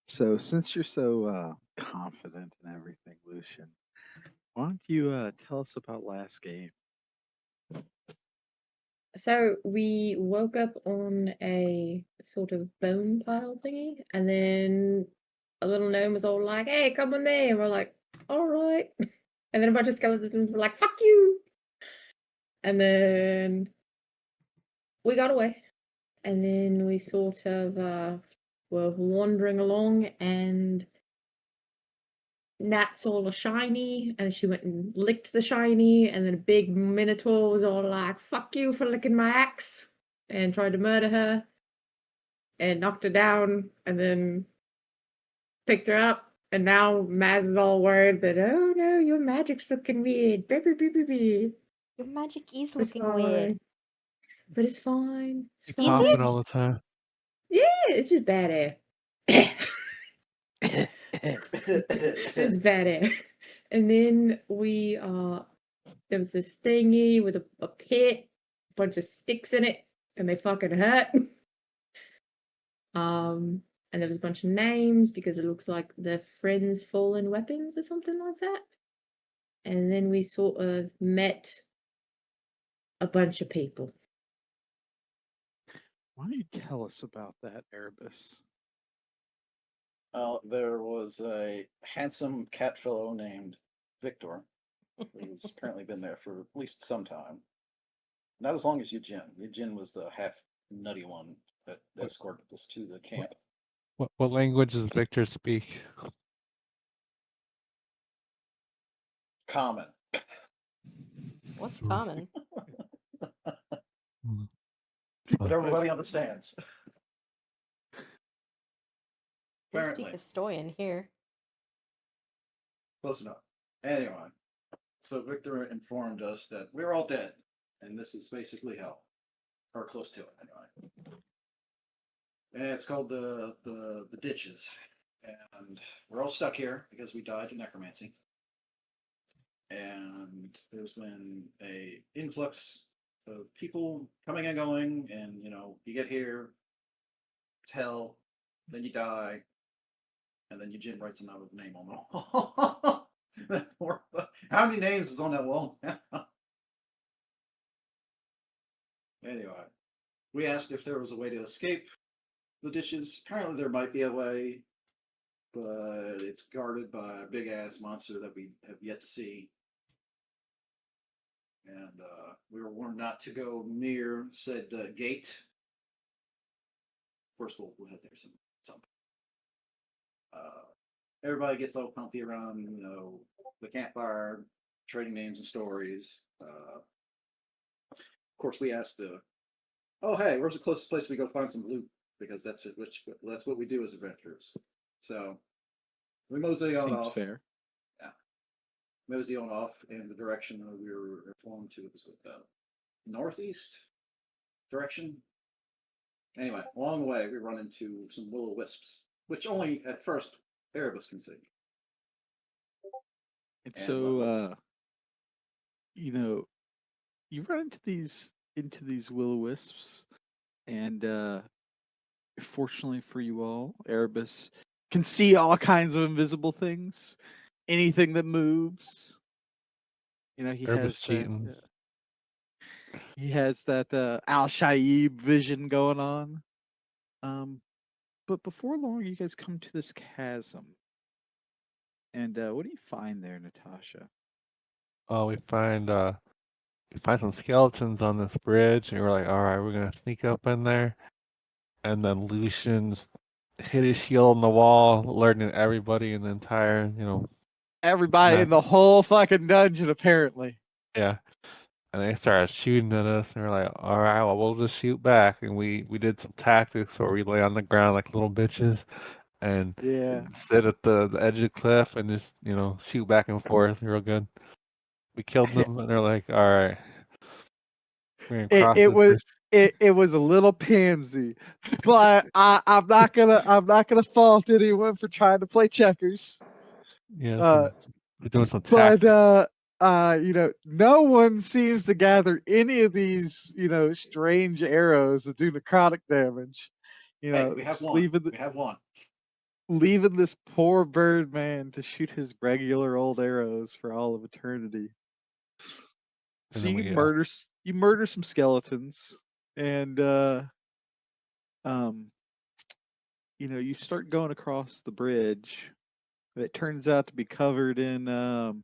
So, since you're so confident in everything, Lucian, why don't you tell us about last game? So we woke up on a sort of bone pile thingy, and then a little gnome was all like, "Hey, come with me," and we're like, "All right." And then a bunch of skeletons were like, "Fuck you!" And then we got away, and then we sort of were wandering along, and Nat saw a shiny, and she went and licked the shiny, and then a big minotaur was all like, "Fuck you for licking my axe," and tried to murder her. And knocked her down and then picked her up. And now Maz is all worried that, oh no, your magic's looking weird. Your magic is It's looking weird. fine. But it's fine. It's You Is coughing it? fine. all the time. Yeah, it's just bad air. Just bad air. And then there was this thingy with a pit, a bunch of sticks in it, and they fucking hurt. And there was a bunch of names because it looks like the friends' fallen weapons or something like that. And then we sort of met a bunch of people. Why don't you tell us about that, Erebus? There was a handsome cat fellow named Victor, who's apparently been there for at least some time. Not as long as Eugene. Eugene was the half nutty one that escorted us to the camp. What language does Victor speak? Common. What's Mm. common? Mm. But everybody understands. We speak Apparently. Estoian here. Close enough. Anyway, so Victor informed us that we're all dead, and this is basically hell. Or close to it, anyway. And it's called the ditches. And we're all stuck here because we died in necromancy. And there's been a influx of people coming and going, and you get here, it's hell, then you die, and then Eugene writes another name on the wall. How many names is on that wall? Anyway, we asked if there was a way to escape the ditches. Apparently, there might be a way, but it's guarded by a big ass monster that we have yet to see. And we were warned not to go near said gate. Of course, we'll head there some. Everybody gets all comfy around, the campfire, trading names and stories. Of course, we asked, "Oh, hey, where's the closest place we go find some loot?" Because that's it. That's what we do as adventurers. So we mosey on Seems off. fair. Yeah, mosey on off in the direction that we were informed to. It was the northeast direction. Anyway, along the way, we run into some will-o-wisps, which only at first Erebus can see. And And so, you run into these will-o-wisps, and fortunately for you all, Erebus can see all kinds of invisible things, anything that moves. He Erebus has that. cheating. He has that Al Shaib vision going on. But before long, you guys come to this chasm, and what do you find there, Natasha? Oh, we find some skeletons on this bridge, and we're like, all right, we're gonna sneak up in there. And then Lucian's hit his heel on the wall, alerting everybody in the entire, Everybody map. in the whole fucking dungeon, apparently. Yeah. And they started shooting at us, and we're like, all right, well, we'll just shoot back. And we did some tactics where we lay on the ground like little bitches and Yeah. sit at the edge of the cliff and just, shoot back and forth real good. We killed them, and they're like, all right, we're gonna It cross it this was bridge. it was a little pansy, but I'm not gonna fault anyone for trying to play checkers. Yeah, Uh, we're doing some but tactics. no one seems to gather any of these strange arrows that do necrotic damage. hey, we have Just one. leaving the We have one. leaving this poor bird man to shoot his regular old arrows for all of eternity. And So then you murder some skeletons, and um, you start going across the bridge that turns out to be covered in some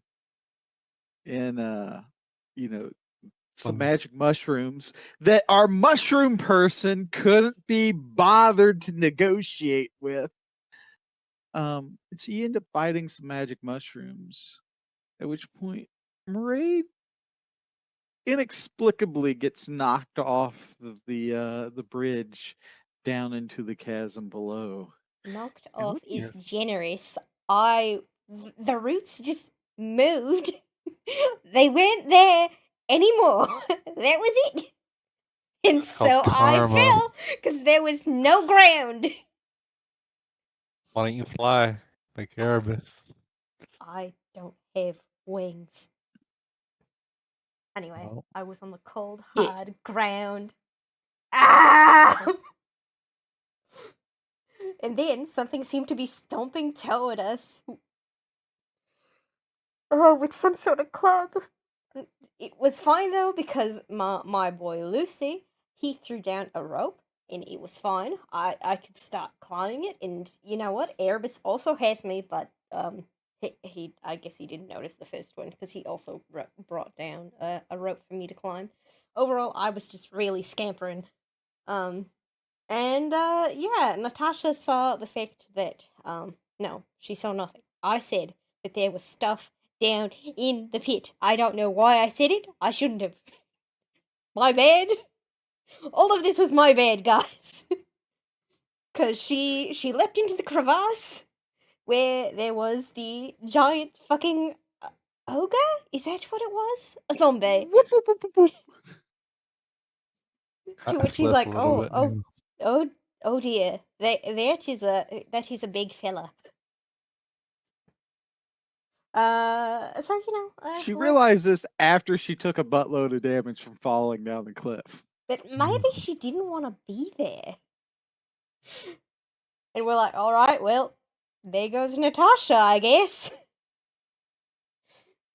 some magic mushrooms that our mushroom person couldn't be bothered to negotiate with. And so you end up fighting some magic mushrooms, at which point Maraid inexplicably gets knocked off the bridge down into the chasm below. Knocked And off what do is you generous. The roots just moved. They weren't there anymore. That was it. And It's called so I karma. fell because there was no ground. Why don't you fly like Erebus? I don't have wings. Anyway, Well, I was on the cold, Yes. hard ground. Ah! And then something seemed to be stomping toward us. Oh, with some sort of club. It was fine though because my boy Lucy, he threw down a rope and it was fine. I could start climbing it, and you know what? Erebus also has me, but he I guess he didn't notice the first one because he also brought down a rope for me to climb. Overall, I was just really scampering. Um, and yeah, Natasha saw the fact that no, she saw nothing. I said that there was stuff down in the pit. I don't know why I said it. I shouldn't have. My bad. All of this was my bad, guys. Cause she leapt into the crevasse where there was the giant fucking ogre. Is that what it was? A zombie. Whoop, whoop, whoop, whoop, whoop. To I which she's slipped like, a little bit. oh dear, that is a big fella. So She well, realized this after she took a buttload of damage from falling down the cliff. but maybe she didn't want to be there. And we're like, all right, well, there goes Natasha, I guess.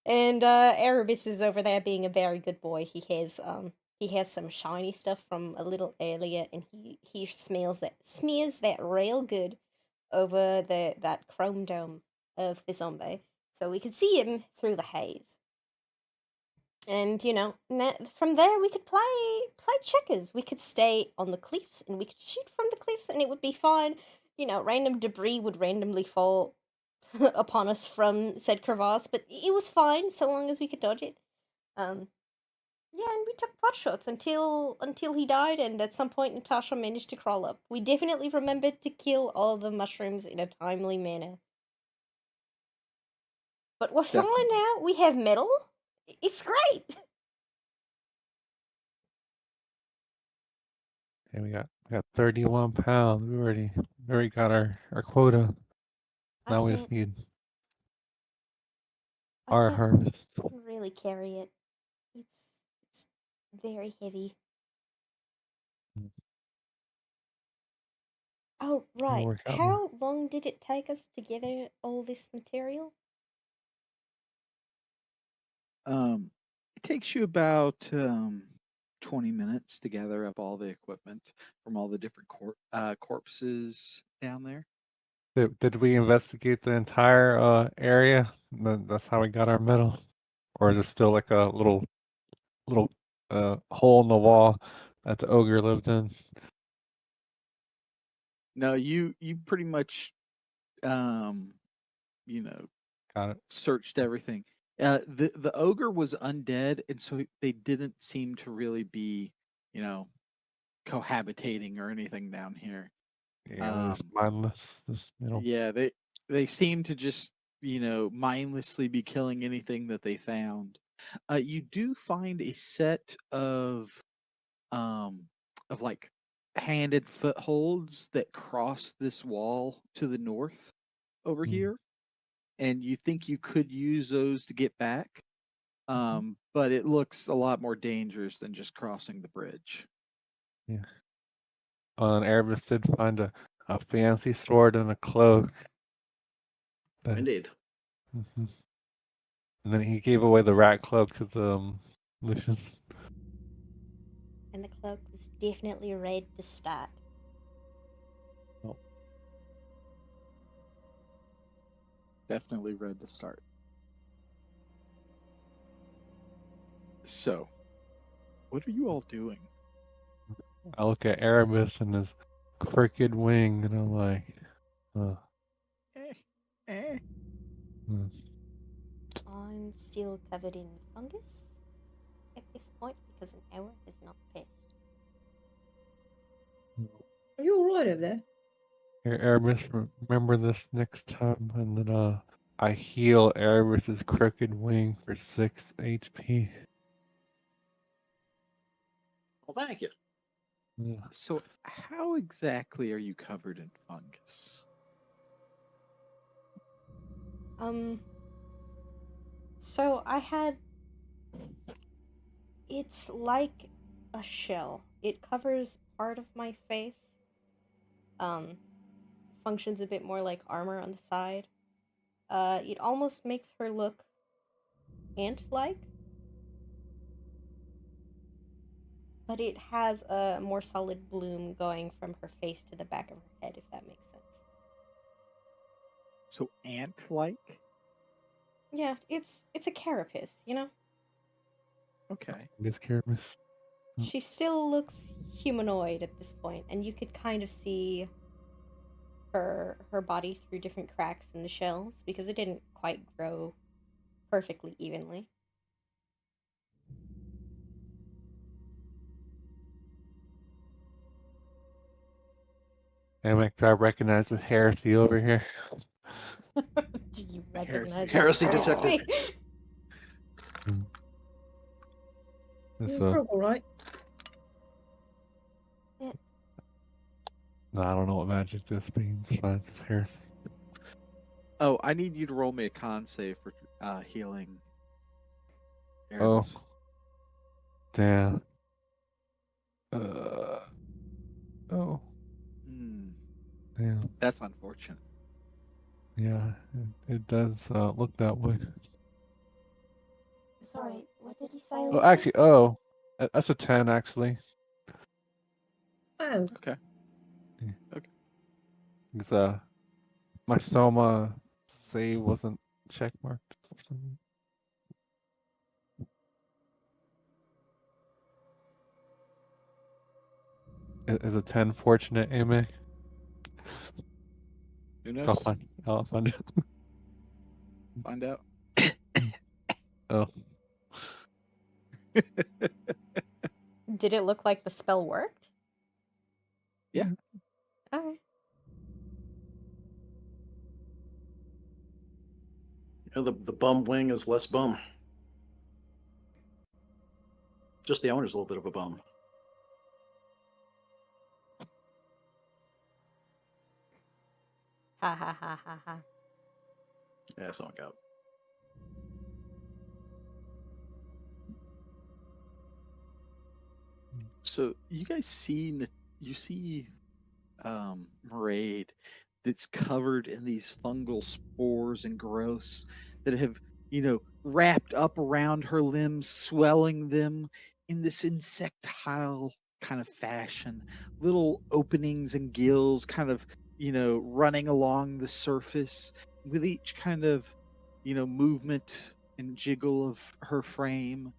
And Erebus is over there being a very good boy. He has some shiny stuff from a little earlier, and he smears that real good over that chrome dome of the zombie, so we could see him through the haze. And from there we could play checkers. We could stay on the cliffs and we could shoot from the cliffs, and it would be fine. Random debris would randomly fall upon us from said crevasse, but it was fine so long as we could dodge it. Yeah, and we took pot shots until he died, and at some point Natasha managed to crawl up. We definitely remembered to kill all the mushrooms in a timely manner. But we're fine Definitely. now. We have metal. It's great. And we got 31 pounds. We already got our quota. Now we just need I our can't harvest. really carry it. It's very heavy. Mm. Oh, It'll right. work out. How long did it take us to gather all this material? It takes you about 20 minutes to gather up all the equipment from all the different corpses down there. Did we investigate the entire area? That's how we got our medal, or is it still like a little hole in the wall that the ogre lived in? No, you pretty much um, you know Got it. searched everything. The ogre was undead, and so they didn't seem to really be you know cohabitating or anything down here. Yeah, they're just Um, mindless. yeah, they seem to just mindlessly be killing anything that they found. You do find a set um of like hand and footholds that cross this wall to the north over Mm. here, and you think you could use those to get back. But it looks a lot more dangerous than just crossing the bridge. Yeah. And Erebus did find a fancy sword and a cloak. But- Indeed. Mhm. And then he gave away the rat cloak to the Lucian. And the cloak was definitely red to start. Definitely read the start. So, what are you all doing? I look at Erebus and his crooked wing, and I'm like, Eh. hmm. I'm still covered in fungus at this point because an hour has not passed. Are you alright over there? Here, Erebus, remember this next time, and then I heal Erebus's crooked wing for 6 HP. Well, thank you. Yeah. So, how exactly are you covered in fungus? So I had. It's like a shell. It covers part of my face. Functions a bit more like armor on the side. It almost makes her look ant-like. But it has a more solid bloom going from her face to the back of her head, if that makes sense. So, ant-like? Yeah, it's a carapace, you know? Okay. This Erebus. She still looks humanoid at this point, and you could kind of see her body through different cracks in the shells because it didn't quite grow perfectly evenly. Amek, do I recognize the heresy over here? Do you Heresy. recognize Heresy the detected. This, It's all alright. no, I don't know what magic this means, but it's heresy. Oh, I need you to roll me a con save for healing. Oh, Erebus. damn. Oh, Hmm, damn. that's unfortunate. Yeah, it does look that way. Sorry, what did you say? Oh, actually, that's a 10, actually. Oh, Okay. Because my Soma save wasn't checkmarked. For some reason. Is a 10 fortunate, Amek? Who knows? I'll find it. Find out. Oh, Did it look like the spell worked? Yeah. Alright. You know, the bum wing is less bum. Just the owner's a little bit of a bum. Ha ha ha ha ha. Yeah, something out. So you guys you see Maraid that's covered in these fungal spores and growths that have, wrapped up around her limbs, swelling them in this insectile kind of fashion. Little openings and gills kind of, running along the surface with each kind of, movement and jiggle of her frame.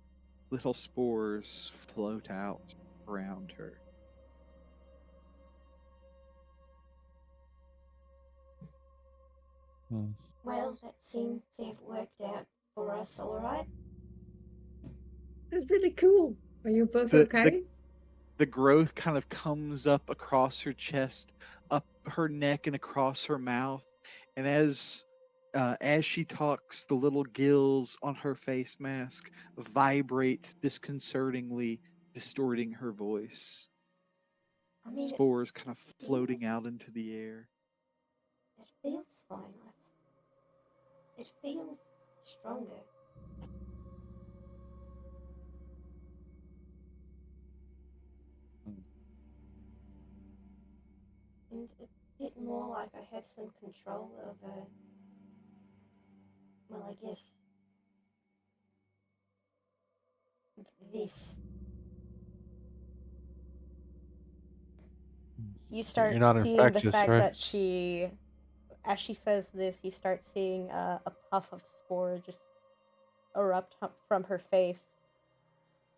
Little spores float out around her. hmm. Well, that seemed to have worked out for us, alright. that's really cool. Are you both The- okay? The growth kind of comes up across her chest, up her neck, and across her mouth. And as she talks, the little gills on her face mask vibrate disconcertingly, distorting her voice. I mean, Spores kind of floating out into the air. it feels fine. It feels stronger. And it more like I have some control over, well, I guess, this. You start You're not seeing the infectious, fact right? that as she says this, you start seeing a puff of spore just erupt from her face,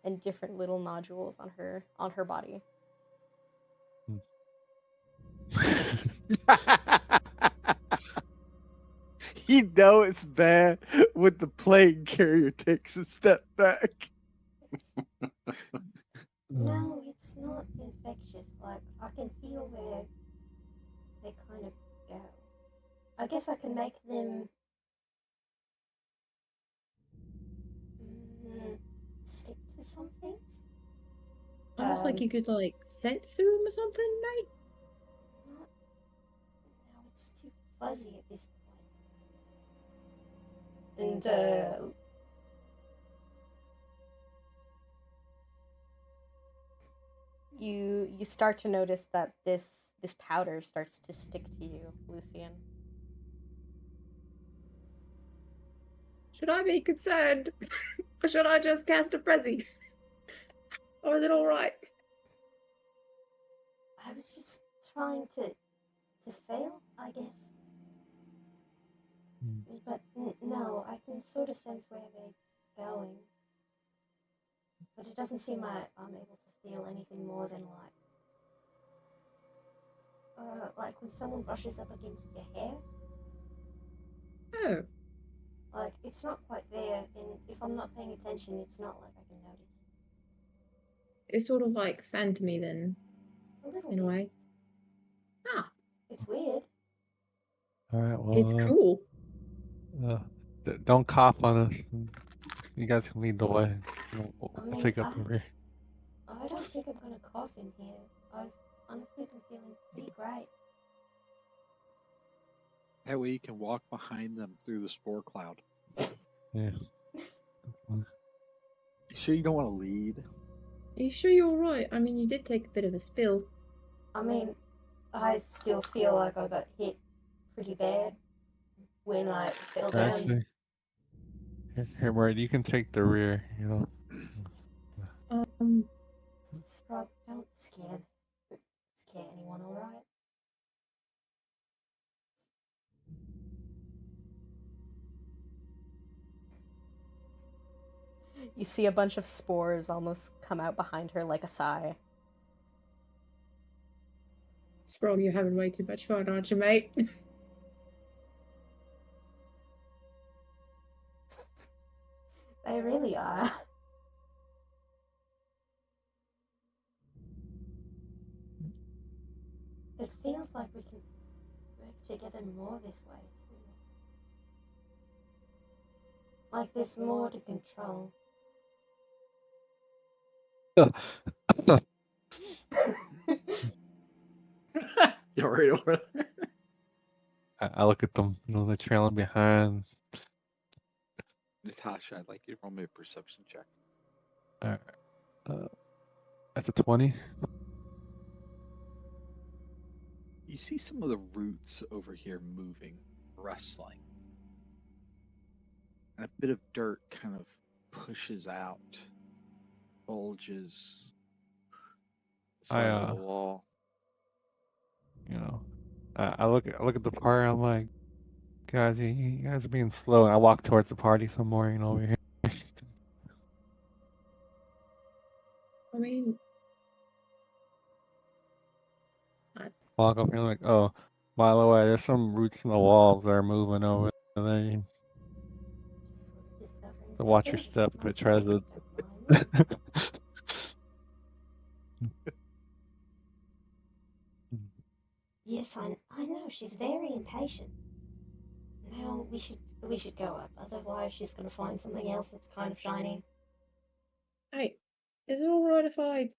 and different little nodules on her body. You know it's bad when the plane carrier takes a step back. No, it's not infectious. Like, I can feel where they kind of go. I guess I can make them stick to some things. Almost like you could like sense through them or something, mate. Not, no, it's too fuzzy at this point. And you start to notice that this powder starts to stick to you, Lucian. Should I be concerned? Or should I just cast a Prezi? Or is it alright? I was just trying to fail, I guess. But no, I can sort of sense where they're going. But it doesn't seem like I'm able to feel anything more than like when someone brushes up against your hair. Oh. Like, it's not quite there, and if I'm not paying attention, it's not like I can notice. It's sort of like phantomy then, A little in a bit. way. Ah. It's weird. All right, well, It's cool. Don't cough on us. You guys can lead the way. We'll take up the I rear. don't think I'm gonna cough in here. I've honestly been feeling pretty great. That way you can walk behind them through the spore cloud. Yeah. You sure you don't want to lead? Are you sure you're alright? I mean, you did take a bit of a spill. I mean, I still feel like I got hit pretty bad when I fell down. Actually, here, Murray, you can take the rear. You know. Scrub, don't scare anyone, alright? You see a bunch of spores almost come out behind her like a sigh. Sprog, you're having way too much fun, aren't you, mate? They really are. It feels like we can work together more this way, too. Like there's more to control. You're right over there. I look at them. You know, they're trailing behind. Natasha, I'd like you to roll me a perception check. All right. That's a 20. You see some of the roots over here moving, rustling. And a bit of dirt kind of pushes out, bulges the side of the wall. You know, I look at the party. I'm like, guys, you guys are being slow. And I walk towards the party some more. You know, over here. I mean, Walk up here like, oh, by the way, there's some roots in the walls that are moving over there. Just sort of discovering So watch some your things step. It tries myself, to. don't mind me. Yes, I know, she's very impatient. Now we should go up, otherwise she's gonna find something else that's kind of shiny. hey, is it alright if I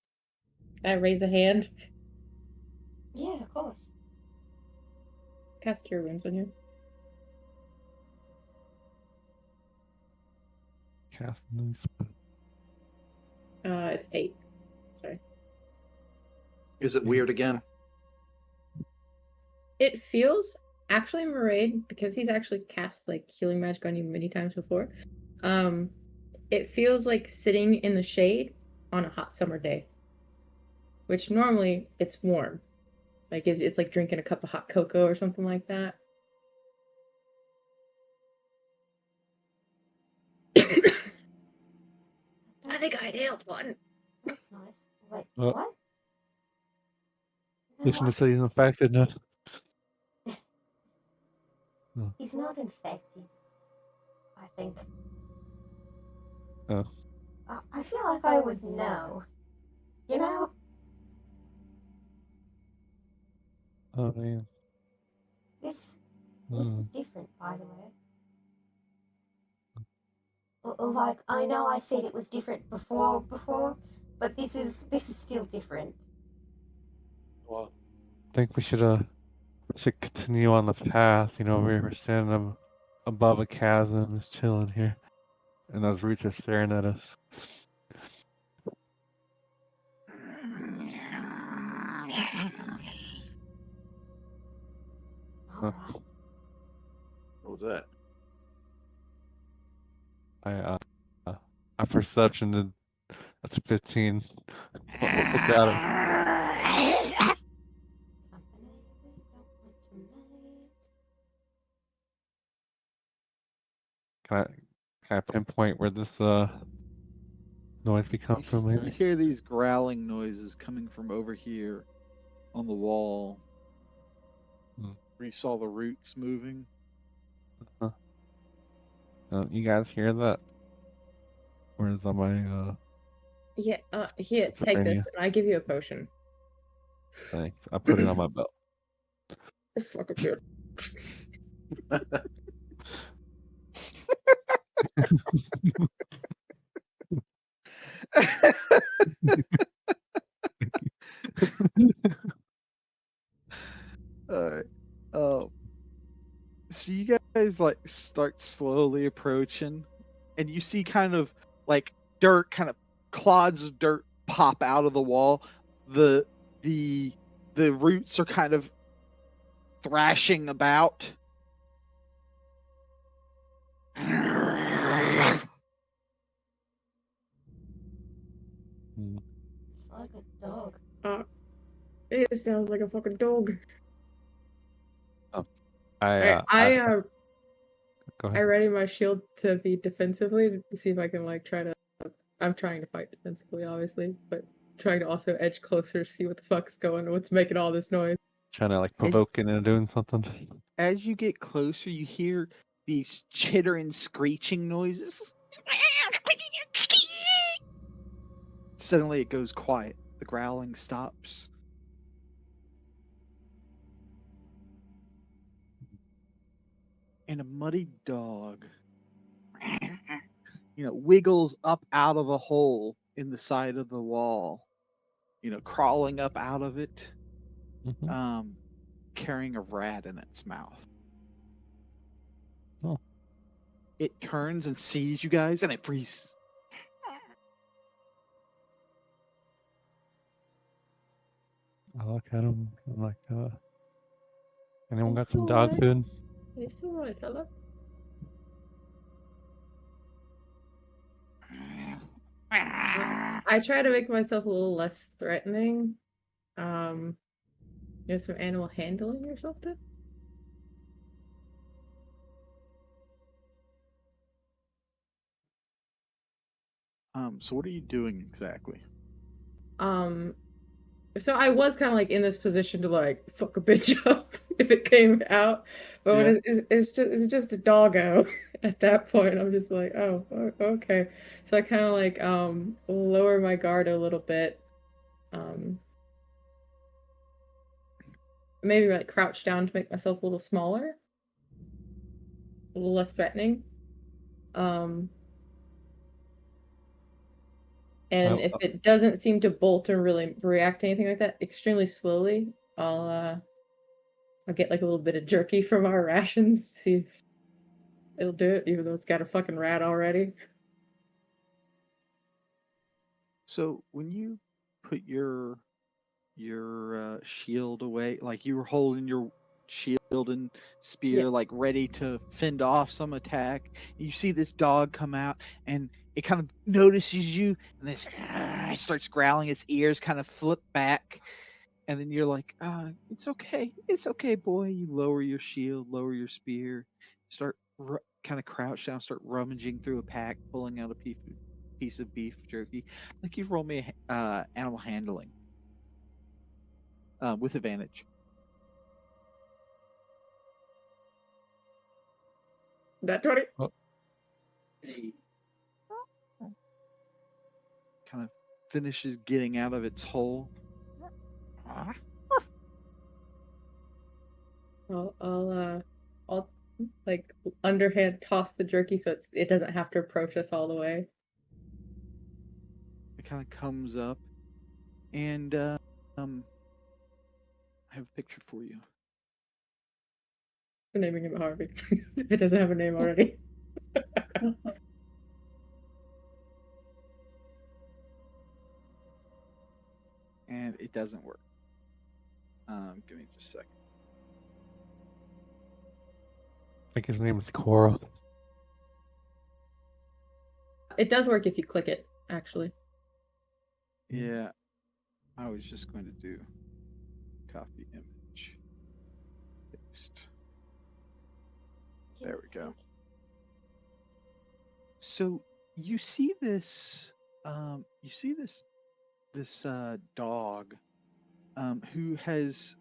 raise a hand? Yeah, of course. Cast Cure Wounds on you. Cast new spell. It's 8. Sorry. Is it weird again? it feels actually Maraid, because he's actually cast like healing magic on you many times before. It feels like sitting in the shade on a hot summer day, which normally it's warm. Like it's like drinking a cup of hot cocoa or something like that. I think I nailed one. That's nice. Wait, Oh. what? No, Lucian said he's infected now. he's not infected. I think. Oh. I feel like I would know. You know? Oh man. This is Hmm. different, by the way. Like, I know I said it was different before, but this is still different. Well, I think we should continue on the path. You know, we're standing above a chasm, just chilling here, and those roots are staring at us. Alright. What was that? My perception did, that's 15. What got it? Can I pinpoint where this noise could come from? You Maybe. hear these growling noises coming from over here on the wall. Hmm. Where you saw the roots moving. You guys hear that? Where's on my Yeah, here, take this, schizophrenia? and I give you a potion. Thanks. I put it on my belt. Fucking good. Alright. So you guys like start slowly approaching, and you see kind of like dirt, kind of clods of dirt pop out of the wall. The roots are kind of thrashing about. Hmm. It's like a dog. It sounds like a fucking dog. I go I ahead. ready my shield to be defensively to see if I can like try to. I'm trying to fight defensively, obviously, but trying to also edge closer to see what the fuck's going on, what's making all this noise. Trying to like provoke it into doing something. As you get closer, you hear these chittering, screeching noises. Suddenly, it goes quiet. The growling stops. And a muddy dog, wiggles up out of a hole in the side of the wall, crawling up out of it, Mm-hmm. carrying a rat in its mouth. Oh. It turns and sees you guys, and it freezes. I look at him. I'm like, anyone got some It's dog alright. food? It's alright, fella. I try to make myself a little less threatening. Some animal handling or something. So what are you doing exactly? So I was kind of like in this position to like fuck a bitch up if it came out, but when Yeah. it's just a doggo at that point. I'm just like, oh, okay. So I kind of like lower my guard a little bit, maybe like crouch down to make myself a little smaller, a little less threatening. And if it doesn't seem to bolt or really react to anything like that extremely slowly, I'll get like a little bit of jerky from our rations to see if it'll do it, even though it's got a fucking rat already. So when you put your shield away, like you were holding your shield and spear, like ready to fend off some attack. You see this dog come out, and it kind of notices you, and then it starts growling. Its ears kind of flip back, and then you're like, "It's okay, boy." You lower your shield, lower your spear, start kind of crouch down, start rummaging through a pack, pulling out a piece of beef jerky. Like you roll me animal handling with advantage. That 20. Kind of finishes getting out of its hole. I'll like underhand toss the jerky so it doesn't have to approach us all the way. It kind of comes up, and I have a picture for you. We're naming him Harvey. If it doesn't have a name already. And it doesn't work. Give me just a second. I think his name is Coral. It does work if you click it, actually. Yeah, I was just going to do copy image, paste. There we go. So you see this, this dog, who has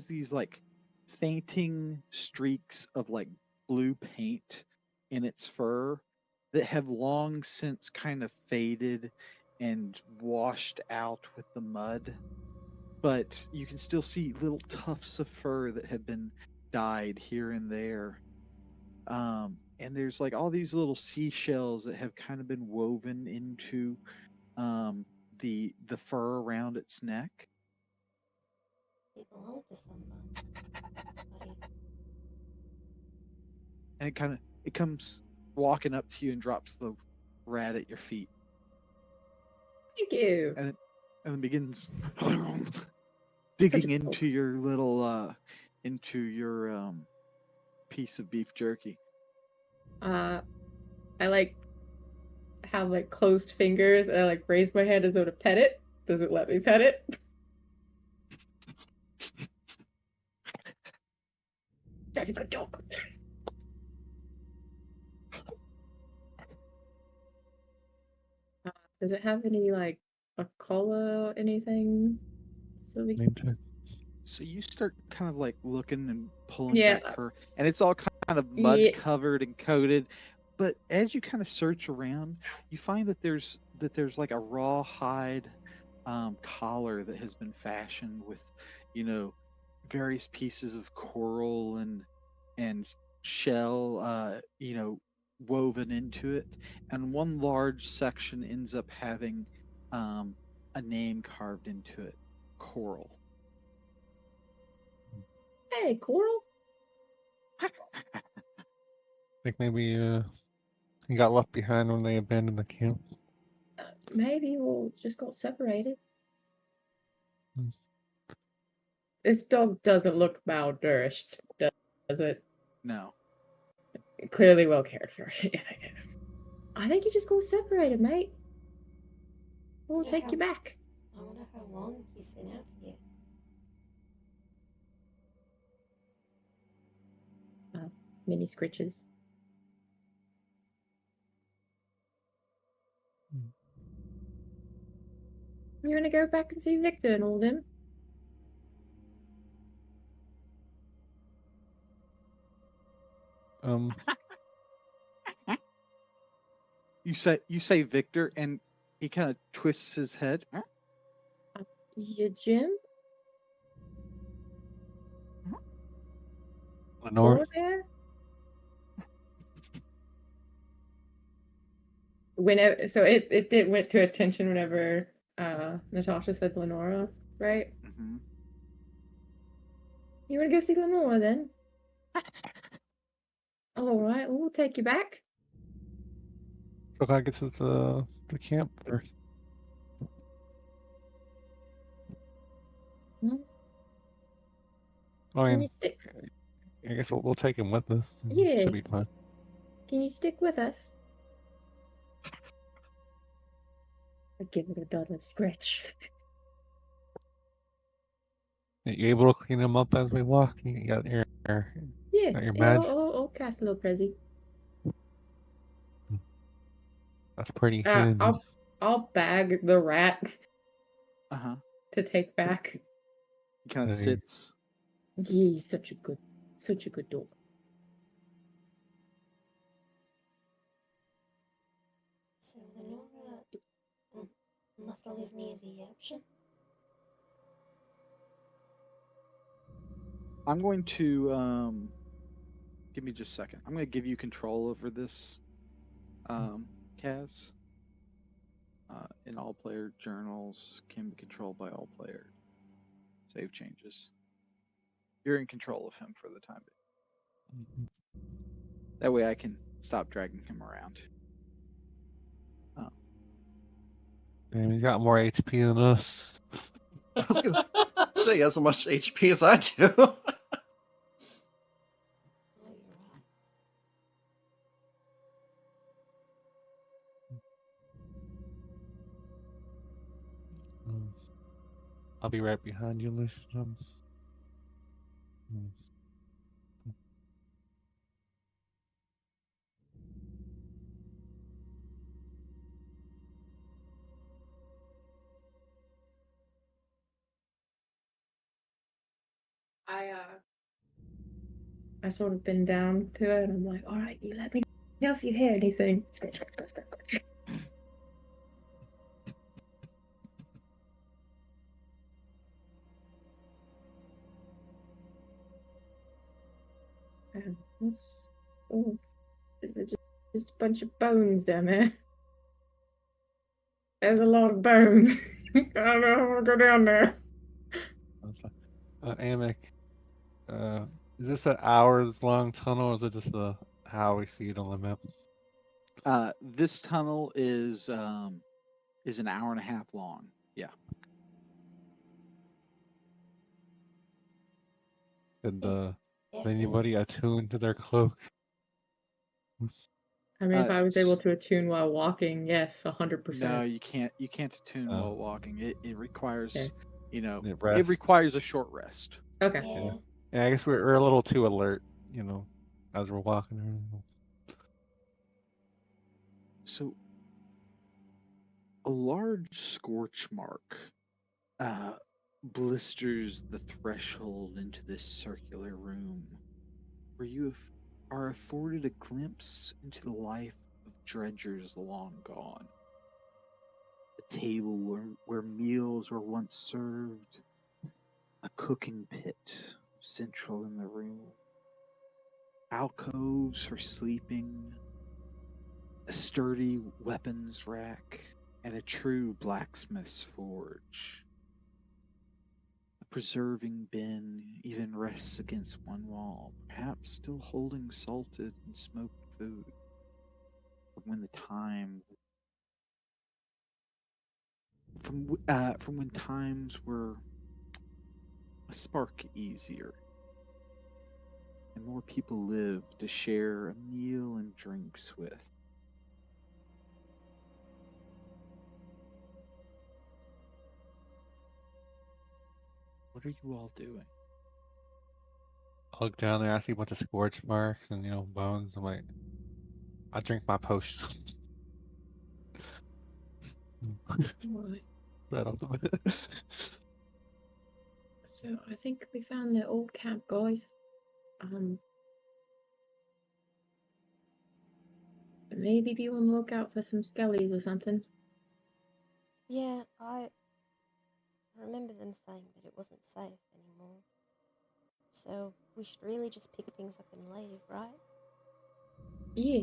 these like fainting streaks of like blue paint in its fur that have long since kind of faded and washed out with the mud, but you can still see little tufts of fur that have been dyed here and there. And there's like all these little seashells that have kind of been woven into the fur around its neck. It belonged to somebody. And it comes walking up to you and drops the rat at your feet, Thank you. and then begins Such digging a- into your little piece of beef jerky. I like have like closed fingers and I like raise my hand as though to pet it. Does it let me pet it? That's a good dog. Does it have any like a collar or anything? So we Name tag. So you start kind of like looking and pulling Yeah. back fur, and it's all kind of mud Yeah. covered and coated. But as you kind of search around, you find that there's like a raw hide collar that has been fashioned with, various pieces of coral and shell, woven into it, and one large section ends up having a name carved into it, Coral. Hey, Coral. I think maybe he got left behind when they abandoned the camp. Maybe we'll just got separated. Hmm. This dog doesn't look malnourished, does it? No. Clearly well cared for. Yeah. I think you just got separated, mate. We'll Yeah, take you back. I wonder how long he's been out here. Mini scritches. You wanna go back and see Victor and all them? You say Victor, and he kind of twists his head. Yeah, Jim? Lenore. Over there? Whenever, so it did went to attention whenever Natasha said Lenora, right? Mm-hmm. You wanna go see Lenora then? Alright, well, we'll take you back. So gotta get to the camp first. I Can mean, you stick? I guess we'll take him with us. Yeah. Should be fine. Can you stick with us? I'd give it another scratch. You able to clean him up as we walk? You got your Yeah, got your yeah, badge? I'll cast a little prezi. That's pretty handy. I'll bag the rat Uh huh. to take back. He kind of Hey. sits. Yeah, he's such a good dog. So Lenora must live near the ocean. I'm going to give me just a second. I'm going to give you control over this, Kaz. In all player journals can be controlled by all players. Save changes. You're in control of him for the time being. That way I can stop dragging him around. Damn, he got more HP than us. I was gonna say he has as much HP as I do. I'll be right behind you, Lucian. I sort of been down to it, and I'm like, all right, you let me know if you hear anything. Scratch, scratch, scratch, scratch, scratch. What's oh, is it just a bunch of bones down there? There's a lot of bones. I don't know how to go down there. Amek, is this an hours long tunnel, or is it just how we see it on the map? This tunnel is an hour and a half long. Yeah. Did Yeah, anybody it's- attune to their cloak? I mean, if I was able s- to attune while walking, yes, 100%. No, you can't. You can't attune Oh. while walking. It requires, Okay. It it rests. requires a short rest. Okay. yeah. Yeah, I guess we're a little too alert, as we're walking around. So, a large scorch mark blisters the threshold into this circular room, where are afforded a glimpse into the life of dredgers long gone. A table where meals were once served, a cooking pit central in the room, alcoves for sleeping, a sturdy weapons rack, and a true blacksmith's forge. A preserving bin even rests against one wall, perhaps still holding salted and smoked food from when from when times were a spark easier and more people lived to share a meal and drinks with. What are you all doing? I look down there, I see a bunch of scorch marks and bones. I'm like, I drink my potion. Right. Right off the bat. So I think we found the old camp, guys. Maybe be on the lookout for some skellies or something. Yeah, I remember them saying that it wasn't safe anymore. So we should really just pick things up and leave, right? Yeah.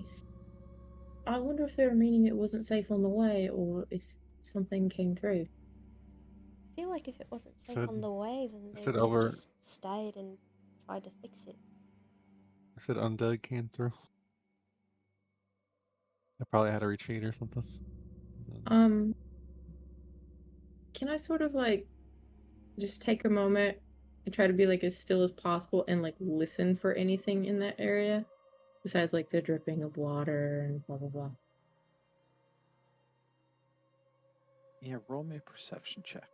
I wonder if they were meaning it wasn't safe on the way, or if something came through. I feel like if it wasn't safe Said- on the way, then they said would have over- just stayed and tried to fix it. I said undead came through. I probably had a retreat or something. Can I sort of just take a moment I try to be like as still as possible and like listen for anything in that area. Besides like the dripping of water and blah blah blah. Yeah, roll me a perception check.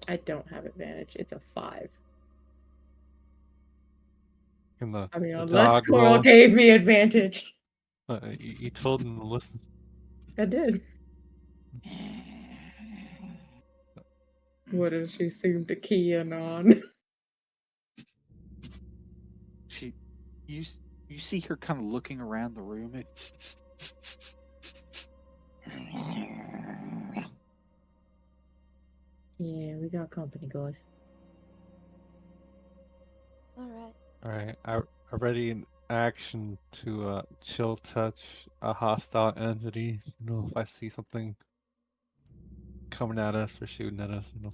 I don't have advantage. It's a 5. And I mean, the unless dog Coral roll. gave me advantage. You told him to listen. I did. What does she seem to key in on? She, you, you see her kind of looking around the room and. Yeah, we got company, guys. Alright. All right, I ready in action to chill touch a hostile entity. You know, if I see something coming at us or shooting at us, you know,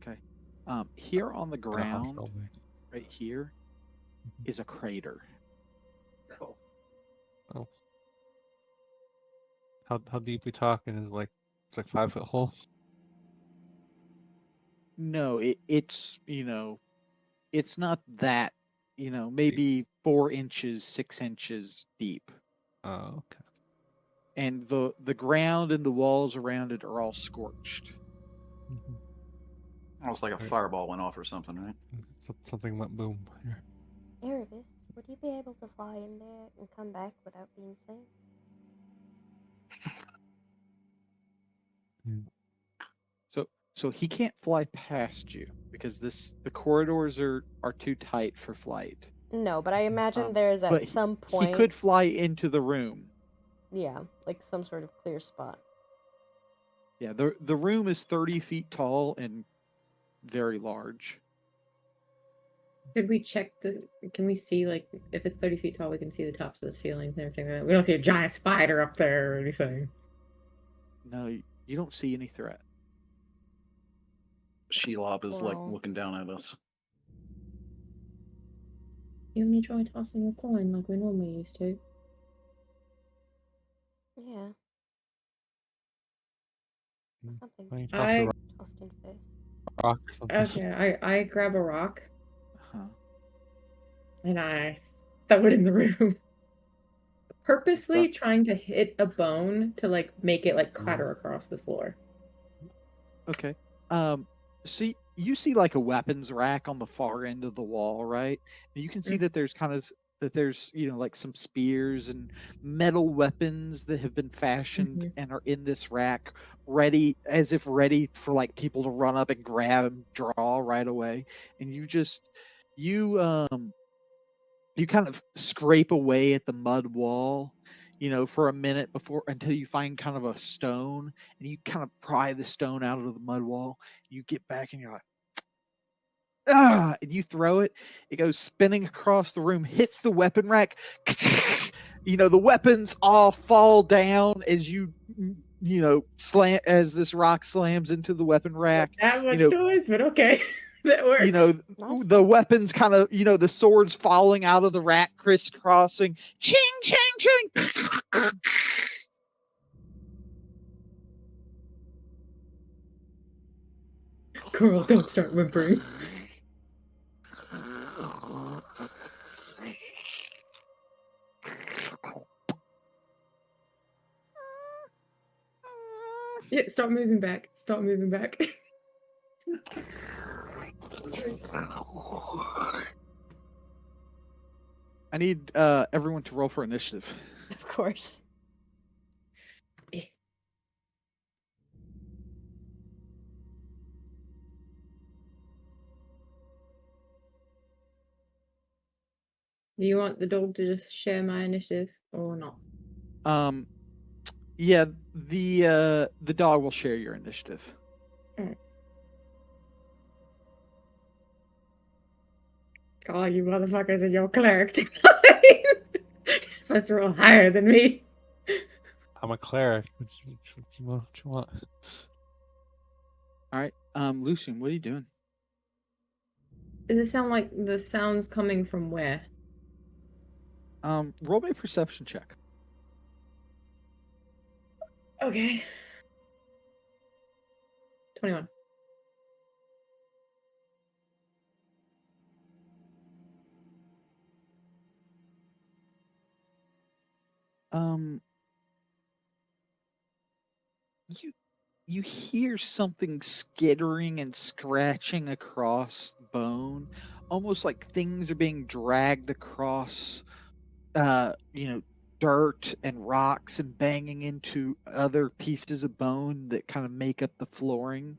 Okay. Here on the in a ground, hostile way. right here, is a crater. Oh, how deep we talking? Is it's like 5 foot hole? No, it's it's not that maybe 4 inches, 6 inches deep, Oh, okay. and the ground and the walls around it are all scorched. Mm-hmm. Almost like a Right. fireball went off or something, right? Something went boom here. Erebus, would you be able to fly in there and come back without being seen? So he can't fly past you because the corridors are too tight for flight. No, but I imagine Um, there's but at some he point. could fly into the room. Yeah, like some sort of clear spot. Yeah, the room is 30 feet tall and very large. Could we check the? Can we see like if it's 30 feet tall, we can see the tops of the ceilings and everything. We don't see a giant spider up there or anything. No, you don't see any threat. Shelob is like Well. looking down at us. You and me try tossing a coin like we normally used to. Yeah. Mm. Something Why don't you toss a tossed in face. rock or something? Okay, I grab a rock Huh. and I throw it in the room. Purposely trying to hit a bone to like make it like clatter across the floor. Okay. See, you see like a weapons rack on the far end of the wall, right? And you can see that there's like some spears and metal weapons that have been fashioned and are in this rack, ready for like people to run up and grab and draw right away. And you kind of scrape away at the mud wall, for a minute until you find kind of a stone, and you kind of pry the stone out of the mud wall. You get back and you're like, ah, and you throw it. It goes spinning across the room, hits the weapon rack. The weapons all fall down as slam as this rock slams into the weapon rack. That much You know, noise, but okay. That works. Nice The one. weapons kind of, the swords falling out of the rack, crisscrossing. Ching, ching, ching. Girl, don't start whimpering. Yeah, stop moving back. Stop moving back. I need everyone to roll for initiative. Of course. Do you want the dog to just share my initiative or not? Yeah, the dog will share your initiative. Oh, you motherfuckers and your cleric. You're supposed to roll higher than me. I'm a cleric. What you want? All right, Lucian, what are you doing? Does it sound like the sounds coming from where? Roll me a perception check. Okay. 21. You hear something skittering and scratching across bone, almost like things are being dragged across dirt and rocks and banging into other pieces of bone that kind of make up the flooring.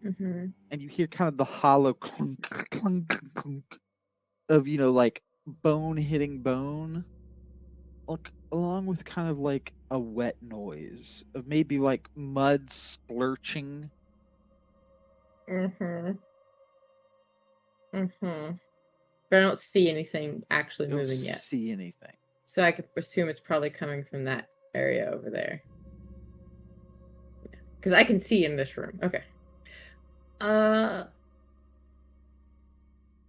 Mm-hmm. And you hear kind of the hollow clunk clunk clunk of like bone hitting bone, like along with kind of like a wet noise of maybe like mud splurching. Mm-hmm. Mm-hmm. But I don't see anything actually You don't moving yet. see anything. So I could assume it's probably coming from that area over there. Because I can see in this room. Okay. I'm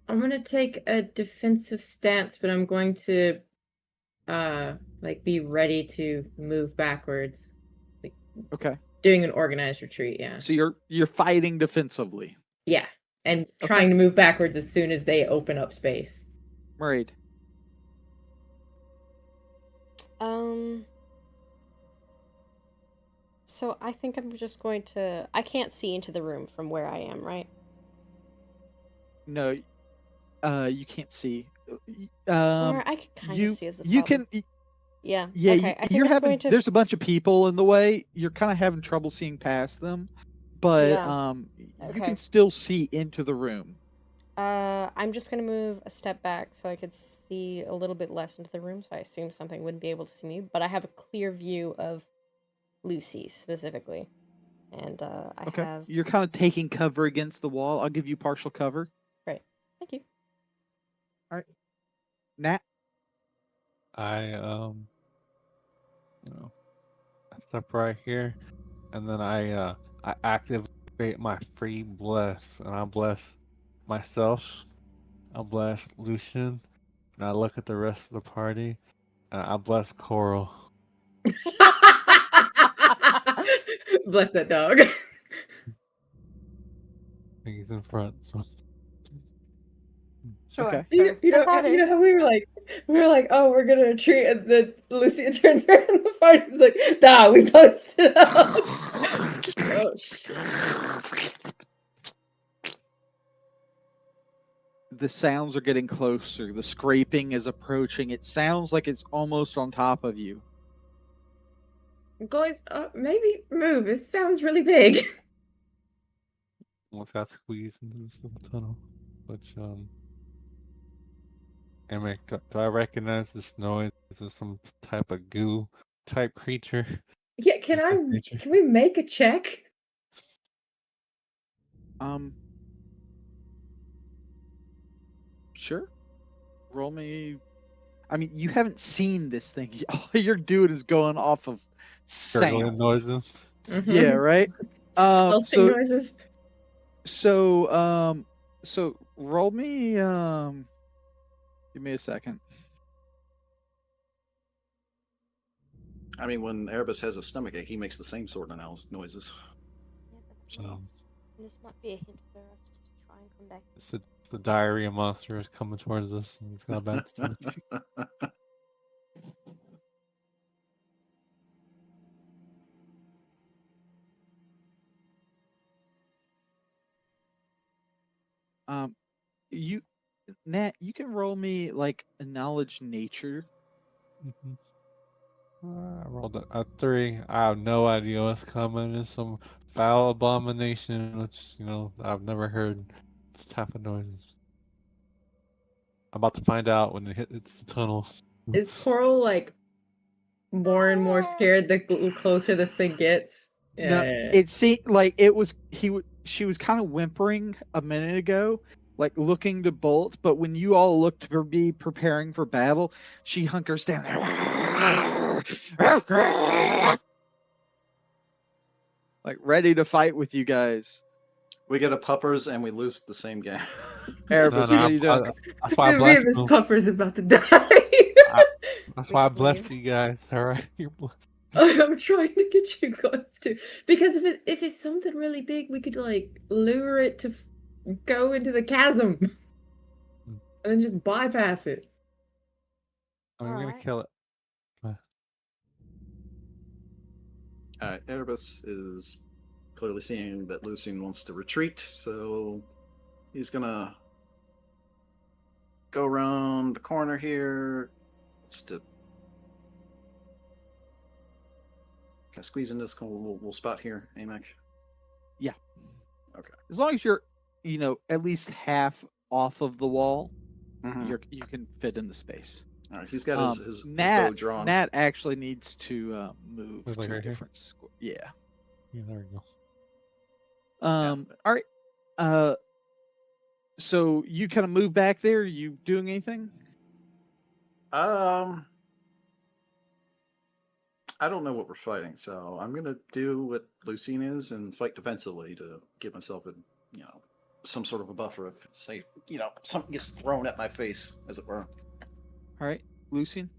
gonna take a defensive stance, but I'm going to be ready to move backwards. Like Okay. doing an organized retreat, yeah. So you're fighting defensively. Yeah. And Okay. trying to move backwards as soon as they open up space. Right. So I think I'm just going to. I can't see into the room from where I am, right? No, you can't see. Or I could kind of see as the you problem. can. Yeah. Yeah, Okay. I think you're I'm having. going to. There's a bunch of people in the way. You're kind of having trouble seeing past them, but Yeah. you Okay. can still see into the room. I'm just gonna move a step back so I could see a little bit less into the room. So I assume something wouldn't be able to see me, but I have a clear view of Lucy specifically, and I Okay. have. You're kind of taking cover against the wall. I'll give you partial cover. Great. Thank you. All right. Nat. I I step right here, and then I activate my free bless, and I bless myself. I bless Lucian, and I look at the rest of the party, and I bless Coral. Bless that dog. He's in front. So. Sure. Okay. Sure. That's how it is. How we were like, oh, we're gonna retreat, and then Lucia turns around and the party's like, nah, we posted up. Oh shit. The sounds are getting closer. The scraping is approaching. It sounds like it's almost on top of you. Guys, maybe move. It sounds really big. Almost got squeezed into this little tunnel. Which do I recognize this noise? Is this some type of goo type creature? Yeah, can we make a check? Sure. Roll me. I mean, you haven't seen this thing. All you're doing is going off of Gurgling sound. noises. Mm-hmm. Yeah, right. Sculpting noises. So roll me. Give me a second. I mean, when Erebus has a stomachache, he makes the same sort of noises. So This might be a hint for us to try and come back. It's the diarrhea monster is coming towards us. And it's got a bad stomach. Nat, you can roll me like a knowledge nature. I rolled a 3. I have no idea what's coming. It's some foul abomination, which I've never heard this type of noises. I'm about to find out when it's the tunnel. Is Coral like more and more scared the closer this thing gets? No, Yeah. it seemed like she was kind of whimpering a minute ago, like looking to bolt, but when you all looked to be preparing for battle, she hunkers down. Like ready to fight with you guys. we get a puppers and we lose the same game. Erebus, what are you doing? That's why I Dude, blessed this you. puffer's about to die. That's why I blessed you guys. All right, you're blessed. I'm trying to get you close to, because if it's something really big, we could like lure it to go into the chasm and then just bypass it. I mean, we're gonna Alright. kill it. Erebus is clearly seeing that Lucien wants to retreat, so he's gonna go around the corner here. Just to can I squeeze into this little spot here, Amek? Yeah. Okay. As long as you're, at least half off of the wall, Mhm. you can fit in the space. All right. He's got his bow Nat drawn. Nat actually needs to move Move, like, to a right here? different square. Yeah. Yeah, there we go. All right. So you kind of move back there. You doing anything? I don't know what we're fighting, so I'm gonna do what Lucien is and fight defensively to give myself some sort of a buffer if say something gets thrown at my face, as it were. All right, Lucien.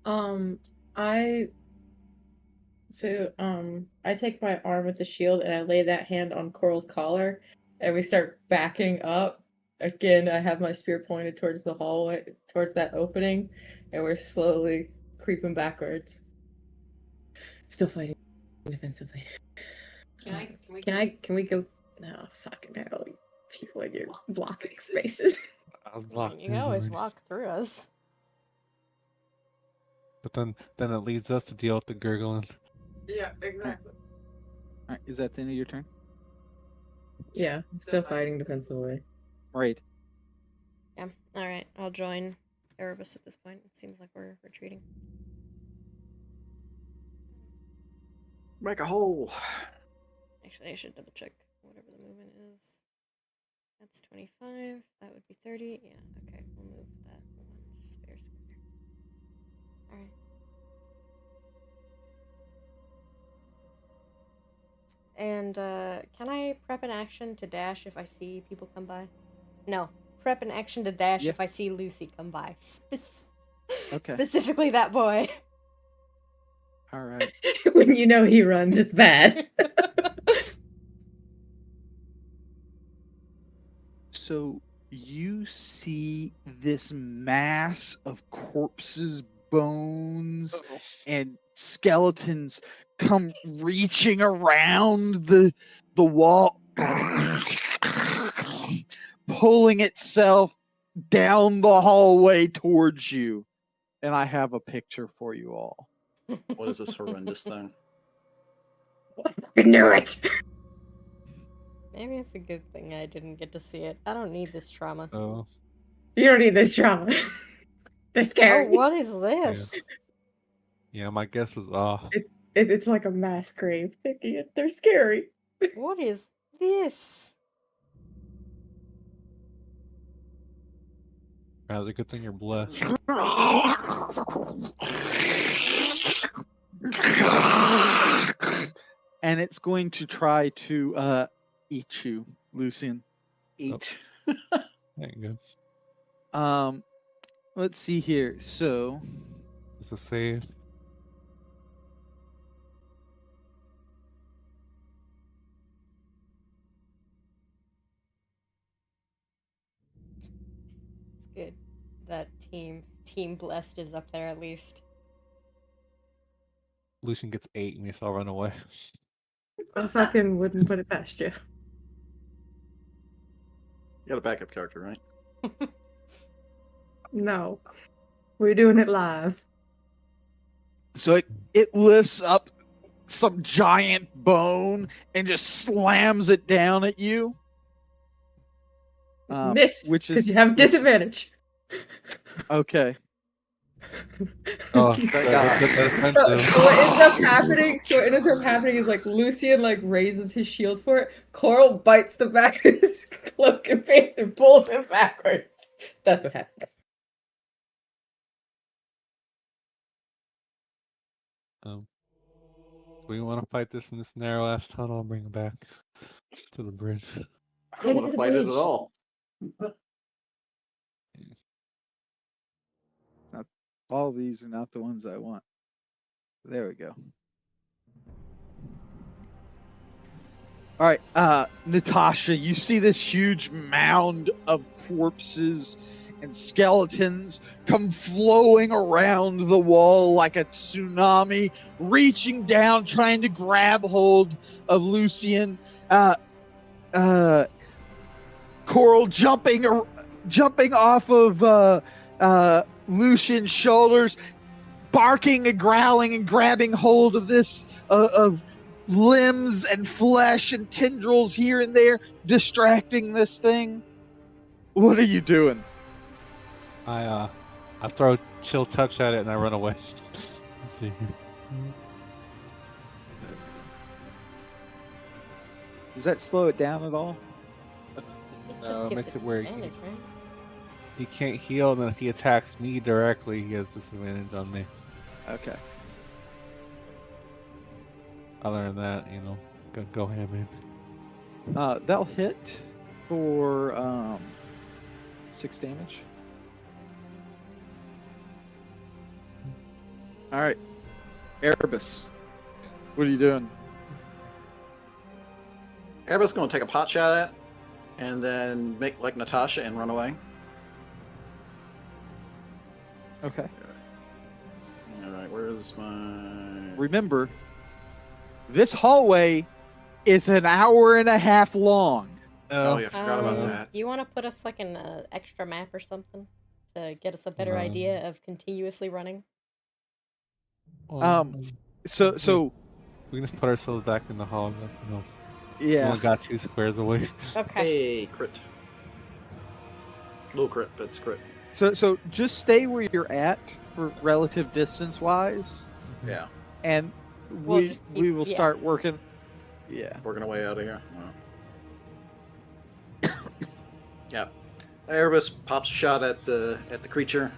I take my arm with the shield and I lay that hand on Coral's collar, and we start backing up. Again, I have my spear pointed towards the hallway, towards that opening, and we're slowly creeping backwards. Still fighting defensively. Can we go? No, fucking hell. People in your blocking spaces. I was I blocked. mean, you can always already. walk through us. But then it leads us to deal with the gurgling. Yeah, exactly. All right, is that the end of your turn? Yeah, still fighting defensively. Right. Yeah. Alright, I'll join Erebus at this point. It seems like we're retreating. Make a hole. Actually, I should double check whatever the movement is. That's 25. That would be 30. Yeah, okay. We'll move that one spare square. Alright. And, can I prep an action to dash if I see people come by? No. Prep an action to dash Yeah. if I see Lucy come by. Okay. Specifically that boy. All right. When you know he runs, it's bad. So you see this mass of corpses, bones, and skeletons come reaching around the wall, pulling itself down the hallway towards you. And I have a picture for you all. What is this horrendous thing? I knew it! Maybe it's a good thing I didn't get to see it. I don't need this trauma. Oh, You don't need this drama. They're Oh, scary. what is this? yeah. My guess was off. It's like a mass grave thinking it. They're scary. What is this? It's a good thing you're blessed. And it's going to try to eat you, Lucien. Eat. Ain't good. Let's see here. So It's a save. It's good that Team Blessed is up there at least. Lucian gets 8 and we all run away. I fucking wouldn't put it past you. You got a backup character, right? No. We're doing it live. So it lifts up some giant bone and just slams it down at you. Miss, which because is you have disadvantage. okay. Oh, Thank that's So offensive. what ends up happening is like Lucien like raises his shield for it. Coral bites the back of his cloak and pants and pulls him backwards. That's what happens. We want to fight this in this narrow ass tunnel and bring it back to the bridge. I Take don't it want to to the fight it bridge. at all. All these are not the ones I want. There we go. All right, Natasha, you see this huge mound of corpses and skeletons come flowing around the wall like a tsunami, reaching down, trying to grab hold of Lucian. Coral jumping off of Lucian's shoulders, barking and growling and grabbing hold of this of limbs and flesh and tendrils here and there, distracting this thing. What are you doing? I throw chill touch at it and I run away. Let's see. Does that slow it down at all? It just No, gives makes it it where disadvantage, right? he can't heal, and then if he attacks me directly, he has disadvantage on me. Okay. Other than that, you know, go ham in. They'll hit for 6 damage. All right, Erebus, what are you doing? Everybody's going to take a pot shot at it, and then make like Natasha and run away. Okay. All right, where's my? Remember, this hallway is an hour and a half long. Oh yeah, I forgot about that. Do you want to put us like an extra map or something to get us a better idea of continuously running? So we can just put ourselves back in the hall. You know, we yeah. only got 2 squares away. Okay. Hey, crit. Little crit, but it's crit. So just stay where you're at for relative distance wise, Yeah, and We'll we just we keep- will yeah. start working. Yeah. working our way out of here. Wow. Yeah. Erebus pops a shot at the creature.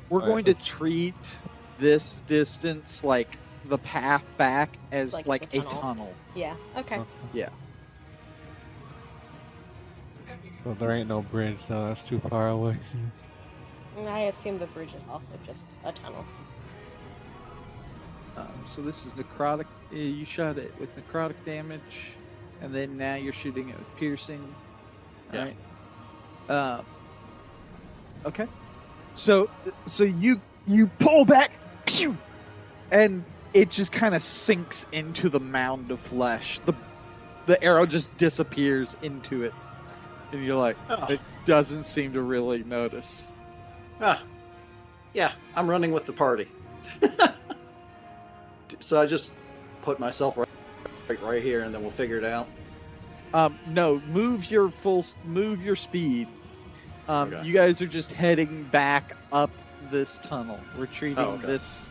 We're Alright, going so- to treat this distance like the path back as Like like, it's a a tunnel. tunnel. Yeah. Okay. Yeah. Well, there ain't no bridge, so that's too far away. I assume the bridge is also just a tunnel. So this is necrotic. You shot it with necrotic damage, and then now you're shooting it with piercing. Yeah. Right. Okay. So you pull back, pew, and it just kind of sinks into the mound of flesh. The arrow just disappears into it, and you're like, Oh. it doesn't seem to really notice. Yeah, I'm running with the party. So I just put myself right here, and then we'll figure it out. No, move your speed. Okay. You guys are just heading back up this tunnel. We're treating okay. this.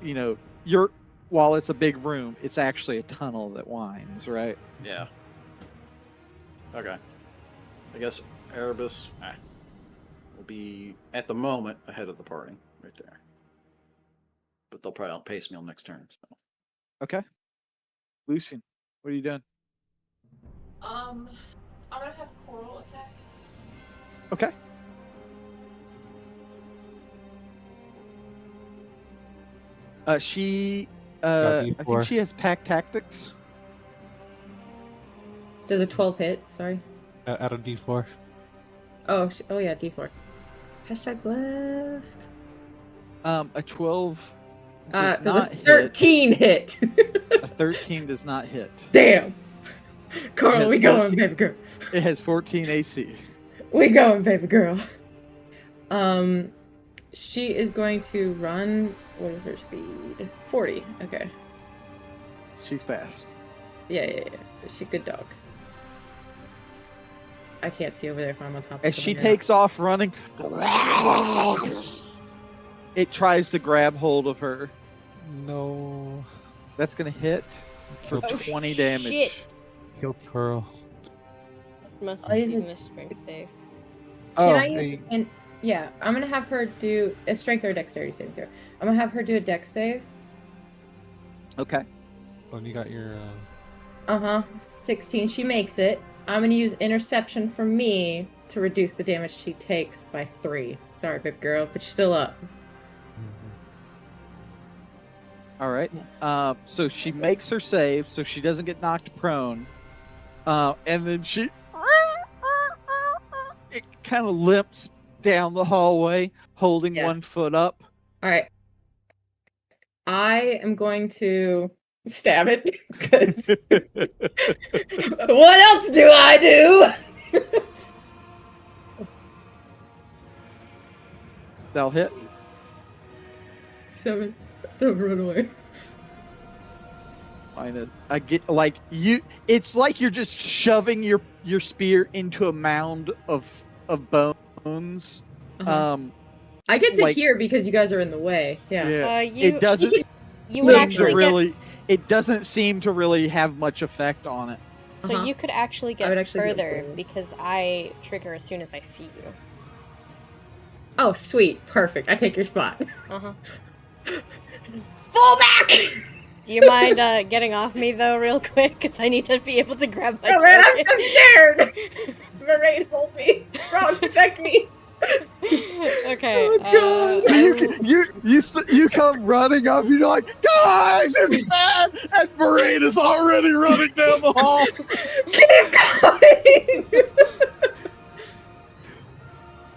You know, while it's a big room, it's actually a tunnel that winds, right? Yeah. Okay. I guess Erebus will be at the moment ahead of the party right there. But they'll probably outpace me on next turn. So. Okay. Lucian, what are you doing? I'm gonna have Coral attack. Okay. She. I think D4. she has pack tactics. Does a 12 hit? Sorry. Add a D4. Oh yeah, D4. Hashtag blessed. A 12 does Does a not hit. 13 hit? A 13 does not hit. Damn. Coral, Yes, we going, 14. baby girl. It has 14 AC. We going, baby girl. She is going to run. What is her speed? 40. Okay. She's fast. Yeah. She's a good dog. I can't see over there if I'm on top of As she something or not. takes off running, it tries to grab hold of her. No. That's going to hit for Oh, 20 damage. shit. Kill Pearl. Must Oh, have is seen it- a strength save. Can Oh, I use yeah, I'm gonna have her do a strength or a dexterity saving throw. I'm gonna have her do a dex save. okay. When you got your 16. She makes it. I'm gonna use interception for me to reduce the damage she takes by 3. Sorry, babe girl, but you're still up. All right. So she makes her save, so she doesn't get knocked prone. And then it kind of limps down the hallway, holding Yeah. one foot up. All right. I am going to stab it because what else do I do? That'll hit. 7. Don't run away. I get like you. It's like you're just shoving your spear into a mound of bones. Uh-huh. I get to like- hear because you guys are in the way. Yeah. It doesn't You would seem actually to really. It doesn't seem to really have much effect on it. So Uh-huh. you could actually I would get actually get further forward. because I trigger as soon as I see you. Oh, sweet. Perfect. I take your spot. Uh-huh. Fall back! Do you mind getting off me though, real quick? Because I need to be able to grab my Oh man, I'm token. so scared! Maraid, hold me! Shroud, protect me! Okay. Oh, God. So you come running up. You're like, guys, it's bad, and Maraid is already running down the hall. Keep going!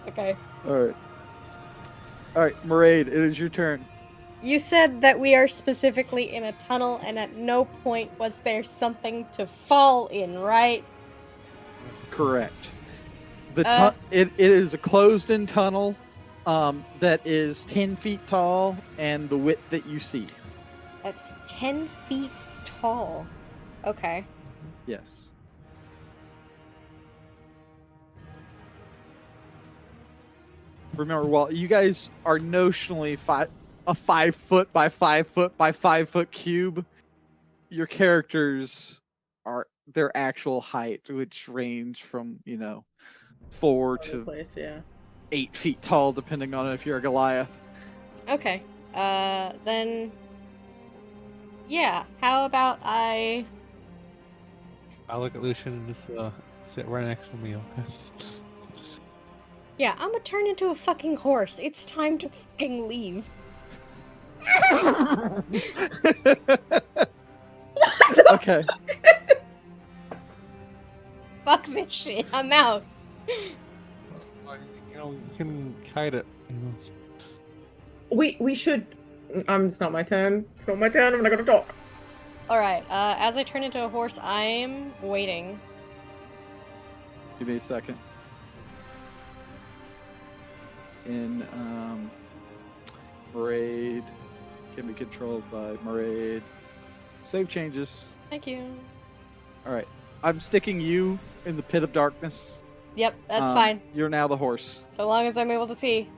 Okay. All right, Maraid, it is your turn. You said that we are specifically in a tunnel, and at no point was there something to fall in, right? Correct. The Uh, it is a closed-in tunnel that is 10 feet tall and the width that you see. That's 10 feet tall. Okay. Yes. Remember, while you guys are notionally a 5 foot by 5 foot by 5 foot cube, your characters are their actual height, which range from 4 to Place, yeah. 8 feet tall, depending on if you're a Goliath. Okay. Then... Yeah, how about I... I'll look at Lucian and just sit right next to me. Okay? Yeah, I'm gonna turn into a fucking horse. It's time to fucking leave. Okay. Fuck this shit. I'm out. You can kite it. We should... it's not my turn. It's not my turn, I'm not gonna talk. Alright, as I turn into a horse, I'm waiting. Give me a second. In Maraid can be controlled by Maraid. Save changes. Thank you. All right. I'm sticking you in the pit of darkness. Yep, that's fine. You're now the horse. So long as I'm able to see.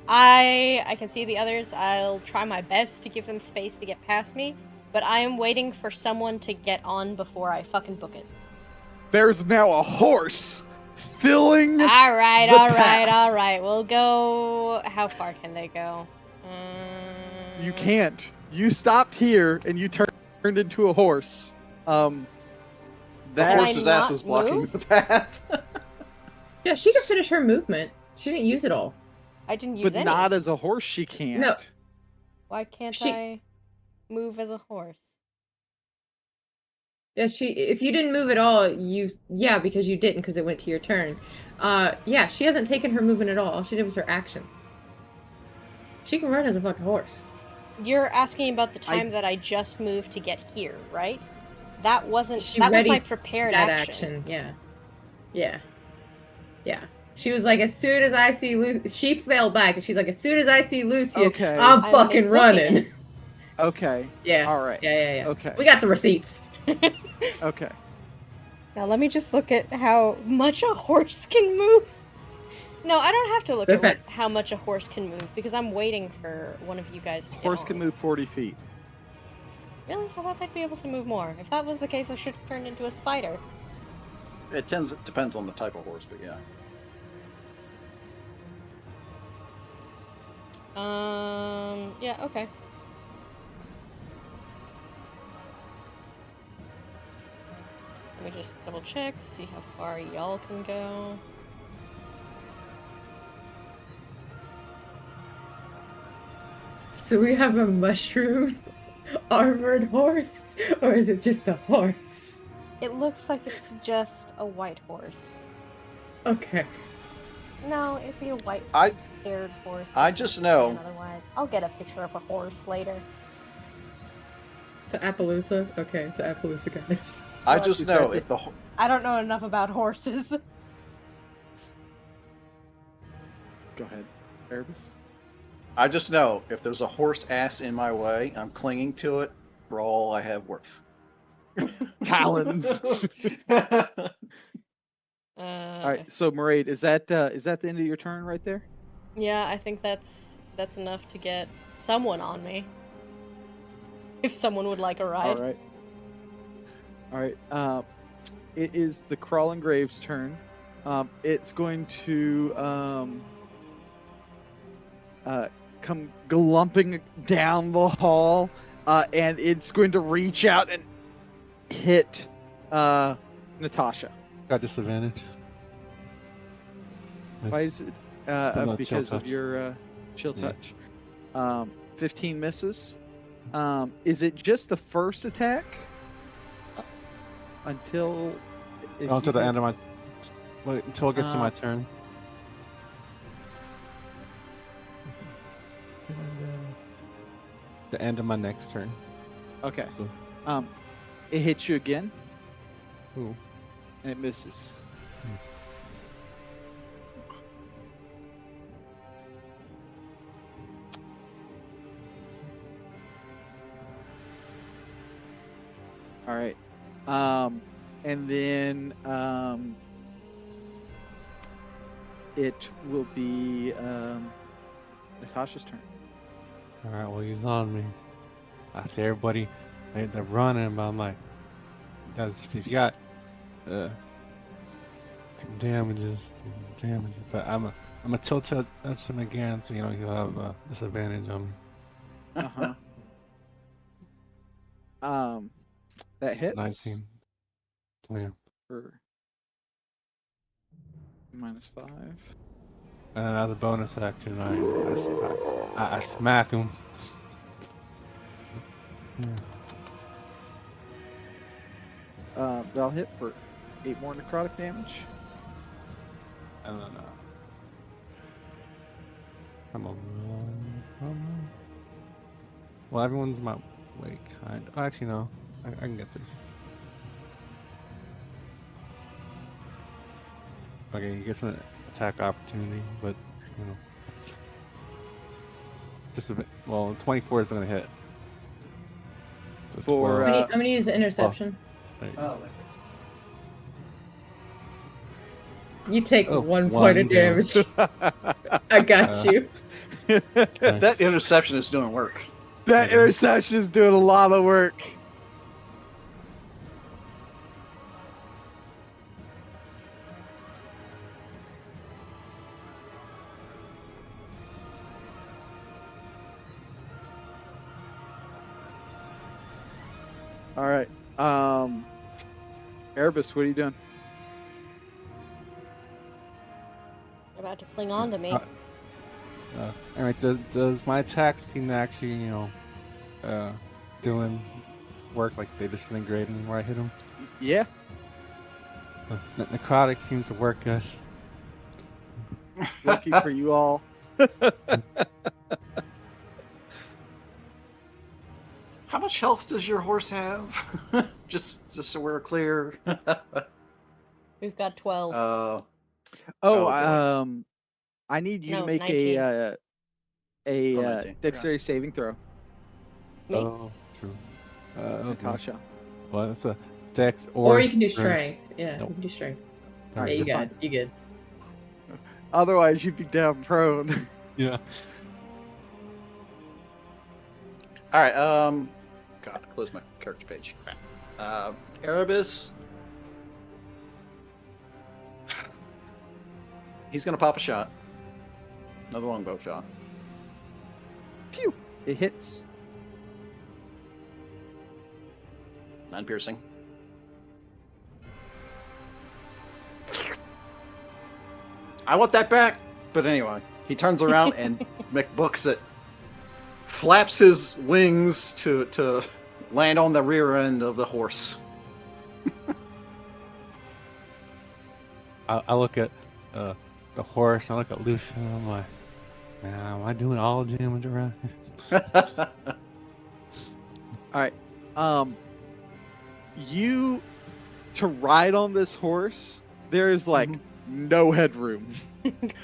I can see the others. I'll try my best to give them space to get past me, but I am waiting for someone to get on before I fucking book it. There's now a horse filling. Alright, the alright, path. alright. We'll go... How far can they go? You can't. You stopped here and you turned into a horse. The Can I horse's ass not is blocking move? the path. Yeah, she can finish her movement. She didn't use it all. I didn't use But any. not as a horse, she can't. No. Why can't She- I move as a horse? Yeah, if you didn't move at all, because you didn't, because it went to your turn. Yeah, she hasn't taken her movement at all. All she did was her action. She can run as a fucking horse. You're asking about the time that I just moved to get here, right? That wasn't... She that was my readied prepared That action. yeah. Yeah. She was like, as soon as I see Lucy... She fell back, and she's like, as soon as I see Lucy, Okay. I'm I'm fucking booking running. it. Okay. Yeah. All right. Yeah. Okay. We got the receipts. Okay. Now let me just look at how much a horse can move. No, I don't have to look They're at fast. how much a horse can move because I'm waiting for one of you guys to Horse get can on. move 40 feet. Really? I thought they'd be able to move more. If that was the case, I should have turned into a spider. It depends on the type of horse, but yeah. Yeah, okay. Let me just double check, see how far y'all can go. So we have a mushroom armored horse, or is it just a horse? It looks like it's just a white horse. Okay. No, it'd be a white I haired horse. I with just a know- tan Otherwise, I'll get a picture of a horse later. To Appaloosa? Okay, to Appaloosa, guys. I Well, just is know that if the I don't know enough about horses. Go ahead, Erebus. I just know if there's a horse ass in my way, I'm clinging to it for all I have worth. Talons. All All right, so Maraid, is that the end of your turn right there? Yeah, I think that's enough to get someone on me. If someone would like a ride. All right. It is the Crawling Grave's turn. It's going to come glumping down the hall, and it's going to reach out and hit Natasha. Got disadvantage. Why is it? From the chill Because of touch. your chill Yeah. touch. 15 misses. Is it just the first attack? Until Until the end of my. Wait, until it gets to my Uh, turn. The end of my next turn. Okay. So- It hits you again, Ooh. and it misses. All right. And then it will be Natasha's turn. Alright, well, he's on me. I see everybody, they're running, but I'm like, guys, if you got some damages, but I'm a tilt touch him again, so he'll have disadvantage on me. Uh-huh. That It's hits 19. Yeah. for -5. And then as a bonus action, I smack him. Yeah. That'll hit for 8 more necrotic damage. And then come on. Well, everyone's my way, kind. Oh, actually, no. I can get through. Okay, he gets an attack opportunity, but you know, just well, 24 is gonna hit. So For, 12. I'm gonna use interception. There you go. Oh, my goodness. You take Oh, 1 point of one damage. damage. I got you. That interception is doing work. That Okay. interception is doing a lot of work. All right. Erebus, what are you doing? You're about to cling on to me. Alright, does my attacks seem to actually, doing work, like they disintegrating where I hit them? Yeah. Necrotic seems to work, guys. Lucky for you all. How much health does your horse have? just so we're clear. We've got 12. Oh, boy. I need you No, to make 19. a 19, dexterity saving throw, Me? Oh, true. Okay. Natasha. Well, it's a dex Or you can do strength. strength. Yeah, Nope. you can do strength. Alright, Yeah, you you're got it. You good. Otherwise, you'd be down prone. Yeah. All right. God, close my character page. Crap. Erebus. He's gonna pop a shot. Another longbow shot. Pew! It hits. 9 piercing. I want that back. But anyway, he turns around and McBooks it. flaps his wings to land on the rear end of the horse. I look at the horse. I look at Lucian. And I'm like, nah, am I doing all the damage around here? All right. You to ride on this horse, there is like no headroom.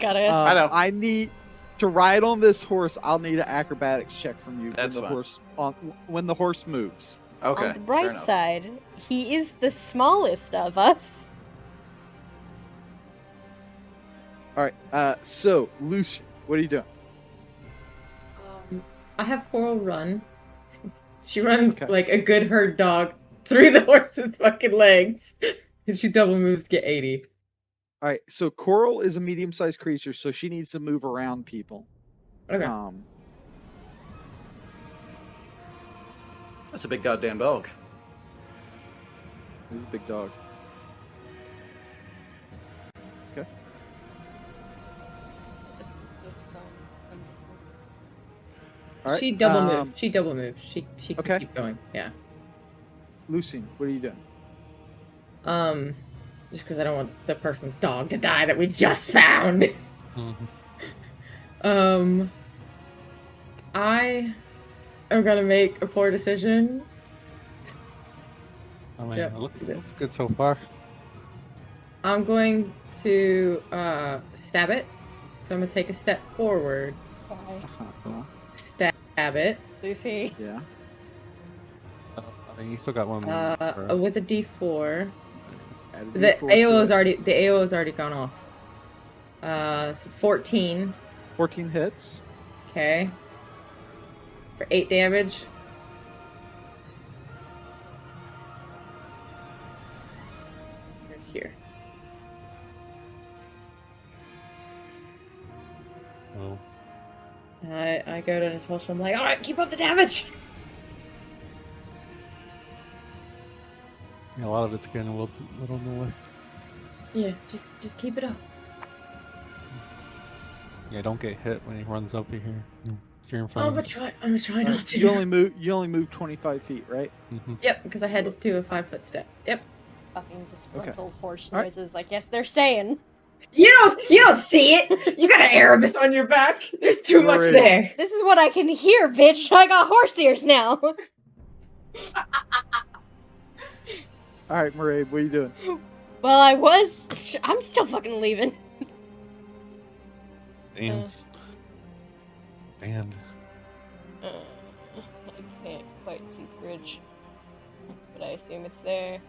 Got it. I know. I need to ride on this horse. I'll need an acrobatics check from you That's fine. when the horse moves. Okay. On the fair bright enough. side, he is the smallest of us. All right. So Lucian, what are you doing? I have Coral run. She runs Okay. like a good herd dog through the horse's fucking legs. And she double moves to get 80. All right. So Coral is a medium-sized creature, so she needs to move around people. Okay. That's a big goddamn dog. This is a big dog. Okay. Just some distance. All right. She double moved. She double moved. She can Okay. keep going. Yeah. Lucian, what are you doing? Just because I don't want the person's dog to die that we just found. I am gonna make a poor decision. I mean, Yep. it looks good so far. I'm going to stab it. So I'm gonna take a step forward, Why? stab it Lucy. Yeah. I mean, you still got one more. with a D4. Add a The D4 to AO it. has already gone off. So 14. 14 hits. Okay. For 8 damage. Here. Oh. I go to Natosha. I'm like, all right, keep up the damage. Yeah, a lot of it's getting a little nowhere. Yeah, just keep it up. Yeah, don't get hit when he runs over here. You're in I'm front gonna of try. I'm gonna try All not right, to. You only move 25 feet, right? him. Yep, because I had to do a 5-foot step. Yep. Fucking disgruntled horse All right. noises. Like, yes, they're staying. You don't see it. You got an Erebus on your back. There's too much Great. there. This is what I can hear, bitch. I got horse ears now. All right, Maraid, what are you doing? Well, I'm still fucking leaving. And I can't quite see the bridge, but I assume it's there.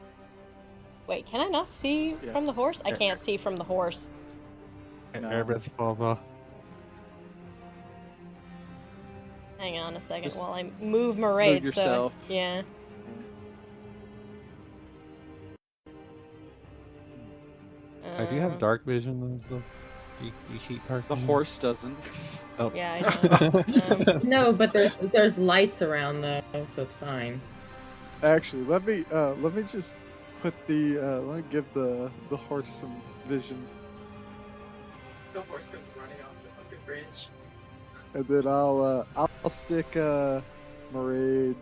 Wait, can I not see Yeah. from the horse? I Yeah. can't see from the horse. No. Airbus falls off. Hang on a second Just while I move my raid. yourself. So, yeah. Do you have dark vision? As the, do you keep dark The vision? horse doesn't. Oh. Yeah, I know. No, but there's lights around though, so it's fine. Actually, let me just put the let me give the horse some vision, The horse comes running off the fucking bridge. and then I'll stick Maraid,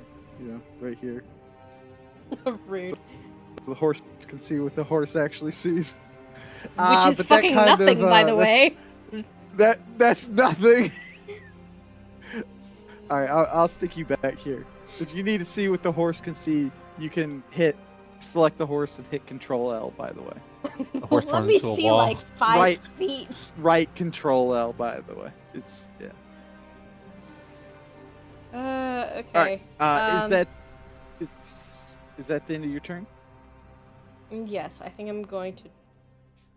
right here. Rude. The horse can see what the horse actually sees. Which is but that fucking kind nothing, of, by the way. That's nothing. All right, I'll stick you back here. If you need to see what the horse can see, you can select the horse and hit Control L. By the way, The horse Let turns me into a see wall. like 5 Right. feet. right Control L. By the way, it's yeah. Okay. Is that the end of your turn? Yes, I think I'm going to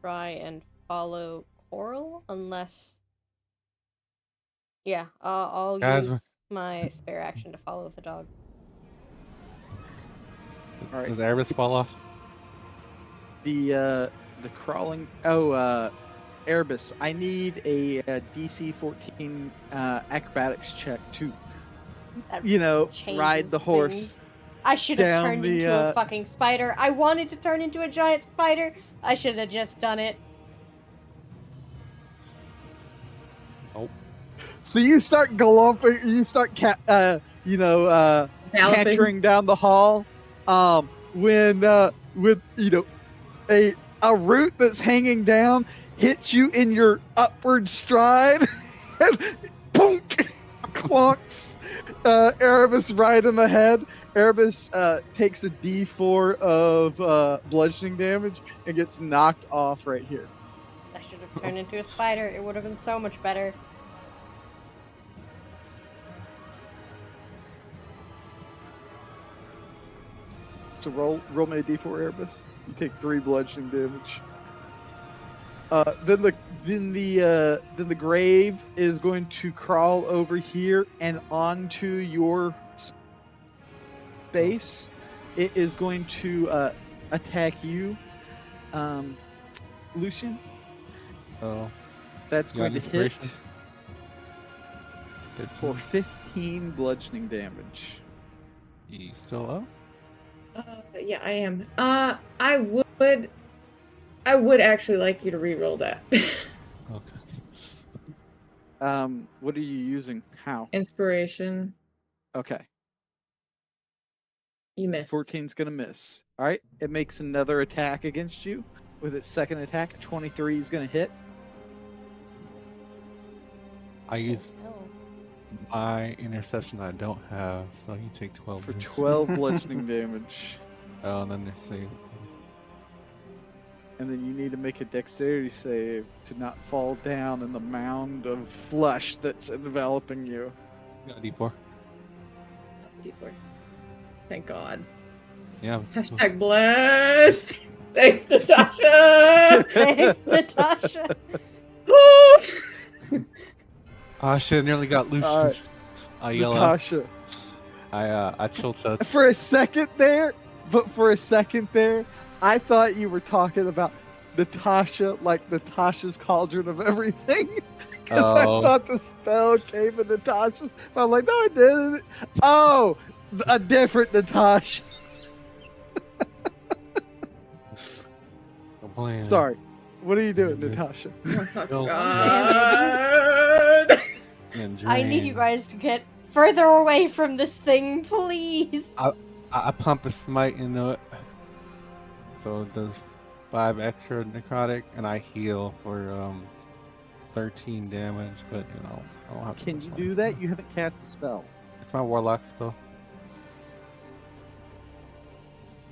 try and follow Coral, unless... Yeah, I'll Guys, use my spare action to follow the dog. All right. Does Airbus fall off? The crawling. Erebus, I need a DC 14 acrobatics check to, That ride the changes horse. things. I should have down turned the, into a fucking spider. I wanted to turn into a giant spider. I should have just done it. Oh. So you start galloping. You start Galloping. cantering down the hall. When with a root that's hanging down hits you in your upward stride, and boonk, clunks Erebus right in the head. Erebus takes a D4 of bludgeoning damage and gets knocked off right here. I should have turned into a spider. It would have been so much better. So roll me a D4, Erebus. You take 3 bludgeoning damage. Then the grave is going to crawl over here and onto your space. It is going to attack you, Lucian. Oh, That's You got going to hit inspiration? for 15 bludgeoning damage. You still up? Yeah, I am. I would actually like you to re-roll that. Okay. What are you using? How? Inspiration. Okay. You missed. 14's gonna miss. All right. It makes another attack against you with its second attack. 23 is gonna hit. I use Oh, my interception I don't have, so you take 12 For damage. 12 bludgeoning damage. Oh, and then they save. And then you need to make a dexterity save to not fall down in the mound of flesh that's enveloping you. You got a D4. D4. Thank God. Yeah. Hashtag blessed. Thanks, Natasha. Thanks, Natasha. Oh shit! Nearly got loose. Alright, I yell out. Natasha. I chill touch. For a second there, I thought you were talking about Natasha, like Natasha's cauldron of everything. Because I Oh. thought the spell came in Natasha's. But I'm like, no, it didn't. Oh, a different Natasha. I'm playing. Sorry. What are you doing, Yeah. Natasha? Go. God. And I need you drain. guys to get further away from this thing, please. I pump a smite into it, so it does 5 extra necrotic, and I heal for 13 damage. But I don't have. Can you do that? You haven't cast a spell. It's my warlock spell.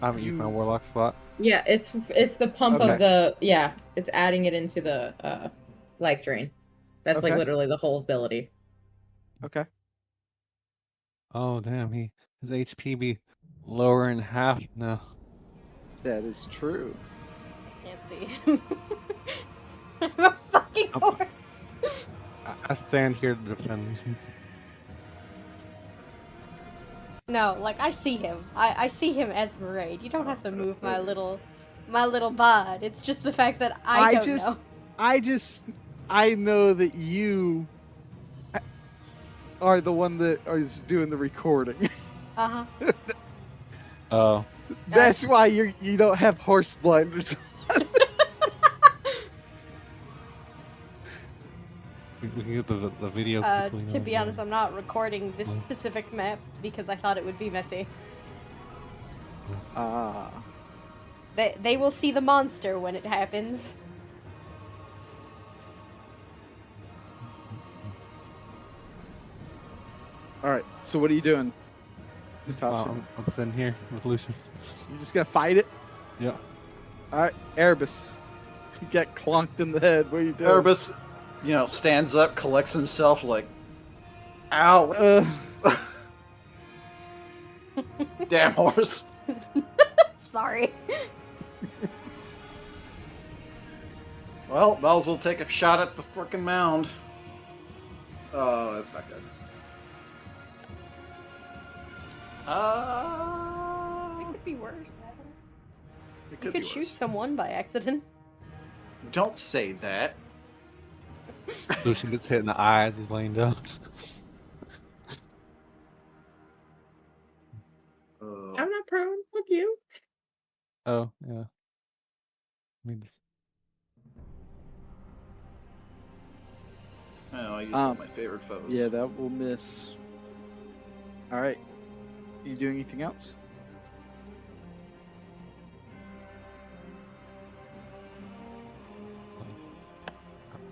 I haven't used my You- warlock slot. Yeah, it's the pump Okay. of the it's adding it into the life drain. That's like Okay. literally the whole ability. Okay. Oh damn, his HP be lower in half now. That is true. Can't see him. I'm a fucking Oh. horse. I stand here to defend these. No, like I see him. I see him as Maraid. You don't have to move my little bod. It's just the fact that I don't know. I know that you are the one that is doing the recording. Uh-huh. Oh, That's why you don't have horse blinders. we can get the video. quickly To now, be honest, yeah. I'm not recording this Oh. specific map because I thought it would be messy. Ah. They will see the monster when it happens. All right. So what are you doing, Natasha? I'm sitting here with Lucian. You just gonna fight it? Yeah. All right, Erebus. You got clunked in the head. What are you doing? Erebus, stands up, collects himself, like, ow, damn horse. Sorry. Well, might as well take a shot at the frickin' mound. Oh, that's not good. It could be worse. It You could could be shoot worse. someone by accident. Don't say that. Lucian gets hit in the eye as he's laying down. I'm not prone. Fuck you. Oh yeah. I mean, Oh, I used one of my favorite foes. Yeah, that will miss. All right. You doing anything else?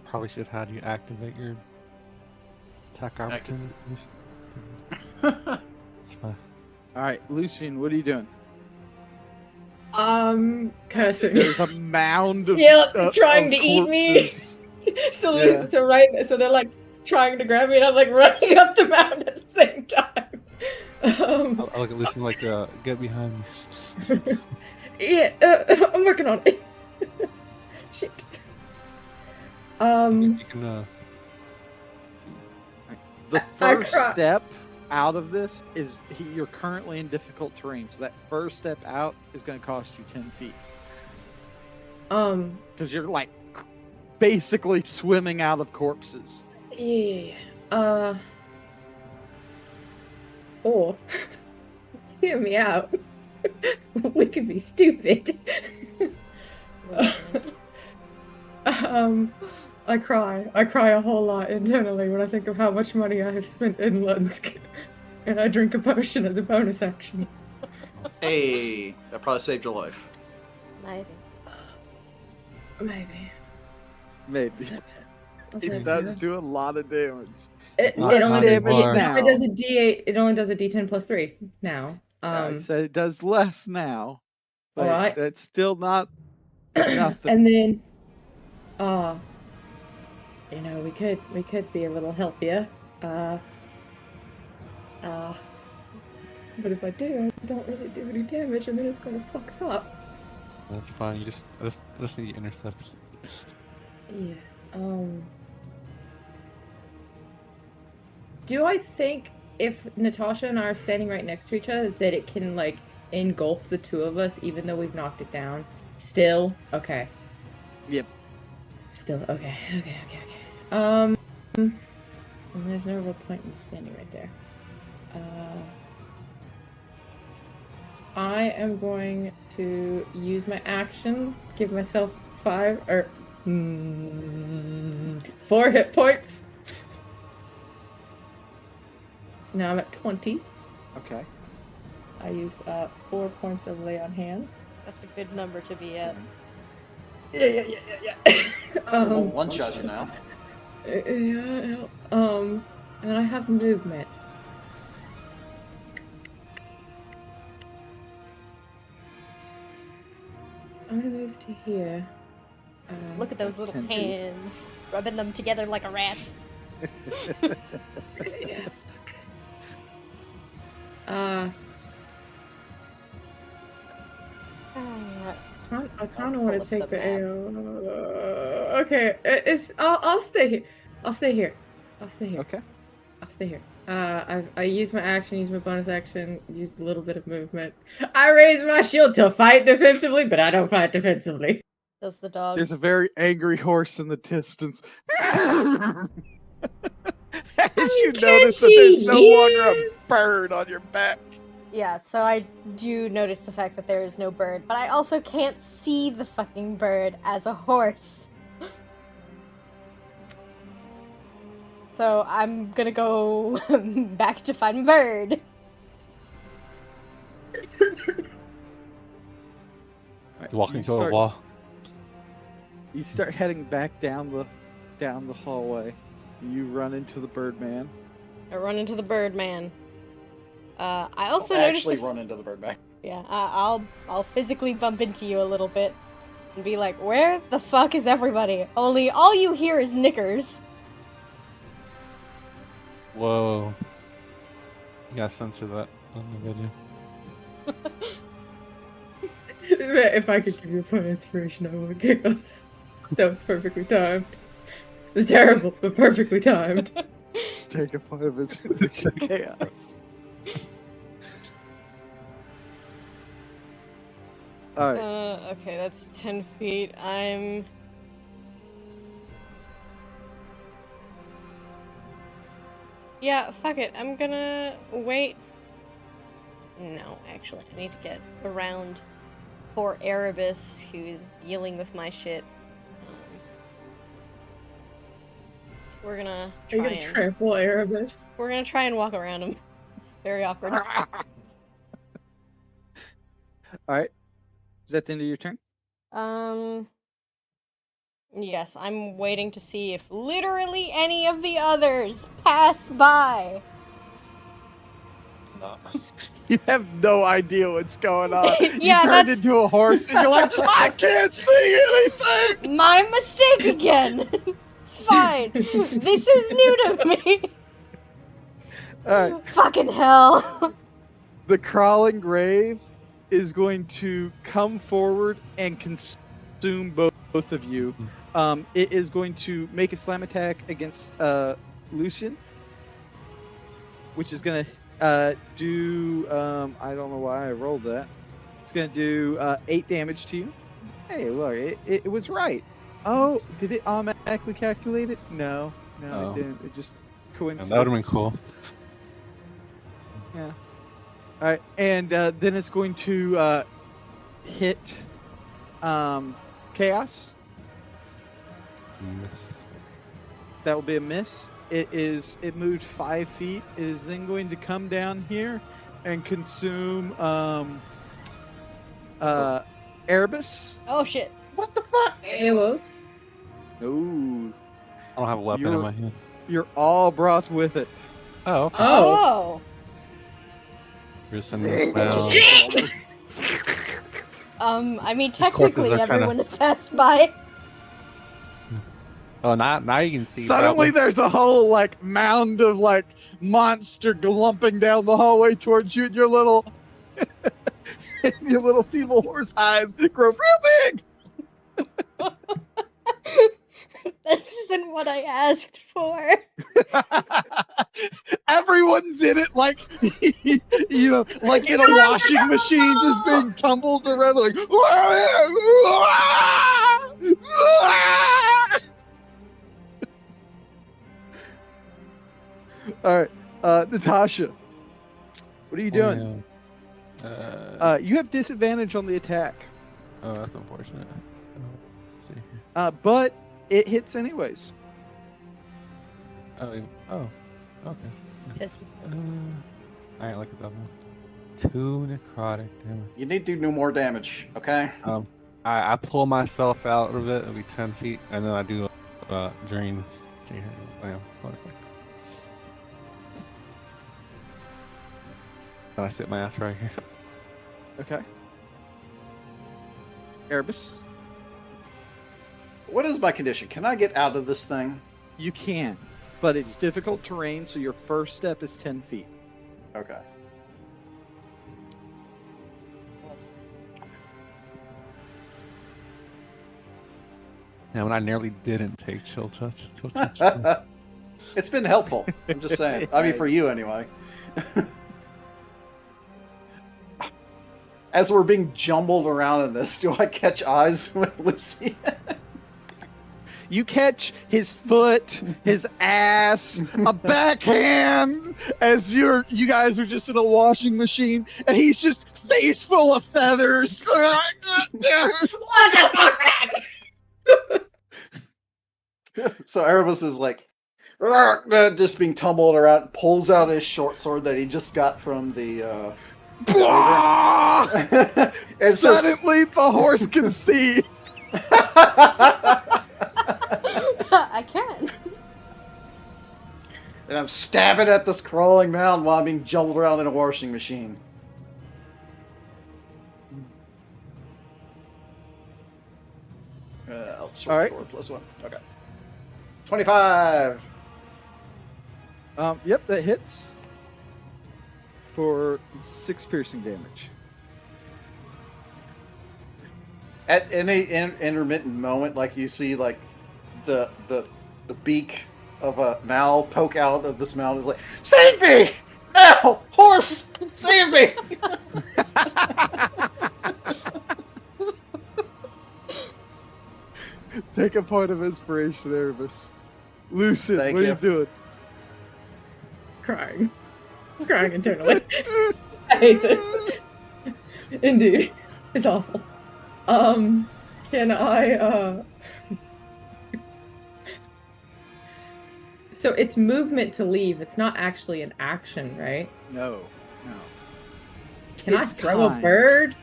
Probably should have you activate your attack opportunities. It's fine. All right, Lucian, what are you doing? Cursing. There's a mound of trying of to eat me. corpses. So Yeah. so they're like trying to grab me, and I'm like running up the mountain at the same time. I look at Lucian like, get behind me. Yeah, I'm working on it. Shit. You can, The I first cry. step out of this is you're currently in difficult terrain, so that first step out is going to cost you 10 feet because you're like basically swimming out of corpses. Yeah. Or hear me out. We could be stupid. I cry a whole lot internally when I think of how much money I have spent in Lunsk, and I drink a potion as a bonus action. Hey, that probably saved your life. Maybe. Maybe. Maybe I'll say it does zero. do a lot of damage. It Not only does anymore. it only does a D8. It only does a D10 plus 3 now. I said it does less now, but Alright. that's still not nothing. And then, we could be a little healthier. But if I do, I don't really do any damage, and then it's gonna fuck us up. that's fine. You just need intercept. Yeah. Do I think if Natasha and I are standing right next to each other that it can like engulf the two of us even though we've knocked it down? Still? Okay. Yep. Still okay. Well, there's no real point in standing right there. I am going to use my action, give myself 4 hit points. So now I'm at 20. Okay. I used 4 points of lay on hands. That's a good number to be at. Yeah. Well, one shot you now. Yeah. And I have movement. I'm gonna move to here. Look at those That's little 10 feet. hands, rubbing them together like a rat. Yeah, fuck. I kind of want to take the AO. Okay, I'll stay here. I'll stay here. Okay. I'll stay here. I use my action, use my bonus action, use a little bit of movement. I raise my shield to fight defensively, but I don't fight defensively. Does the dog? There's a very angry horse in the distance. As you notice that there's no longer a bird on your back. Yeah, so I do notice the fact that there is no bird, but I also can't see the fucking bird as a horse. So I'm gonna go back to find bird. Right, You walk you into a start- wall. You start heading back down the hallway. You run into the Birdman. I run into the bird man. I also I'll notice actually run into the bird bag. Yeah, I'll physically bump into you a little bit and be like, "Where the fuck is everybody? Only all you hear is knickers." Whoa. You gotta censor that on the video. If I could give you a point of inspiration, I would. Chaos. That was perfectly timed. It was terrible, but perfectly timed. Take a point of inspiration. Chaos. All right. Okay, that's 10 feet. Yeah, fuck it. I'm gonna wait. No, actually, I need to get around poor Erebus, who is dealing with my shit. So We're gonna Are you try gonna and trample Erebus? we're gonna try and walk around him. It's very awkward. All right. Is that the end of your turn? Yes, I'm waiting to see if literally any of the others pass by. No. You have no idea what's going on. Yeah, you turned that's- into a horse, and you're like, I can't see anything. My mistake again. It's fine. This is new to me. All right. Fucking hell. The crawling grave is going to come forward and consume both of you. It is going to make a slam attack against Lucian, which is going to do. I don't know why I rolled that. It's going to do 8 damage to you. Hey, look, it was right. Oh, did it automatically calculate it? No, Oh. it didn't. It just Yeah, coincidence. that would have been cool. Yeah. All right, and then it's going to hit Chaos. Miss. That will be a miss. It moved 5 feet. It is then going to come down here and consume Erebus. Oh shit. What the fuck? It was. No, I don't have a weapon in You're- my hand. you're all brought with it. Oh, okay. Oh. You're sending this down. I mean, corpses technically are trying to- everyone has passed by. Oh, now you can see. Suddenly, probably. there's a whole like mound of like monster glumping down the hallway towards you, and your little, feeble horse eyes grow real big. This isn't what I asked for. Everyone's in it, like like in a washing machine, just being tumbled around, like. All right, Natasha, what are you doing? Yeah. You have disadvantage on the attack, Oh, that's unfortunate. Oh, let's see here. but it hits anyways. Oh, okay. Because I ain't like a double. 2 necrotic damage. You need to do no more damage, okay? I pull myself out of it. It'll be 10 feet, and then I do drain. See here, bam, butterfly. Then I sit my ass right here. Okay. Erebus, What is my condition? Can I get out of this thing? you can, but it's difficult terrain, so your first step is 10 feet. Okay. Yeah, when I nearly didn't take chill touch. Chill touch. It's been helpful. I'm just saying. I mean, for you anyway. As we're being jumbled around in this, do I catch eyes with Lucy? You catch his foot, his ass, a backhand, as you guys are just in a washing machine, and he's just face full of feathers. So Erebus is like, just being tumbled around, pulls out his short sword that he just got from the. It's just- Suddenly, the horse can see. I can. And I'm stabbing at this crawling mound while I'm being jumbled around in a washing machine. All right. Sword +1. Okay. 25. Yep, that hits for 6 piercing damage. At any intermittent moment, like you see, like the beak of a owl poke out of this mound, is like, save me! Ow! Horse! Save me! Take a point of inspiration, Erebus. Lucid, Thank what are you. you doing? Crying. I'm crying internally. I hate this. Indeed. It's awful. Can I So it's movement to leave. It's not actually an action, right? No. Can I It's throw a kind. bird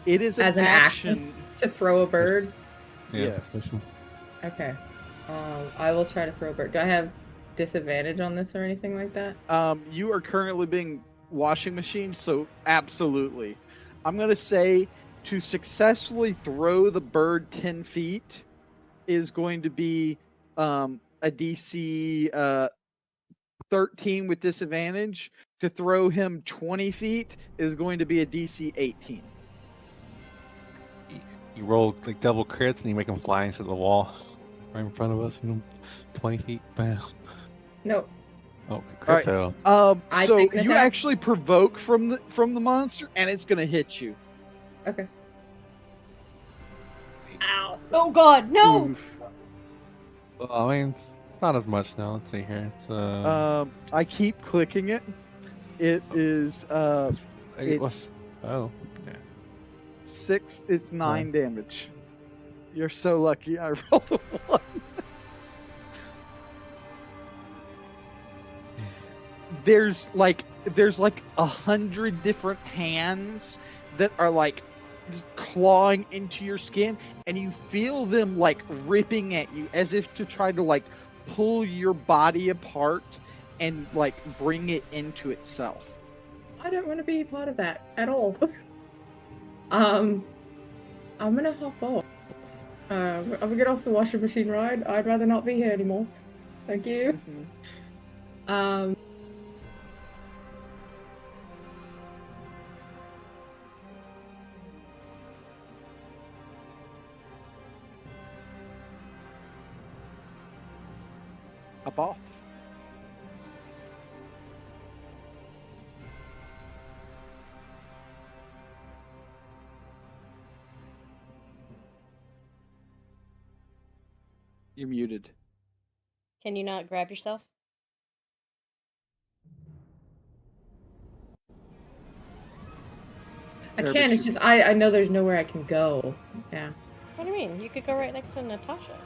It is as an action to throw a bird? Yeah, Yes. position. Okay. I will try to throw a bird. Do I have disadvantage on this or anything like that? You are currently being washing machine, so absolutely. I'm gonna say to successfully throw the bird 10 feet is going to be a DC 13 with disadvantage. To throw him 20 feet is going to be a DC 18. You roll like double crits and you make them fly into the wall right in front of us. 20 feet. Bam. No. Oh, Right. crypto. I So take an you attack? actually provoke from the monster, and it's gonna hit you. Okay. Ow! Oh God, no! Oof. Well, I mean, it's not as much now. Let's see here. It's I keep clicking it. It is it's oh, yeah. 6. It's 9 damage. You're so lucky. I rolled a 1. There's like 100 different hands that are like just clawing into your skin, and you feel them like ripping at you as if to try to like pull your body apart and like bring it into itself. I don't want to be part of that at all. I'm gonna hop off. I'm gonna get off the washing machine ride. I'd rather not be here anymore. Thank you. Um. Up off. You're muted. Can you not grab yourself? I can. It's just I know there's nowhere I can go. Yeah. What do you mean? You could go right next to Natasha.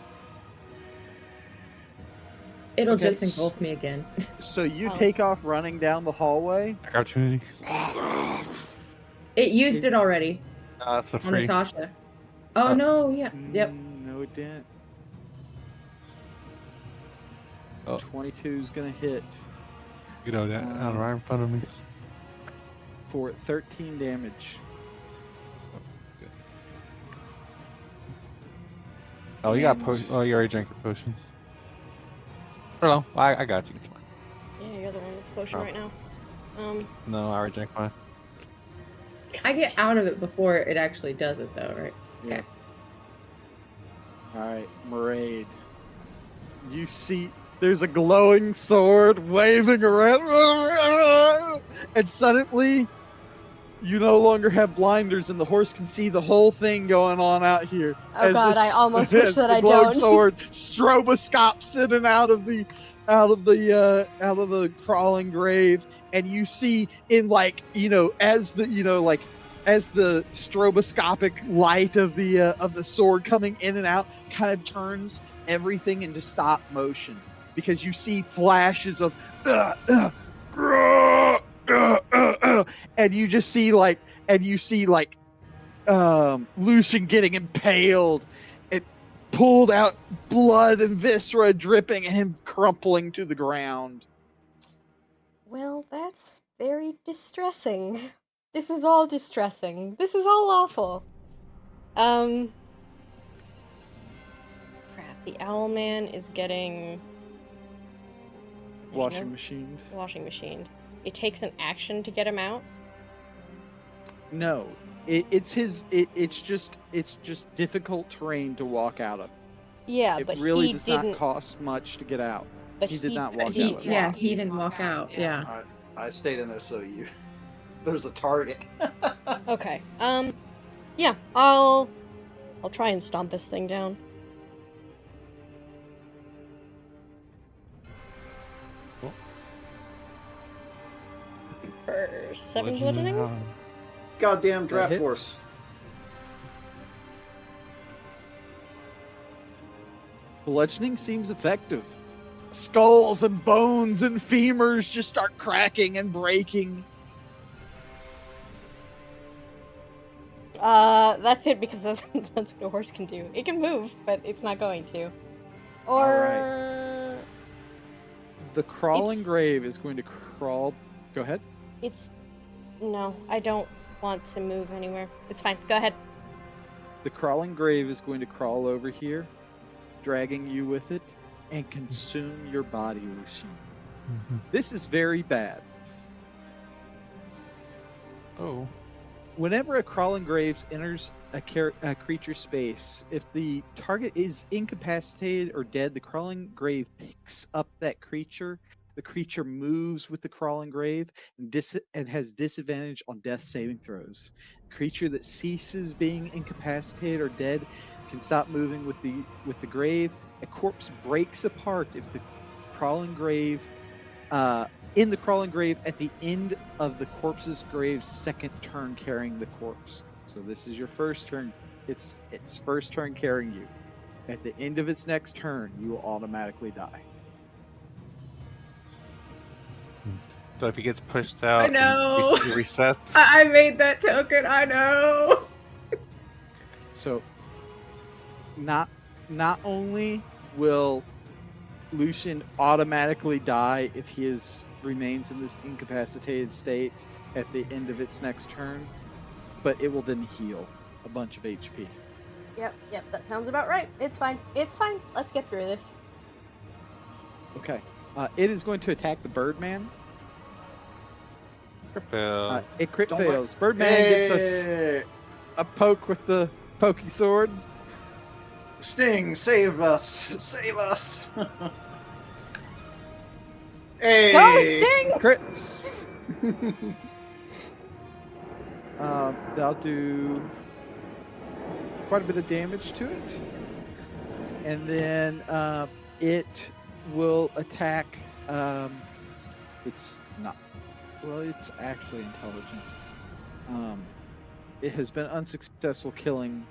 It'll Okay, just engulf me again. So you Oh. take off running down the hallway. Opportunity. It used it already That's a on free. Natasha. Oh no! Yeah. Yep. No, it didn't. Oh. 22 is gonna hit You know that right in front of me. for 13 damage. Oh, you got And- potion. Oh, you already drank your potion. Oh no, I got you. It's fine. Yeah, you're the one with the potion Oh. right now. No, I already drank mine. I get out of it before it actually does it, though, right? Yeah. Okay. All right, Maraid. You see, there's a glowing sword waving around, and suddenly, you no longer have blinders, and the horse can see the whole thing going on out here. Oh God, I almost wish as that the I glowing don't. sword stroboscopes in and out of the crawling grave, and you see in as the stroboscopic light of the sword coming in and out kind of turns everything into stop motion, because you see flashes of and you just see Lucian getting impaled, it pulled out, blood and viscera dripping, and him crumpling to the ground. Well, that's very distressing. This is all distressing. This is all awful. Crap, the owl man is getting... There's Washing no- machined. Washing machined. It takes an action to get him out? No, it's just difficult terrain to walk out of. Yeah, It but really he does didn't... not cost much to get out. But He did not walk He, out of it. yeah, he didn't walk out. Yeah. I stayed in there so you. There's a target. Okay. Yeah, I'll try and stomp this thing down. Cool. For 7 bludgeoning? Goddamn That draft hits. horse. Bludgeoning seems effective. Skulls and bones and femurs just start cracking and breaking. That's it because that's what a horse can do. It can move, but it's not going to. Or The crawling It's- grave is going to crawl. Go ahead. it's no, I don't want to move anywhere. It's fine. Go ahead. The crawling grave is going to crawl over here, dragging you with it, and consume your body, Lucian. This is very bad. Oh. Whenever a crawling grave enters a creature space, if the target is incapacitated or dead, the crawling grave picks up that creature. The creature moves with the crawling grave and has disadvantage on death saving throws. Creature that ceases being incapacitated or dead can stop moving with the grave. A corpse breaks apart if the crawling grave in the crawling grave at the end of the corpse's grave's second turn carrying the corpse. So this is your first turn. It's first turn carrying you. At the end of its next turn, you will automatically die. So if he gets pushed out, I know. He resets. I made that token. I know. So not only will Lucian automatically die if he remains in this incapacitated state at the end of its next turn, but it will then heal a bunch of HP. Yep, that sounds about right. It's fine. It's fine. Let's get through this. Okay. It is going to attack the Birdman. It crit Don't fails. Birdman gets a poke with the pokey sword. Sting, save us! Save us! Hey! Go, Sting! Crits. That'll do quite a bit of damage to it. And then it will attack. It's not. Well, it's actually intelligent. It has been unsuccessful killing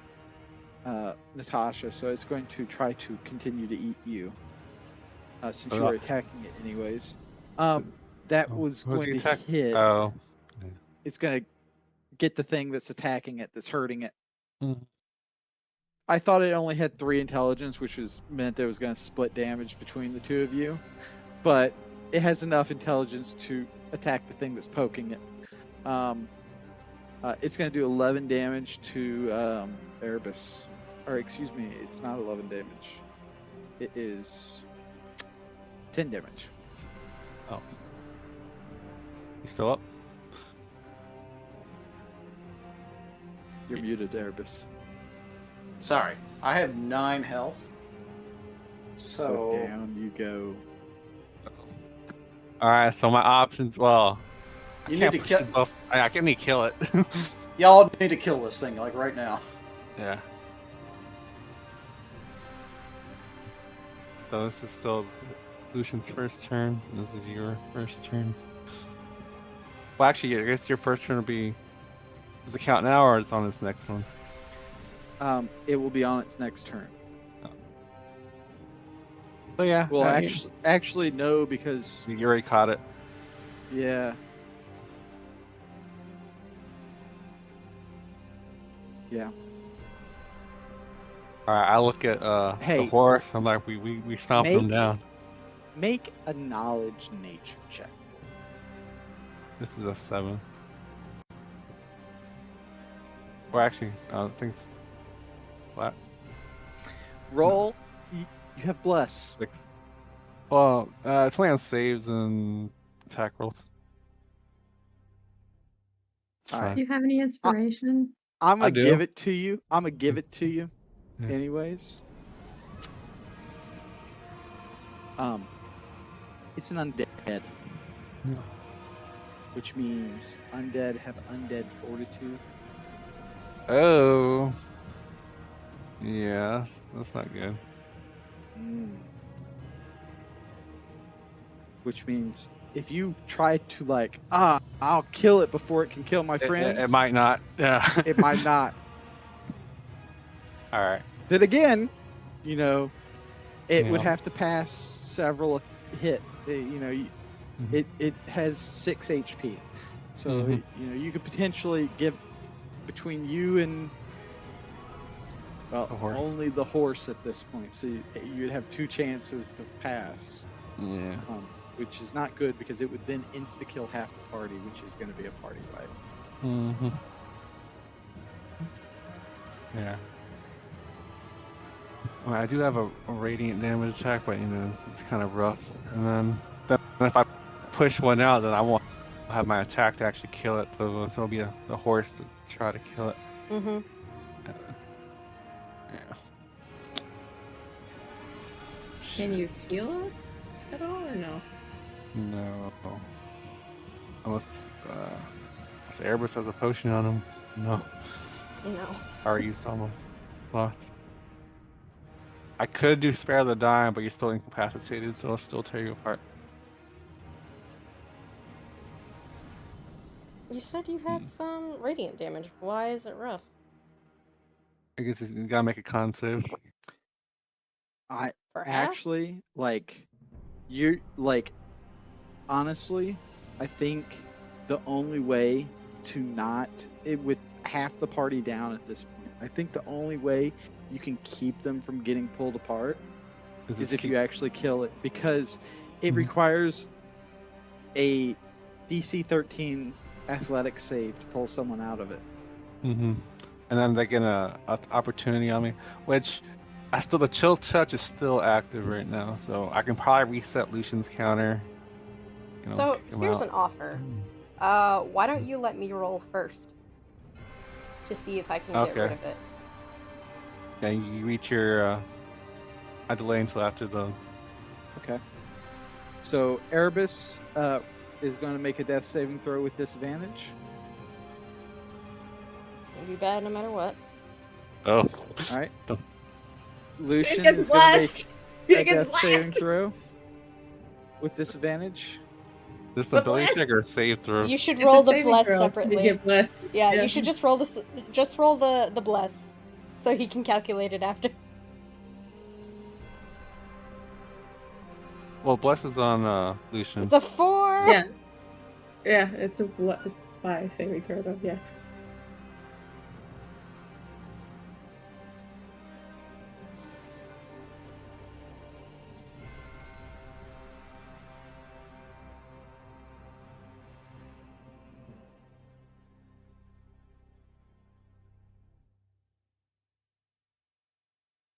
Natasha, so it's going to try to continue to eat you. Since you were attacking it anyways. That was going to hit. Oh. It's going to get the thing that's attacking it, that's hurting it. Mhm. I thought it only had 3 intelligence, which meant it was going to split damage between the two of you. But it has enough intelligence to attack the thing that's poking it. It's going to do 11 damage to Erebus. Or excuse me, it's not 11 damage. It is 10 damage. Oh. You still up? You're muted, Erebus. Sorry, I have 9 health. So down you go. Alright, so my options, well... you I need to push kill. them both. I can need to kill it. Y'all need to kill this thing, like right now. Yeah. So this is still Lucian's first turn. And this is your first turn. Well, actually, I guess your first turn will be... Does it count now, or it's on this next one? It will be on its next turn. Oh yeah. Well, I mean, actually, no, because you already caught it. yeah. Yeah. All right, I look at Hey. the horse. I'm like, we stomp him Make- down. Make a knowledge nature check. This is a 7. Well, actually, I don't think it's flat. Roll. You have bless. 6. Well, it's only on saves and attack rolls. It's All right. fine. Do you have any inspiration? I'm I gonna do. give it to you. I'm gonna give it to you. Yeah. Anyways. It's an undead. Yeah. Which means undead have undead fortitude. Oh. Yeah, that's not good. Which means if you try to I'll kill it before it can kill my friends, It might not. Yeah. it might not. All right. Then again, It would Yeah. have to pass several hit. Mhm. It has 6 HP, so Mhm. you could potentially give between you and The horse. only the horse at this point. So you'd have 2 chances to pass, Yeah. which is not good because it would then insta kill half the party, which is going to be a party wipe. Mhm. Yeah. Well, I do have a radiant damage attack, but it's kind of rough. And then if I push one out, then I won't have my attack to actually kill it. So it'll be the horse to try to kill it. Mm-hmm. Yeah. Can you heal us at all or no? No. Unless Erebus has a potion on him. No. No. I already used almost slots. I could do spare the dying, but you're still incapacitated, so it'll still tear you apart. You said you had some radiant damage. Why is it rough? I guess you gotta make a con save. I For half? actually honestly, I think the only way to not with half the party down at this point, I think the only way you can keep them from getting pulled apart is if you actually kill it, because it Mhm. requires a DC 13 athletics save to pull someone out of it. Mm-hmm. And then they get a opportunity on me, which the chill touch is still active right now, so I can probably reset Lucian's counter. So kick him here's out. an offer. Why don't you let me roll first to see if I can get rid Okay. of it? Yeah, you reach your. I delay until after the. Okay. So Erebus is going to make a death saving throw with disadvantage. It'll be bad no matter what. Oh. All right. Don't- Lucian gets is going to blessed. make It a gets death saving blessed. throw with disadvantage. This is But ability blessed. check or save throw? You should It's roll a the saving bless throw. separately. You get blessed. Yeah, you should just roll the bless, so he can calculate it after. Well, bless is on Lucian. It's a 4. Yeah. Yeah, it's by saving throw though, yeah.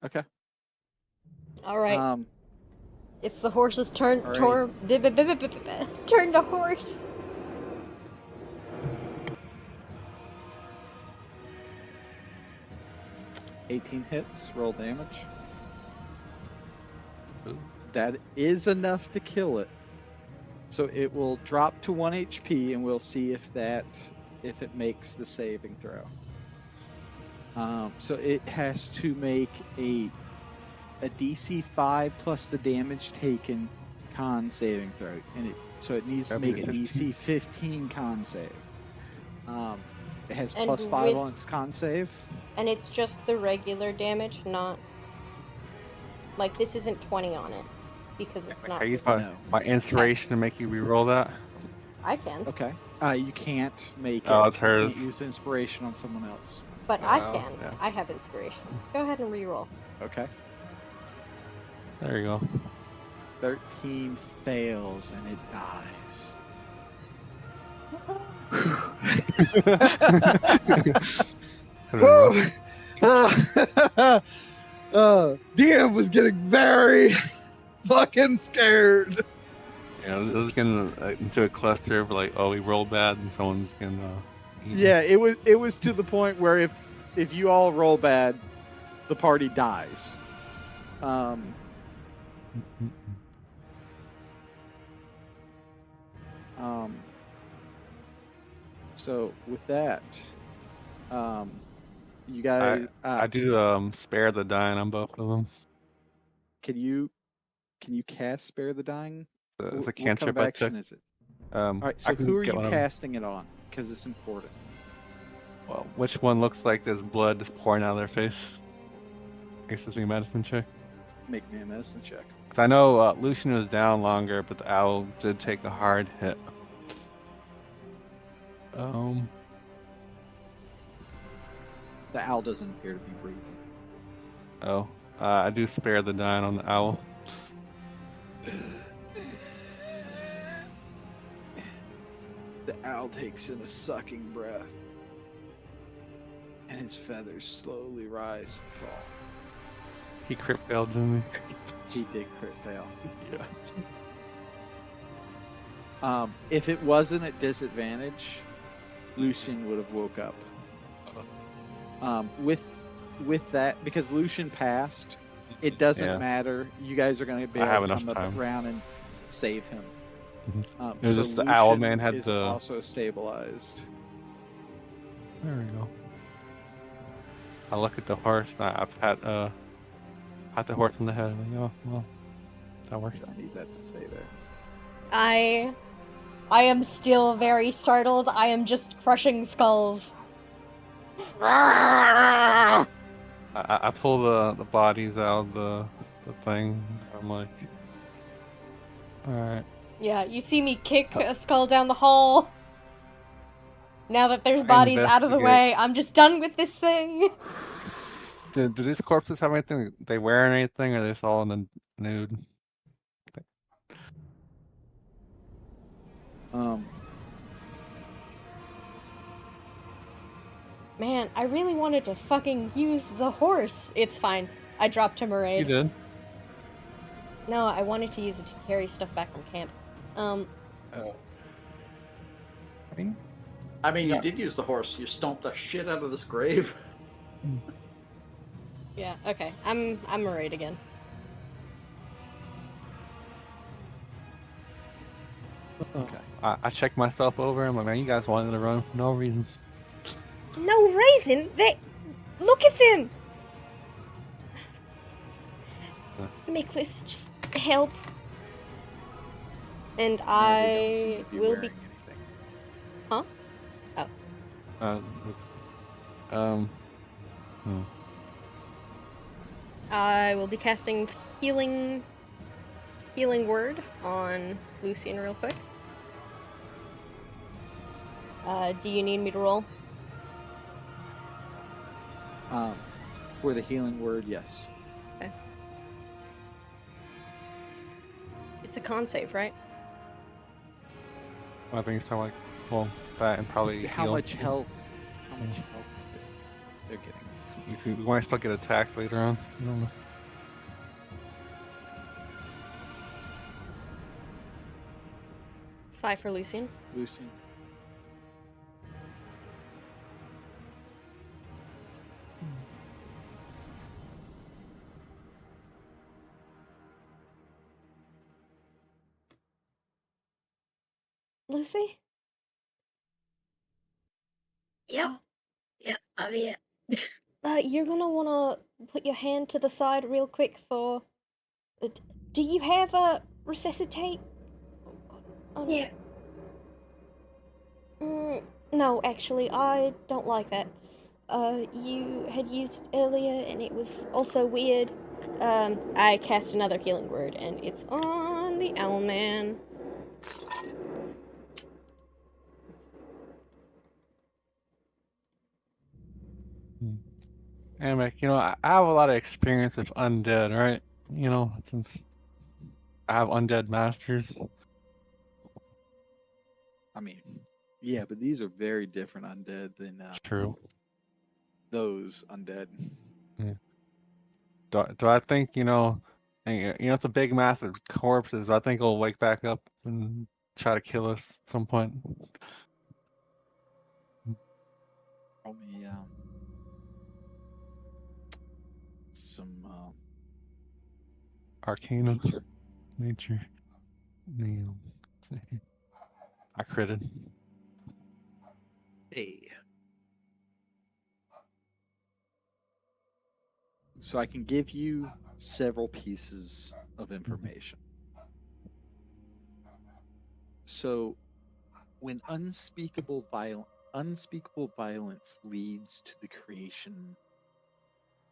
Okay. All right. Um, It's the horse's turn. All right. Turn to horse. $18 hits. Roll damage. Ooh. That is enough to kill it. So it will drop to 1 HP, and we'll see if it makes the saving throw. So it has to make a DC 5 plus the damage taken con saving throw, and it needs to That'd make be a a DC 15 con save. It has And plus 5 with- on its con save. And it's just the regular damage, not like this isn't 20 on it because it's not. Can I use No. my inspiration to make you reroll that? I can, Okay. You can't make Oh, it. it's You can't hers. use inspiration on someone else. but I Oh, can. yeah. I have inspiration. Go ahead and reroll. Okay. There you go. 13 fails and it dies. DM was getting very fucking scared. It was getting into a cluster of like, oh, we rolled bad, and someone's getting. Eaten. Yeah, it was to the point where if you all roll bad, the party dies. So with that, you guys, I do spare the dying on both of them. can you cast Spare the Dying? It's a What kind of cantrip I took. action is it? All right, I so can who are get you one of them. casting it on? Because it's important. Well, which one looks like there's blood just pouring out of their face? I guess it's me medicine check. Make me a medicine check. Because I know Lucian was down longer, but the owl did take a hard hit. The owl doesn't appear to be breathing. Oh, I do spare the dying on the owl. The owl takes in a sucking breath, and his feathers slowly rise and fall. He crit failed, didn't He did crit fail. he? Yeah. If it wasn't at disadvantage, Lucian would have woke up. With that, because Lucian passed, it doesn't Yeah. matter. You guys are going to be I able have to enough come up time. around and save him. Mhm. It was just the owl man had is the- also stabilized. There we go. I look at the horse. I've had the horse in the head. I'm like, oh, well, that works. I need that to stay there. I am still very startled. I am just crushing skulls. I pull the bodies out of the thing. I'm like, all right. Yeah, you see me kick a skull down the hall. Now that there's I bodies out of the investigate. way, I'm just done with this thing. Do these corpses have anything? They wear anything, or are they just all in the nude? Man, I really wanted to fucking use the horse. It's fine. I dropped him a raid. You did. No, I wanted to use it to carry stuff back from camp. Oh. I mean, you did use the horse. You stomped the shit out of this grave. Yeah, okay. I'm a raid again. Okay. I check myself over. I'm like, man, you guys wanted to run for no reason. No reason. They look at them. Miklis, just help. And They don't I seem to be will wearing be. anything. Huh? I will be casting healing word on Lucian real quick. Do you need me to roll? For the healing word, yes. Okay. It's a con save, right? I think it's like, well, that and probably How heal. much health? How much health they're getting? You see, we might still get attacked later on. I don't know. Five for Lucian. Lucian. Lucy? Yep. Yep, I'm here. You're gonna wanna put your hand to the side real quick for. Do you have a resuscitate? Yeah. No, actually, I don't like that. You had used it earlier, and it was also weird. I cast another healing word, and it's on the Owlman. And like, I have a lot of experience with undead, right? Since I have undead masters. I mean, yeah, but these are very different undead than True. those undead. Do I think, and, it's a big, massive corpses. I think it'll wake back up and try to kill us at some point. Roll me some Arcana. nature. Nature. Neil. I critted. Hey. So I can give you several pieces of information. So when unspeakable violence leads to the creation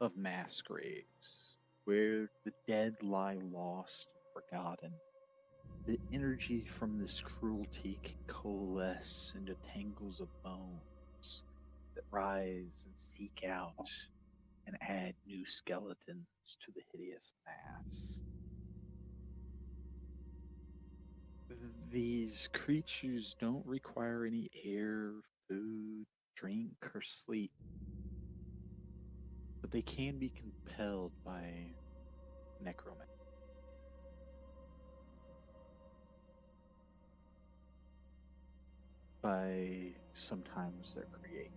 of mass graves, where the dead lie lost and forgotten. The energy from this cruelty can coalesce into tangles of bones that rise and seek out and add new skeletons to the hideous mass. These creatures don't require any air, food, drink, or sleep, but they can be compelled by necromancy. By sometimes their creation.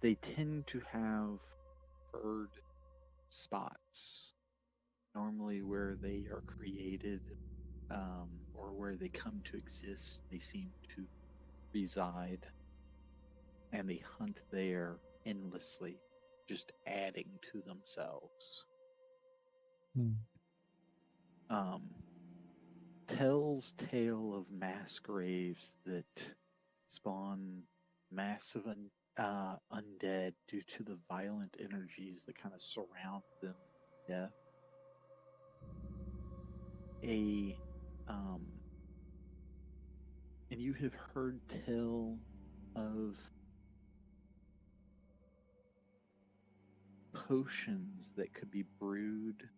They tend to have bird spots, normally where they are created or where they come to exist. They seem to reside and they hunt there endlessly, just adding to themselves. Tell's tale of mass graves that spawn massive undead due to the violent energies that kind of surround them. Death. And you have heard tell of potions that could be brewed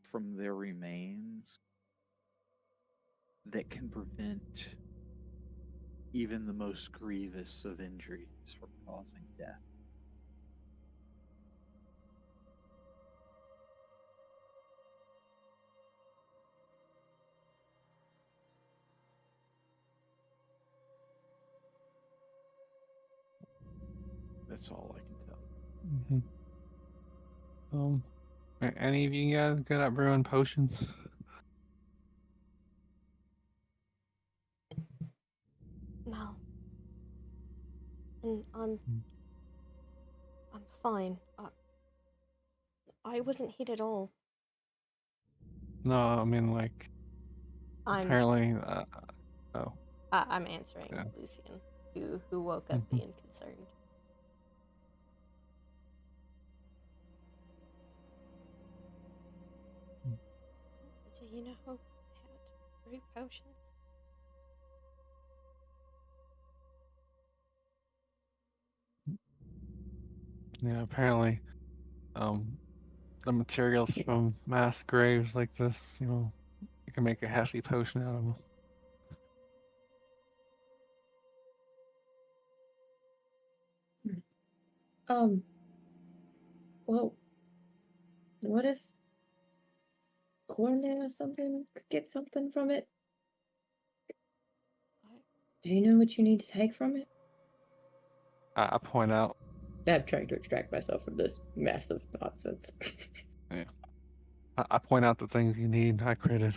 from their remains that can prevent even the most grievous of injuries from causing death. That's all I can tell. Are any of you guys good at brewing potions? No. And I'm fine. I wasn't hit at all. No, I mean like apparently. Oh. I'm answering Yeah. Lucian, who woke up being concerned. Do you know how to brew potions? Yeah, apparently, the materials from mass graves like this, you can make a hefty potion out of them. Well, what if Cornet or something could get something from it? Do you know what you need to take from it? I point out. I'm trying to extract myself from this massive nonsense. Yeah. I point out the things you need. I credit.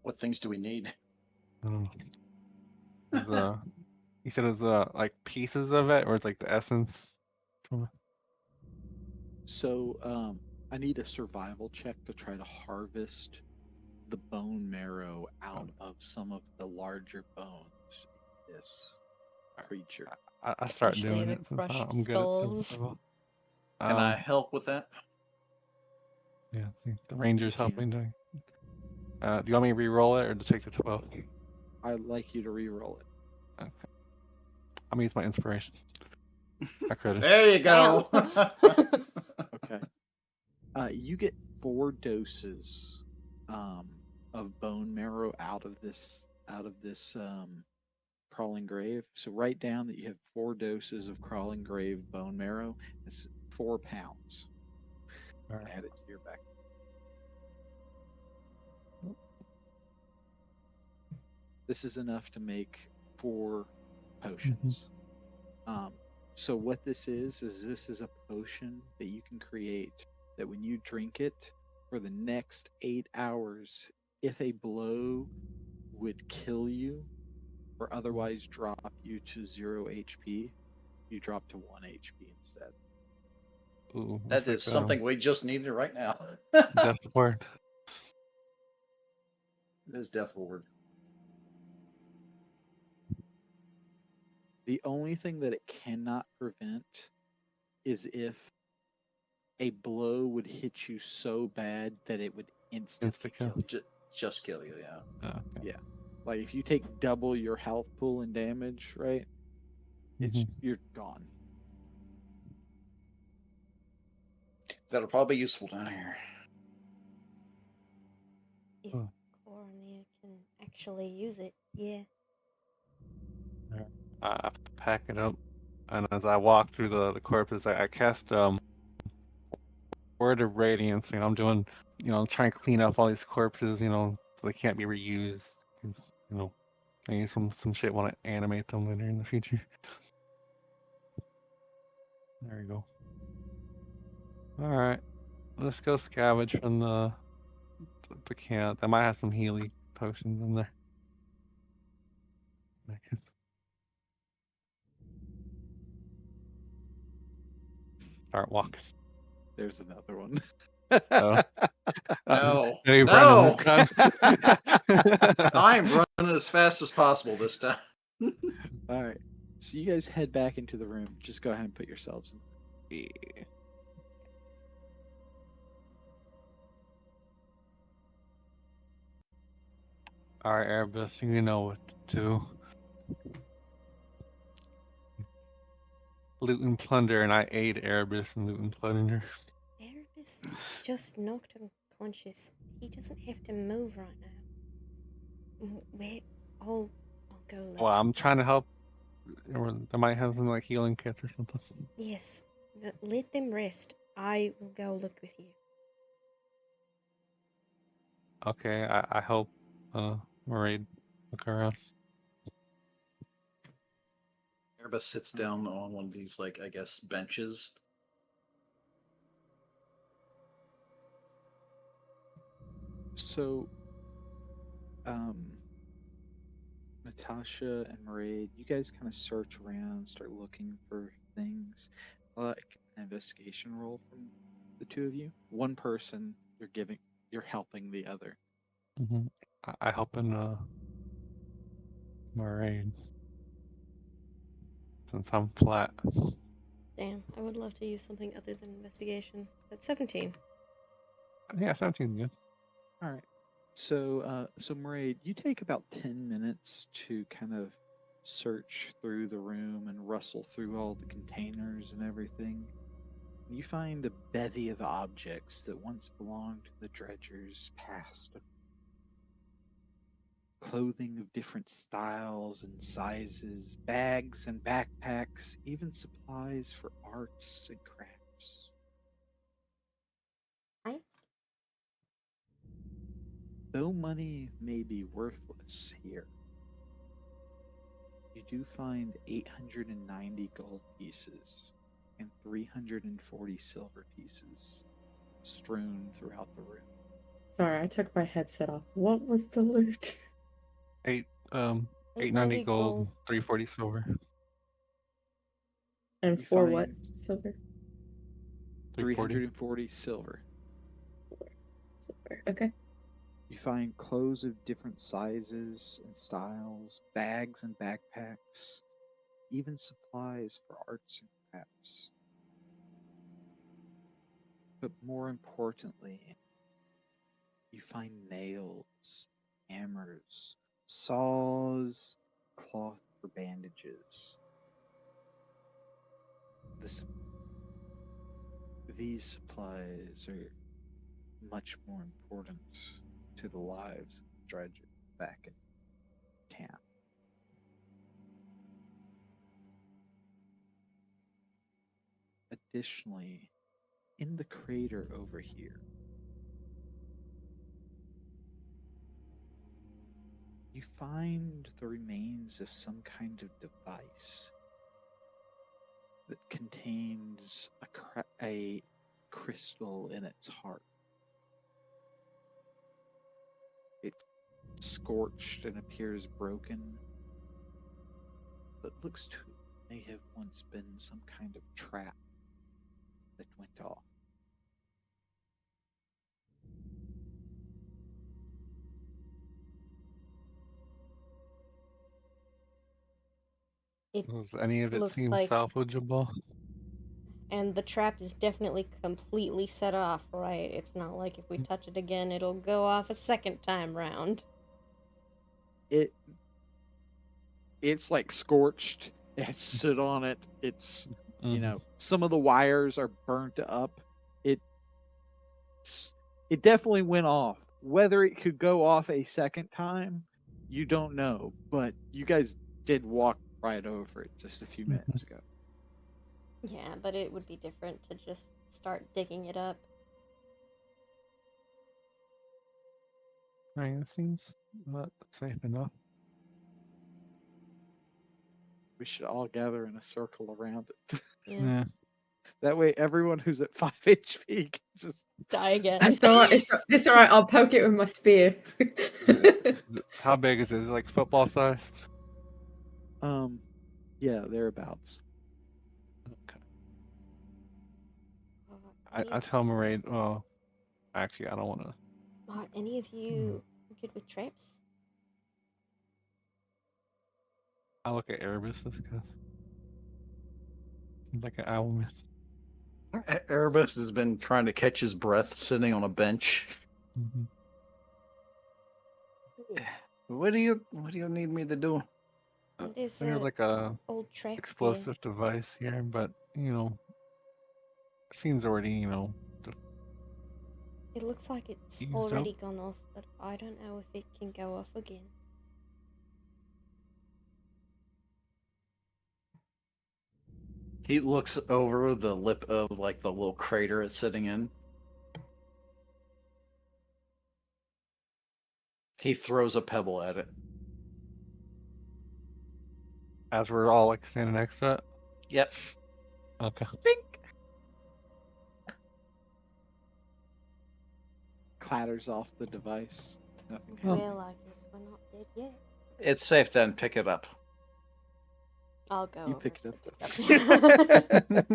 What things do we need? You said it's like pieces of it, or it's like the essence from it? So, I need a survival check to try to harvest the bone marrow out of some of the larger bones in this creature. I start Especially doing the it since crushed I'm good at skulls. survival. Can I help with that? Yeah, the ranger's You can. helping. Do you want me to re-roll it or to take the 12? I'd like you to re-roll it. Okay. I'm gonna use my inspiration. I credit. There you go. Okay. You get 4 doses of bone marrow out of this crawling grave. So write down that you have 4 doses of crawling grave bone marrow. It's 4 pounds. All right. Add it to your back. This is enough to make 4 potions. So what this is a potion that you can create that when you drink it for the next 8 hours, if a blow would kill you or otherwise drop you to 0 HP, you drop to 1 HP instead. Ooh, That is something we just needed right now. Death word. It is death ward. The only thing that it cannot prevent is if a blow would hit you so bad that it would instantly Insta-kill. kill you. Just kill you, yeah. Oh, okay. Yeah. Like if you take double your health pool and damage, right? Mhm. You're gone. That'll probably be useful down here. If Oh. Coromir can actually use it, yeah. I pack it up, and as I walk through the corpses, I cast Word of Radiance. I'm doing, trying to clean up all these corpses, so they can't be reused. 'Cause, I need some shit want to animate them later in the future. There we go. All right, let's go scavenge from the camp. I might have some healing potions in there. Start walking. There's another one. Oh. No. Did he run in No! this time? I'm running as fast as possible this time. All right. So you guys head back into the room. Just go ahead and put yourselves in. Yeah. All right, Erebus, you know what to do. Loot and plunder, and I aid Erebus in loot and plunder. Erebus is just knocked unconscious. He doesn't have to move right now. I'll go look. Well, I'm trying to help. Or they might have some like healing kits or something. Yes, let them rest. I will go look with you. Okay, I help Maraid look around. Erebus sits down on one of these, like, I guess, benches. So, Natasha and Maraid, you guys kind of search around, start looking for things. Like an investigation roll from the two of you. One person, you're helping the other. Mm-hmm. I help in Maraid since I'm flat. Damn, I would love to use something other than investigation. But 17. Yeah, 17's good. All right. So Maraid, you take about 10 minutes to kind of search through the room and rustle through all the containers and everything. You find a bevy of objects that once belonged to the Dredgers past. Clothing of different styles and sizes, bags and backpacks, even supplies for arts and crafts. Nice. Though money may be worthless here, you do find 890 gold pieces and 340 silver pieces strewn throughout the room. Sorry, I took my headset off. What was the loot? 890 gold, 340 silver. And You for what? find Silver? 340. 340 silver. Silver. Okay. You find clothes of different sizes and styles, bags and backpacks, even supplies for arts and crafts. But more importantly, you find nails, hammers, saws, cloth for bandages. These supplies are much more important to the lives of the Dredger back in camp. Additionally, in the crater over here, you find the remains of some kind of device that contains a crystal in its heart. It's scorched and appears broken, but looks to may have once been some kind of trap that went off. It Does any of it looks seem like, salvageable? and the trap is definitely completely set off, right? It's not like if we touch it again, it'll go off a second time round. It's like scorched. It has soot on it. It's Mhm. some of the wires are burnt up. It definitely went off. Whether it could go off a second time, you don't know. But you guys did walk right over it just a few minutes ago. Yeah, but it would be different to just start digging it up. I mean, it seems not safe enough. We should all gather in a circle around it. Yeah. Yeah. That way, everyone who's at 5 HP can just. Die again. It's alright. It's alright. I'll poke it with my spear. How big is it? Is it like football sized? Yeah, thereabouts. Okay. Any I of, tell Maraid, well, actually, I don't want to. are any of you good with traps? I look at Erebus, this guy. Seems like an owlman. Erebus has been trying to catch his breath sitting on a bench. Mm-hmm. What do you need me to do? There's There's a like a old trap explosive device here, but seems already just there. It looks like it's used already up. gone off, but I don't know if it can go off again. He looks over the lip of like the little crater it's sitting in. He throws a pebble at it. As we're all like standing next to it. Yep. Okay. Bink! Clatters off the device. Nothing happens. Well, I guess we're not dead yet. It's safe then. Pick it up. I'll go. You over pick it to up, pick up. though.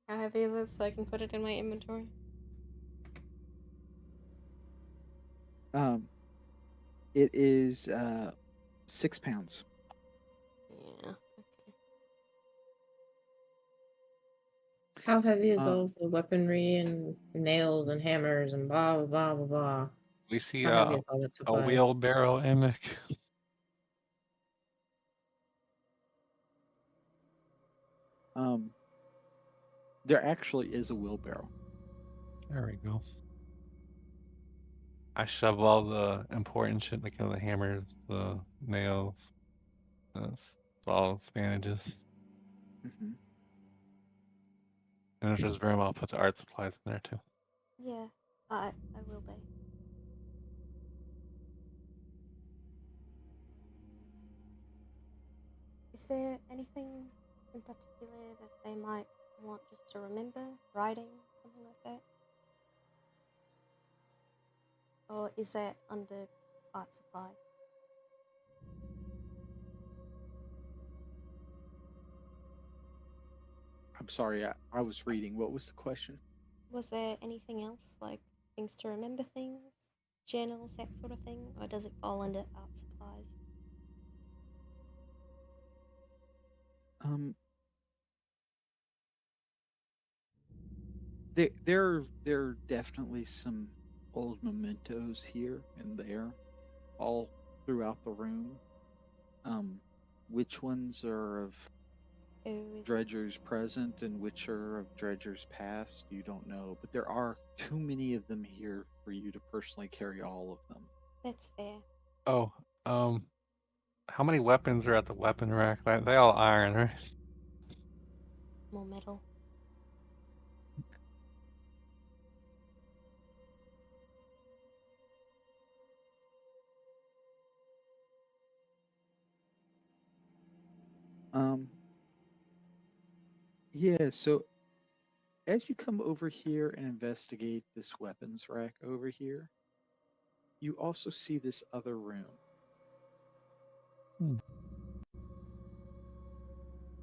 How heavy is it so I can put it in my inventory? It is 6 pounds. Yeah. How heavy is Um, all the weaponry and nails and hammers and blah blah blah blah blah? We see How heavy is all that a supplies? wheelbarrow image. There actually is a wheelbarrow. There we go. I shove all the important shit, like the hammers, the nails, the saws, bandages. Mm-hmm. And if there's room, I'll put the art supplies in there too. Yeah, I will be. Is there anything in particular that they might want just to remember? Writing, something like that? Or is that under art supplies? I'm sorry, I was reading. What was the question? Was there anything else, like things to remember things? Journals, that sort of thing? Or does it fall under art supplies? There are definitely some old mementos here and there, all throughout the room. Which ones are of Oh, dredgers present and which are of dredgers past, you don't know. But there are too many of them here for you to personally carry all of them. that's fair. Oh, how many weapons are at the weapon rack? They all iron, right? More metal. Yeah, so as you come over here and investigate this weapons rack over here, you also see this other room. Hmm.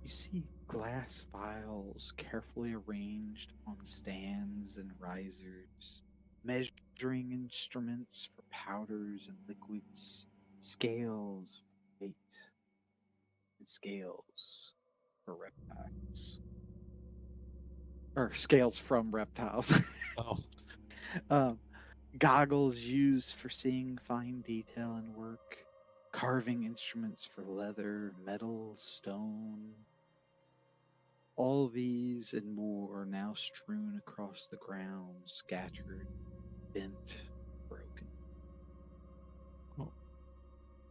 You see glass vials carefully arranged on stands and risers, measuring instruments for powders and liquids, scales for weight. scales for reptiles. Or scales from reptiles. Oh, Goggles used for seeing fine detail and work. Carving instruments for leather, metal, stone. All these and more are now strewn across the ground, scattered, bent, broken.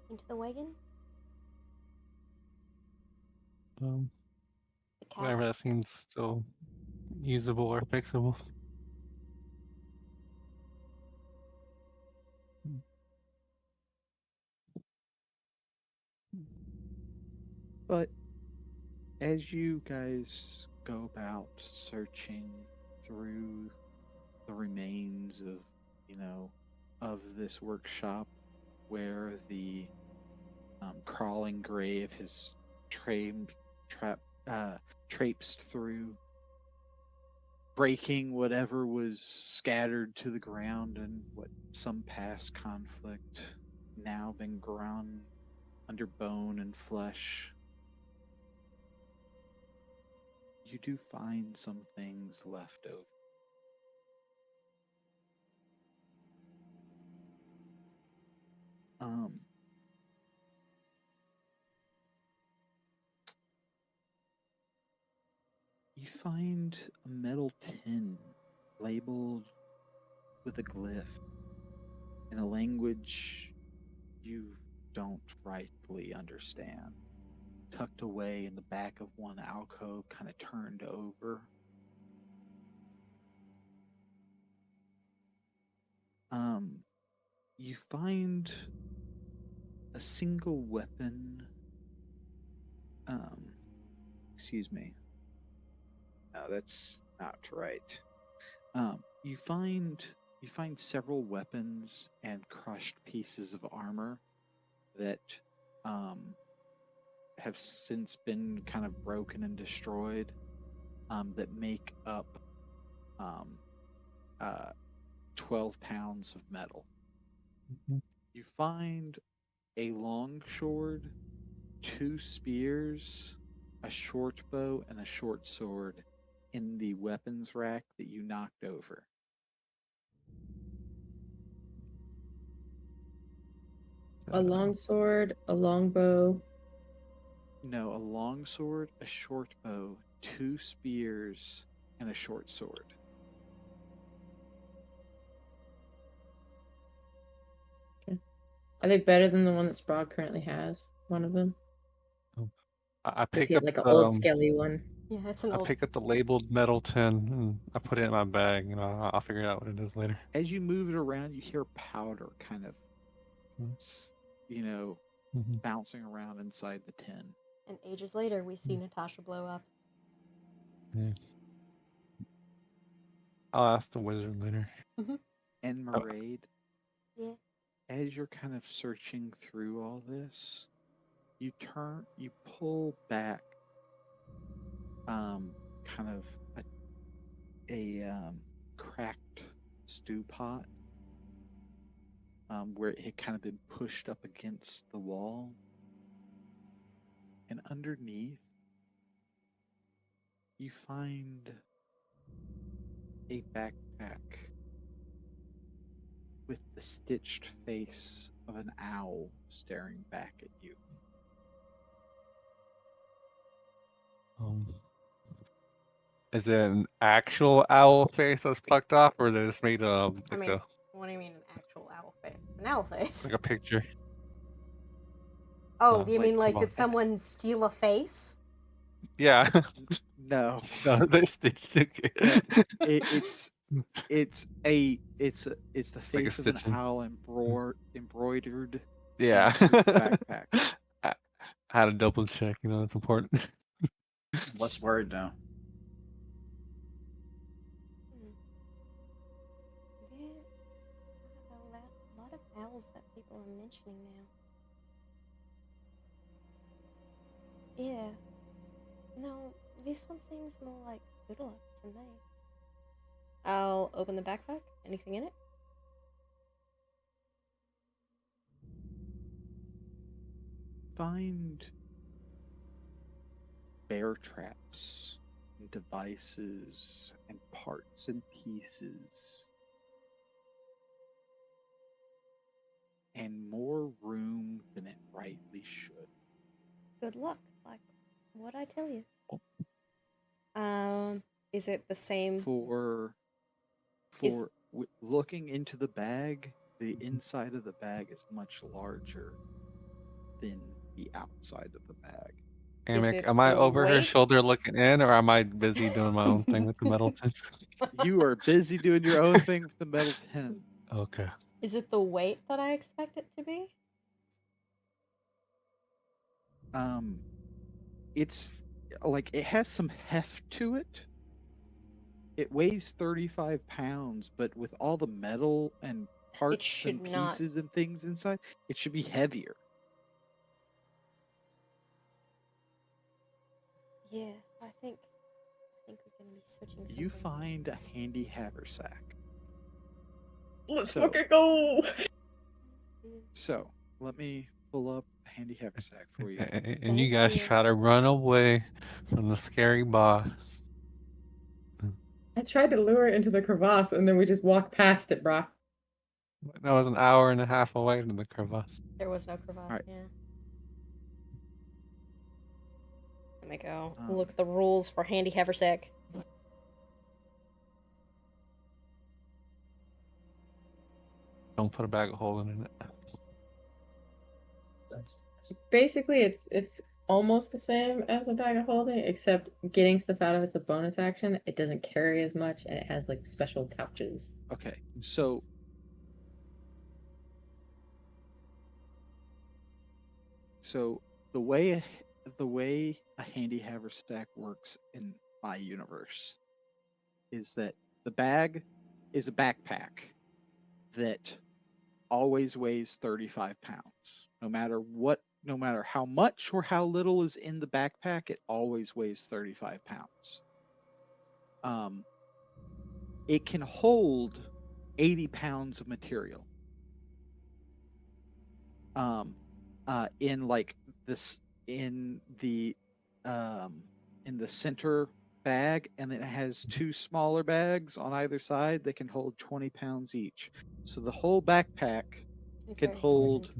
Into the wagon? um, The cat? whatever that seems still usable or fixable. But as you guys go about searching through the remains of, of this workshop where the crawling grave has traipsed through, breaking whatever was scattered to the ground and what some past conflict now been ground under bone and flesh. You do find some things left over. You find a metal tin labeled with a glyph in a language you don't rightly understand, tucked away in the back of one alcove, kind of turned over. You find a single weapon. Excuse me. No, that's not right. You find several weapons and crushed pieces of armor that have since been kind of broken and destroyed, that make up 12 pounds of metal. Mhm. You find a long sword, 2 spears, a short bow, and a short sword in the weapons rack that you knocked over. A long sword, a long bow. No, a long sword, a short bow, 2 spears, and a short sword. Are they better than the one that Sprague currently has? One of them? I Does pick he have up like an the old skelly one? Yeah, it's an I old. pick up the labeled metal tin and I put it in my bag. I'll figure out what it is later. As you move it around, you hear powder kind of, Mm. Mhm. bouncing around inside the tin. And ages later, we see Natasha blow up. Yeah. I'll ask the wizard later. And Oh. Maraid, Yeah. as you're kind of searching through all this, you pull back, kind of a cracked stew pot, where it had kind of been pushed up against the wall, and underneath you find a backpack with the stitched face of an owl staring back at you. Is it an actual owl face that's plucked off, or is it just made I like mean, what do you mean an actual owl face? An owl face? a picture? Oh, No, do you like, mean like come on. did someone steal a face? Yeah. No, No, they stitched it. no, it's the Like a face of an stitching. owl embroidered Yeah. into the backpack. I had to double check. It's important. Less worried now. There are a lot of owls that people are mentioning now. Yeah. No, this one seems more like good luck to me. I'll open the backpack. Anything in it? Find bear traps and devices and parts and pieces. And more room than it rightly should. Good luck. Like what I tell you. Is it the same? Looking into the bag, the inside of the bag is much larger than the outside of the bag. Amick, it am I the over her weight? shoulder looking in, or am I busy doing my own thing with the metal tin? You are busy doing your own thing with the metal tin. Okay. Is it the weight that I expect it to be? It's like it has some heft to it. It weighs 35 pounds, but with all the metal and parts should and not. pieces and things inside, it should be heavier. Yeah, I think we're gonna be switching. You some things up. find a handy haversack. Let's So- fucking go. Mm. Let me pull up a handy haversack for you. And you Thank guys you. try to run away from the scary boss. I tried to lure it into the crevasse and then we just walked past it, brah. That was an hour and a half away from the crevasse. There was no crevasse. Alright. Yeah. Let me go Um, look at the rules for handy haversack. Don't put a bag of holding in it. Basically, it's almost the same as a bag of holding, except getting stuff out of it's a bonus action. It doesn't carry as much, and it has like special pouches. Okay, so the way a handy haversack works in my universe is that the bag is a backpack that always weighs 35 pounds. No matter how much or how little is in the backpack, it always weighs 35 pounds. It can hold 80 pounds of material. In like this in the center bag, and then it has two smaller bags on either side that can hold 20 pounds each. So the whole backpack can hold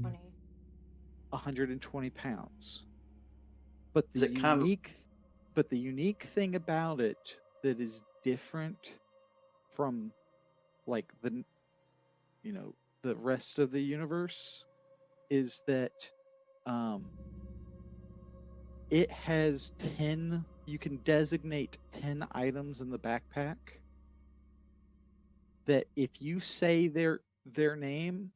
120 pounds. But Is the it kind of- unique thing about it that is different from like the rest of the universe is that it has 10, you can designate 10 items in the backpack that if you say their name,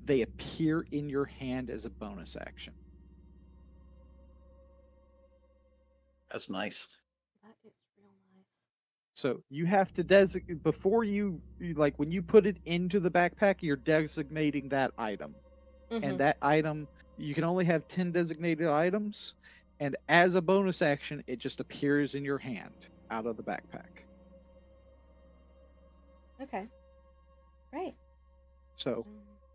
they appear in your hand as a bonus action. That's nice. That is real nice. So you have to designate before you like when you put it into the backpack, you're designating that item. And that item, you can only have 10 designated items, and as a bonus action, it just appears in your hand out of the backpack. Okay. Right. So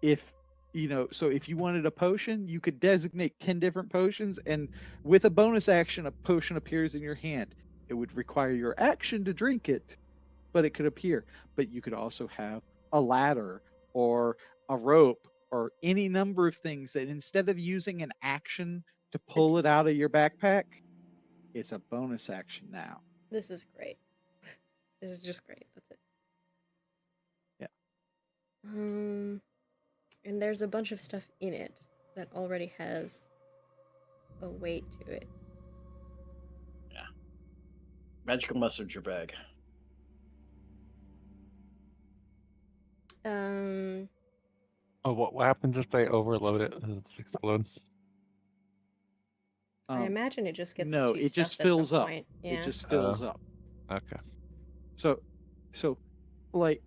if you wanted a potion, you could designate 10 different potions, and with a bonus action, a potion appears in your hand. It would require your action to drink it, but it could appear. But you could also have a ladder or a rope or any number of things that instead of using an action to pull it out of your backpack, it's a bonus action now. This is great. This is just great. That's it. Yeah. And there's a bunch of stuff in it that already has a weight to it. Magical messenger bag. Oh, what happens if they overload it? Does it explode? I imagine it just gets no, too it just stuffed at some fills up. point. Yeah. It just fills up. Okay. So like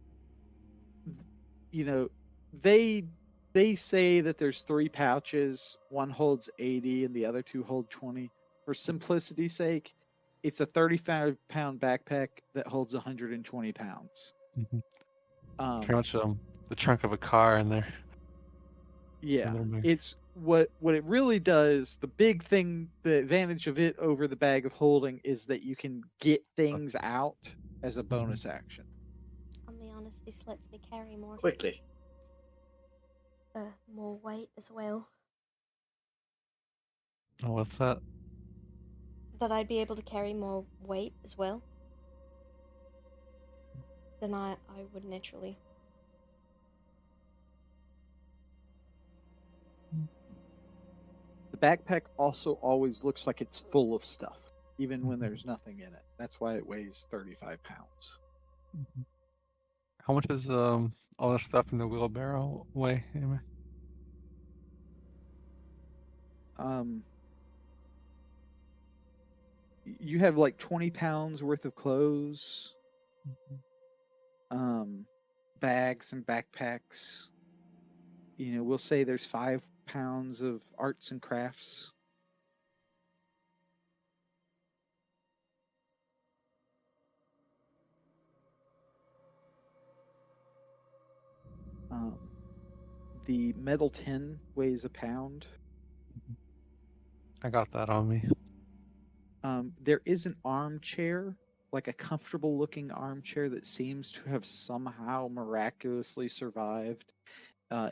they say that there's 3 pouches, one holds 80 and the other 2 hold 20. For simplicity's sake, it's a 35-pound backpack that holds 120 pounds. Pretty much the trunk of a car in there. Yeah, Little bit. it's what it really does, the big thing, the advantage of it over the bag of holding is that you can get things out as a bonus action. I'll be honest, this lets me carry more Quickly. more weight as well. Oh, what's that? That I'd be able to carry more weight as well than I would naturally. The backpack also always looks like it's full of stuff, even when there's nothing in it. That's why it weighs 35 pounds. How much is all the stuff in the wheelbarrow weigh, Amy? You have like 20 pounds worth of clothes, bags and backpacks. We'll say there's 5 pounds of arts and crafts. The metal tin weighs a pound. I got that on me. There is an armchair, like a comfortable looking armchair that seems to have somehow miraculously survived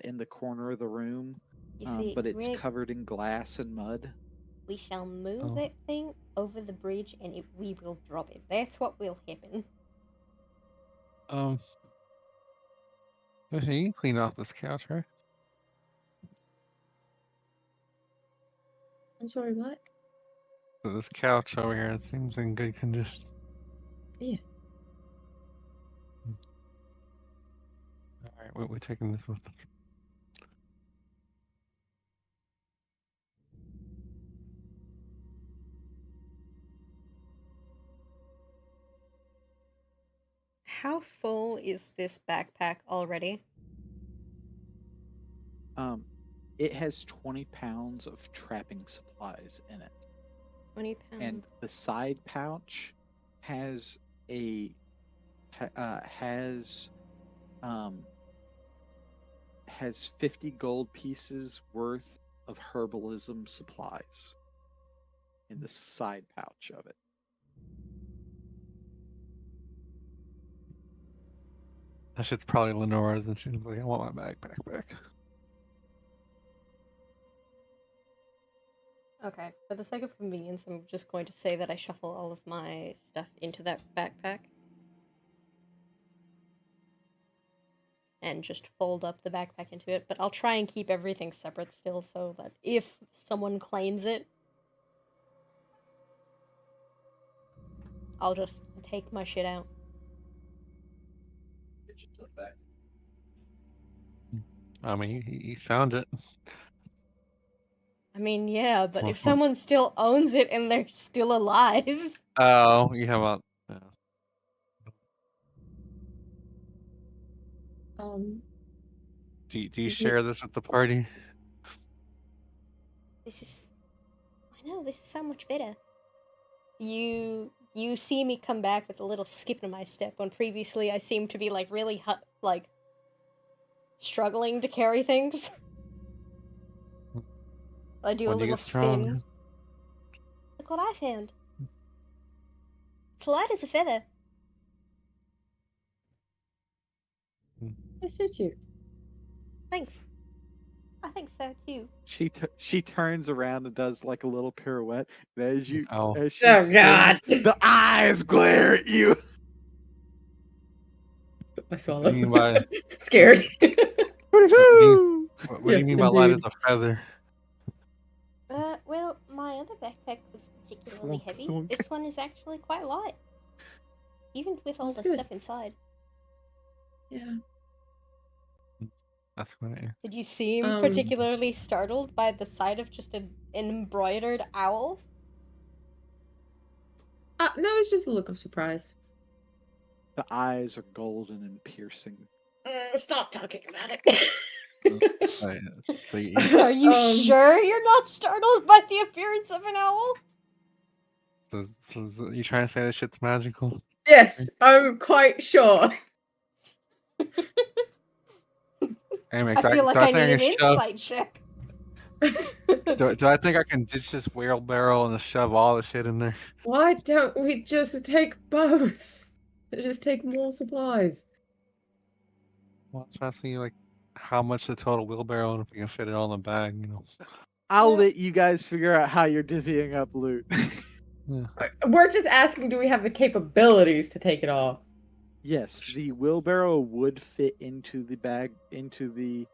in the corner of the room. You see, But it's Rick, covered in glass and mud. we shall move Oh. that thing over the bridge and we will drop it. That's what will happen. Listen, you can clean off this couch, right? I'm sorry, what? So this couch over here, it seems in good condition. Yeah. Alright, we're taking this with us. How full is this backpack already? It has 20 pounds of trapping supplies in it. 20 pounds. And the side pouch has has 50 gold pieces worth of herbalism supplies in the side pouch of it. That shit's probably Lenora's, and she's like, I want my backpack back. Okay, for the sake of convenience, I'm just going to say that I shuffle all of my stuff into that backpack. And just fold up the backpack into it, but I'll try and keep everything separate still so that if someone claims it, I'll just take my shit out. Get your stuff back. I mean, he found it. I mean, yeah, but more if fun. someone still owns it and they're still alive... Oh, you have a... Do you share this with the party? This is... I know, this is so much better. You see me come back with a little skip in my step when previously I seemed to be, like, really, struggling to carry things. I do a When you little get strong. spin. Look what I found. It's light as a feather. It suits you. Thanks. I think so too. She turns around and does like a little pirouette, and as she Oh, spins, God. the eyes glare at you. I What swallow. do you mean by... Scared. What do Yeah, you mean by light as indeed. a feather? Well, my other backpack was particularly Thwunk, heavy. thwunk. This one is actually quite light. Even with all That's the good. stuff inside. Yeah. That's what it is. Did you seem particularly startled by the sight of just an embroidered owl? No, it's just a look of surprise. The eyes are golden and piercing. Stop talking about it. So you, Are you sure you're not startled by the appearance of an owl? so you trying to say this shit's magical? Yes, I'm quite sure. Anyway, I feel like I need an insight check. Do I think I can ditch this wheelbarrow and just shove all the shit in there? Why don't we just take both? Just take more supplies. Well, I'm trying to see like how much the total wheelbarrow and if we can fit it all in the bag. You know. I'll Yeah. let you guys figure out how you're divvying up loot. Yeah. We're just asking, do we have the capabilities to take it all? Yes, the wheelbarrow would fit into the bag, into the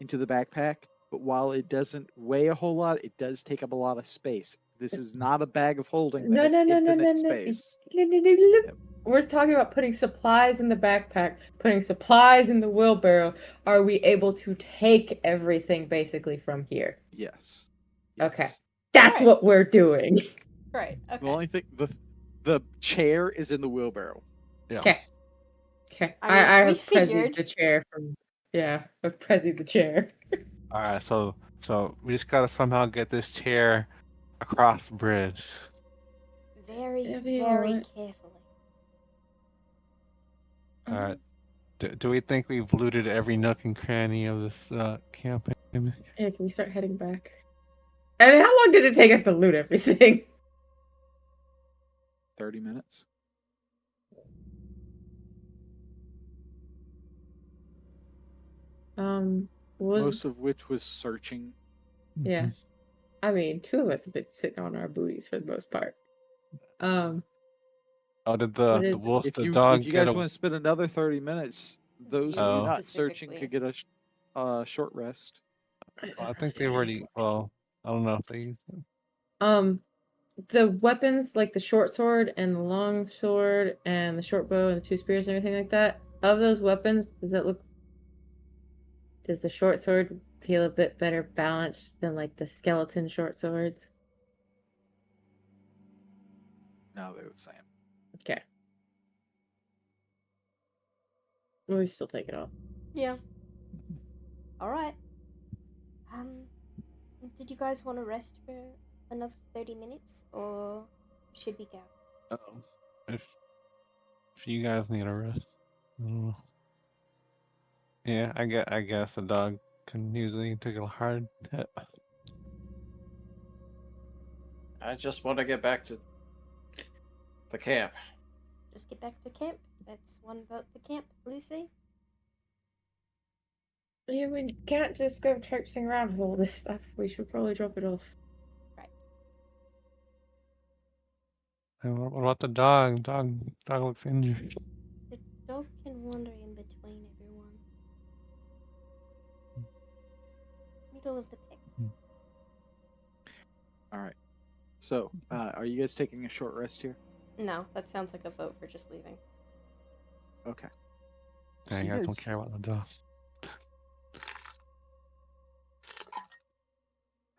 backpack. But while it doesn't weigh a whole lot, it does take up a lot of space. This is not a bag of holding that No, has no, no, no, infinite no, no. space. We're talking about putting supplies in the backpack, putting supplies in the wheelbarrow. Are we able to take everything basically from here? Yes. Okay. Yes. That's Right. what we're doing. Great. The Okay. only thing the chair is in the wheelbarrow. Yeah. Okay. Okay. I mean, I we have Prezi figured. the chair from. Yeah, I've Prezi the chair. All right. So we just gotta somehow get this chair across the bridge. Very, It'll be very alright. carefully. All right. Do we think we've looted every nook and cranny of this campaign? Yeah, can we start heading back? I mean, how long did it take us to loot everything? 30 minutes. Was Most of which was searching. yeah. I mean, two of us have been sitting on our booties for the most part. Oh, did What the is it? wolf, If the you dog guys get want to spend another 30 minutes, those of you Oh. not searching Specifically. could get a short rest. I think they've already. Well, I don't know if they used it. The weapons like the short sword and the long sword and the short bow and the two spears and everything like that. Of those weapons, does the short sword feel a bit better balanced than like the skeleton short swords? No, they would say. Okay. We still take it off. Yeah. All right. Did you guys want to rest for another 30 minutes, or should we go? If you guys need a rest, I don't know. Yeah, I guess a dog can usually take a hard hit. I just want to get back to the camp. Just get back to camp. That's one vote for camp, Lucy. Yeah, we can't just go traipsing around with all this stuff. We should probably drop it off. And what about the dog? Dog looks injured. The dog can wander in between everyone. Middle of the pack. All right. So, are you guys taking a short rest here? No, that sounds like a vote for just leaving. Okay. Yeah, So you you guys don't guys- care about the dog.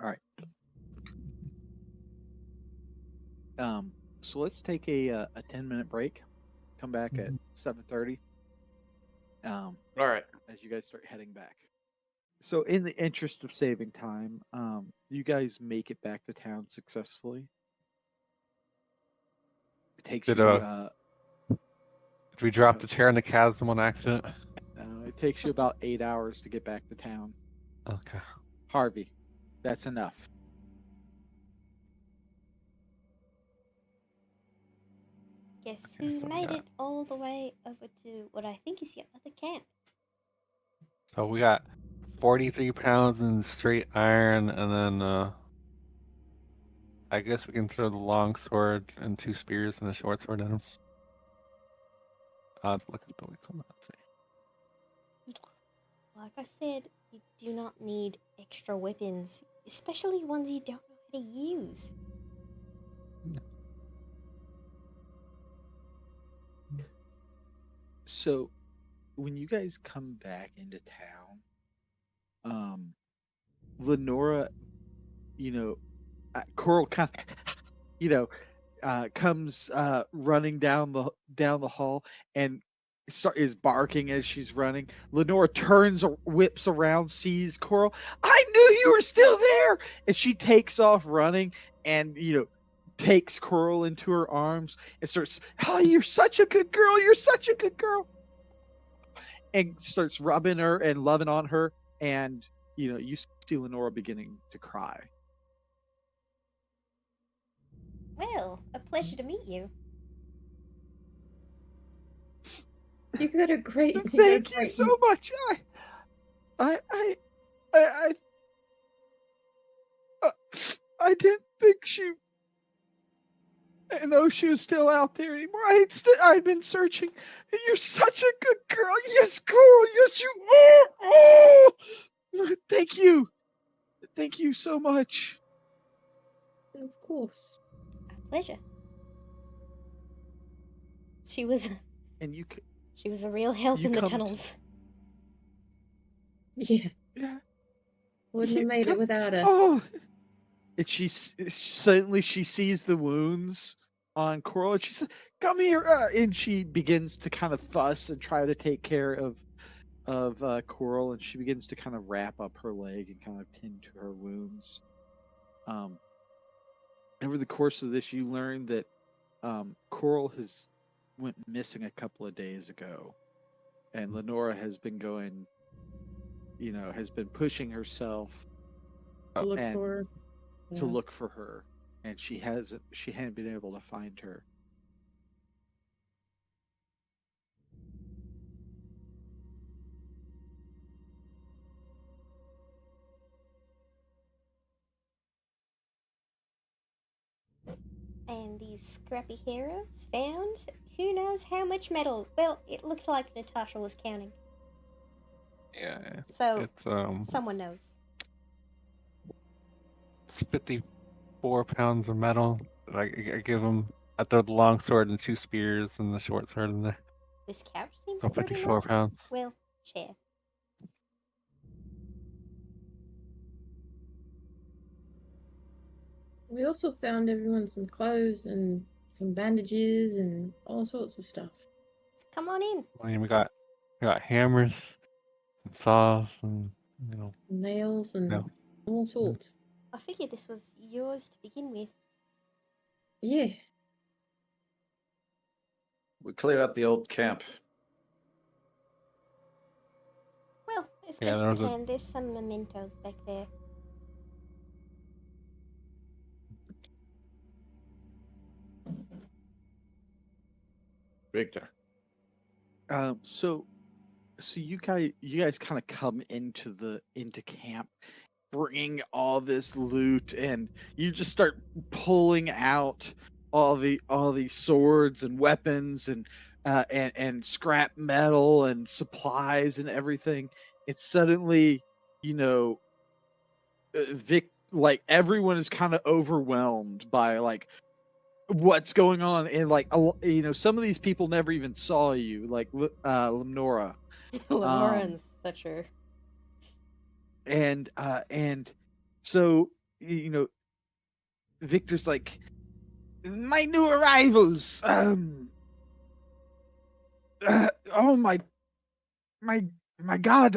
All right. So let's take a 10-minute break. Come back at 7:30. All right. As you guys start heading back. So, in the interest of saving time, you guys make it back to town successfully. It takes Did, you. Did we drop the chair in the chasm on accident? It takes you about 8 hours to get back to town. Okay. Harvey, that's enough. Guess Okay, who so we made got- it all the way over to what I think is your other camp? So we got 43 pounds in straight iron, and then I guess we can throw the long sword and two spears and a short sword at him. I'll have to look at the weights on that. Let's see. Like I said, you do not need extra weapons, especially ones you don't know how to use. So, when you guys come back into town, Lenora, Coral kind of, comes running down the hall and is barking as she's running. Lenora turns, whips around, sees Coral. I knew you were still there, and she takes off running and takes Coral into her arms and starts. Oh, you're such a good girl. You're such a good girl. And starts rubbing her and loving on her. And you see Lenora beginning to cry. Well, a pleasure to meet you. You got a great. Thank you so much. I I uh, I didn't think she. I know she was still out there anymore. I'd been searching. And you're such a good girl. Yes, Coral. Yes, you are. Oh, thank you. Thank you so much. Of course. A pleasure. She was And she was a real help you in the come to- tunnels. Yeah. yeah. Wouldn't have Yeah, made it come- without her. Oh, and suddenly she sees the wounds on Coral, and she says, "Come here!" And she begins to kind of fuss and try to take care of Coral, and she begins to kind of wrap up her leg and kind of tend to her wounds. Over the course of this, you learn that Coral went missing a couple of days ago, and Lenora has been going, has been pushing herself Look and for her. to Yeah. look for her, and she hadn't been able to find her. And these scrappy heroes found who knows how much metal. Well, it looked like Natasha was counting. Yeah. So It's someone knows. it's 54 pounds of metal. I give him. I throw the long sword and 2 spears and the short sword in there. This couch seems So pretty 54 nice. pounds. Well, chair. We also found everyone some clothes and some bandages and all sorts of stuff. Just come on in. I mean, we got hammers and saws and Nails and No. all sorts. I figured this was yours to begin with. Yeah. We cleared out the old camp. Well, as Yeah, best there we was a- can. There's some mementos back there. Victor. So you guys kind of come into camp, bringing all this loot, and you just start pulling out all these swords and weapons and scrap metal and supplies and everything. It's suddenly, Vic, like everyone is kind of overwhelmed by like what's going on, and like some of these people never even saw you, like Lenora. Lauren's such a. And so Victor's like, my new arrivals, oh my god,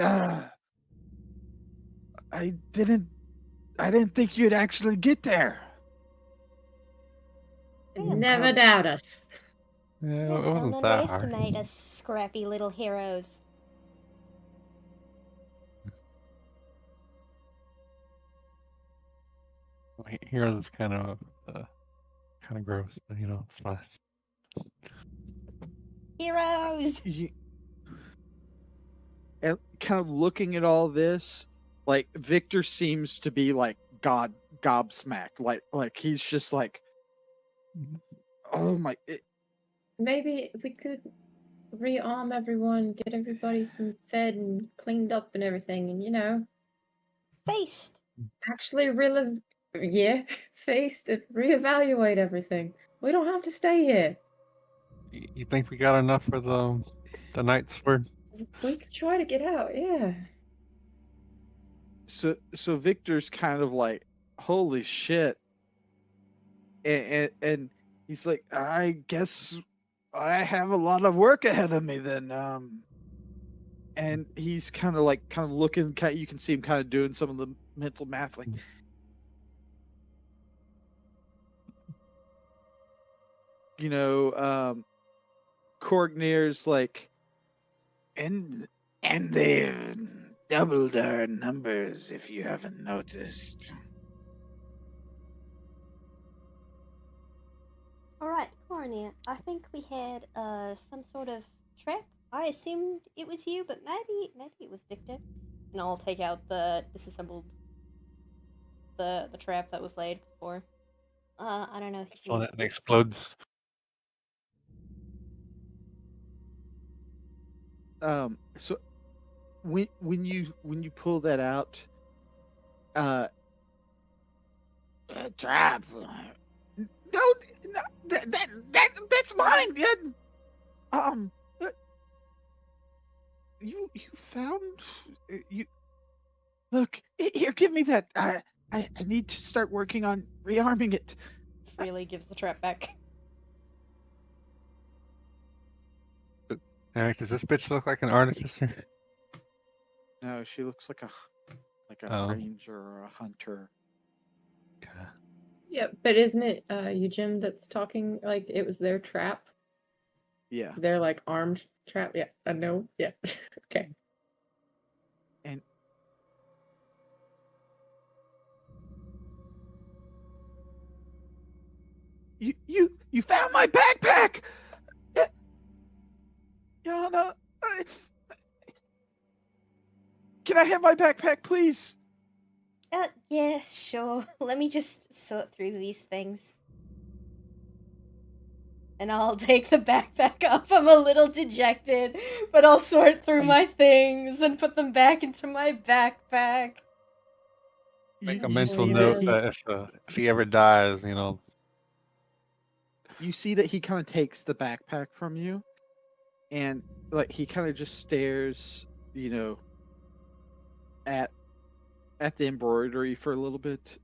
I didn't think you'd actually get there. Yeah, Never doubt us. Yeah, Yeah, it don't wasn't that hard. underestimate us scrappy little heroes. Heroes is kind of gross, but it's fine. Heroes! And kind of looking at all this, like Victor seems to be like gobsmacked, like he's just like, oh my. Maybe we could rearm everyone, get everybody some fed and cleaned up and everything, and Faced! actually faced and reevaluate everything. We don't have to stay here. You think we got enough for the night sword? We could try to get out, yeah. So Victor's kind of like, holy shit, and he's like, I guess I have a lot of work ahead of me then. And he's kind of looking, you can see him kind of doing some of the mental math, like, Korgnir's like, and the doubled our numbers, if you haven't noticed. Alright, Corny, I think we had some sort of trap. I assumed it was you, but maybe it was Victor. And I'll take out the disassembled the trap that was laid before. I don't know if This one you it explodes. So when you pull that out, trap. No, that's mine. Yeah. Uh, you found you look here. Give me that. I need to start working on rearming it. freely gives the trap back. Eric, does this bitch look like an artificer? No, she looks like a Oh. ranger or a hunter. Yeah, but isn't it you, Jim, that's talking like it was their trap? Yeah, They're like armed trap. Yeah, no, yeah, okay. and you found my backpack. Yana, can I have my backpack, please? Yeah, sure. Let me just sort through these things. And I'll take the backpack up. I'm a little dejected, but I'll sort through my things and put them back into my backpack. Make a You mental see note that that if he ever dies, you see that he kind of takes the backpack from you, and like he kind of just stares, at the embroidery for a little bit,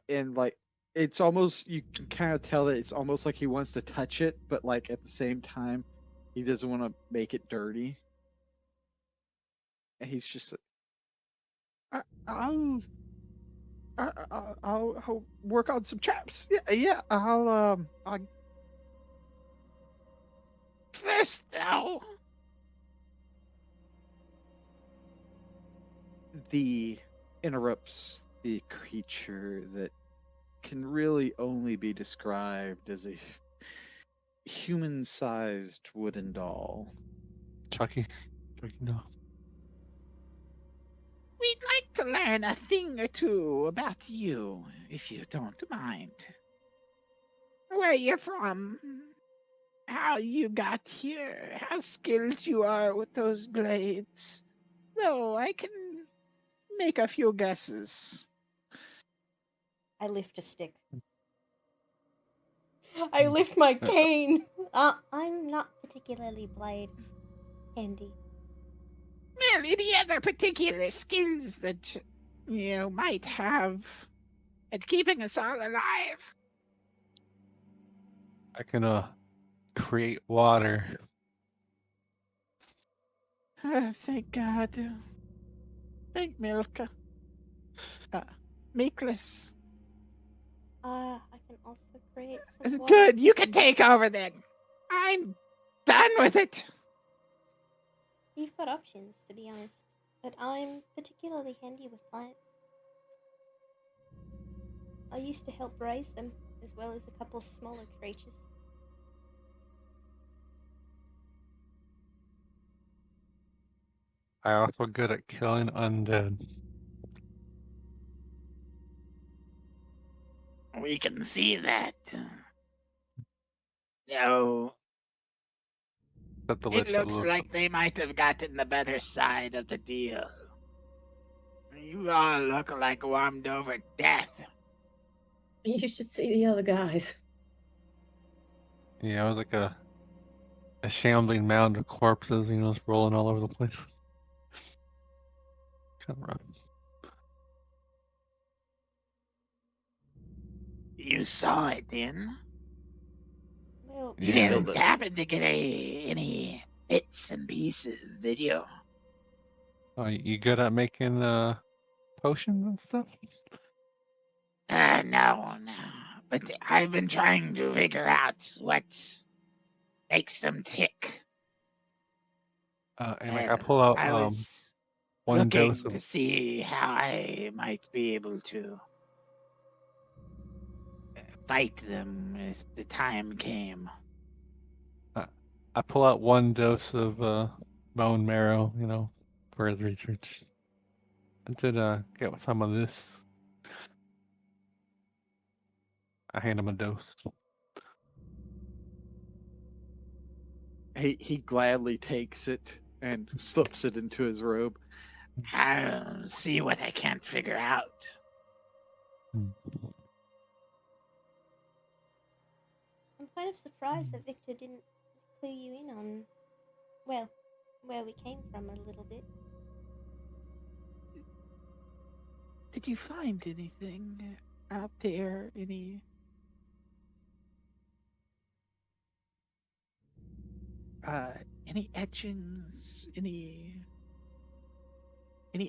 and like it's almost you can kind of tell that it's almost like he wants to touch it, but like at the same time, he doesn't want to make it dirty, and he's just like, I'll work on some traps. Yeah. I'll first though. The interrupts the creature that can really only be described as a human-sized wooden doll. Chucky, no. We'd like to learn a thing or two about you, if you don't mind. Where you're from, how you got here, how skilled you are with those blades. Though I can make a few guesses. I lift a stick. I lift my cane. I'm not particularly blade handy. Well, any other particular skills that you might have at keeping us all alive? I can create water. Thank God. Thank Milka. Meekless. I can also create some water. Good, you can take over then. I'm done with it. You've got options, to be honest. But I'm particularly handy with plants. I used to help raise them, as well as a couple smaller creatures. I also good at killing undead. We can see that. No, Except the it lich that looks lives like they might have gotten the better side of the deal. You all look like warmed over death. You should see the other guys. Yeah, it was like a shambling mound of corpses, just rolling all over the place. Kind of rough. You saw it then? Well, You Yeah. didn't happen to get any bits and pieces, did you? Oh, you good at making potions and stuff? No. But I've been trying to figure out what makes them tick. And like I pull out I was one dose looking of to see how I might be able to fight them if the time came. I pull out one dose of bone marrow, for his research. I did get some of this. I hand him a dose. He gladly takes it and slips it into his robe. I'll see what I can't figure out. Mm. I'm kind of surprised that Victor didn't clue you in on, well, where we came from a little bit. Did you find anything out there? Any etchings? Any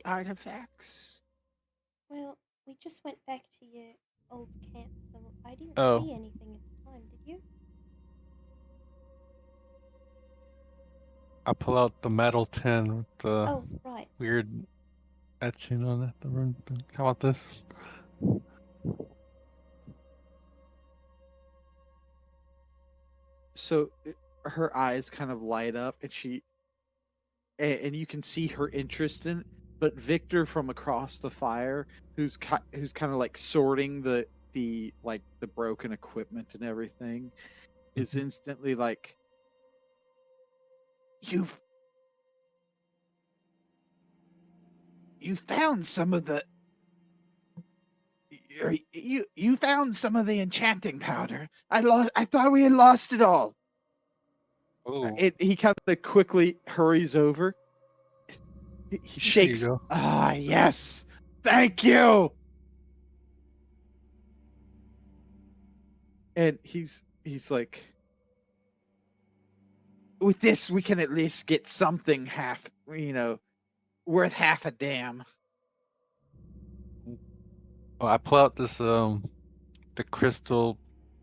artifacts? Well, we just went back to your old camp, so I didn't Oh. see anything at the time, did you? I pull out the metal tin with the Oh, right. weird etching on it. The rune thing. How about this? So her eyes kind of light up, and you can see her interest in it. But Victor from across the fire, who's kind of like sorting the broken equipment and everything, is instantly like, "You found some of the you found some of the enchanting powder. I thought we had lost it all." Oh, He kind of quickly hurries over. He there you shakes. go. Ah, yes. Thank you. And he's like, with this, we can at least get something worth half a damn. Well, I pull out this the crystal,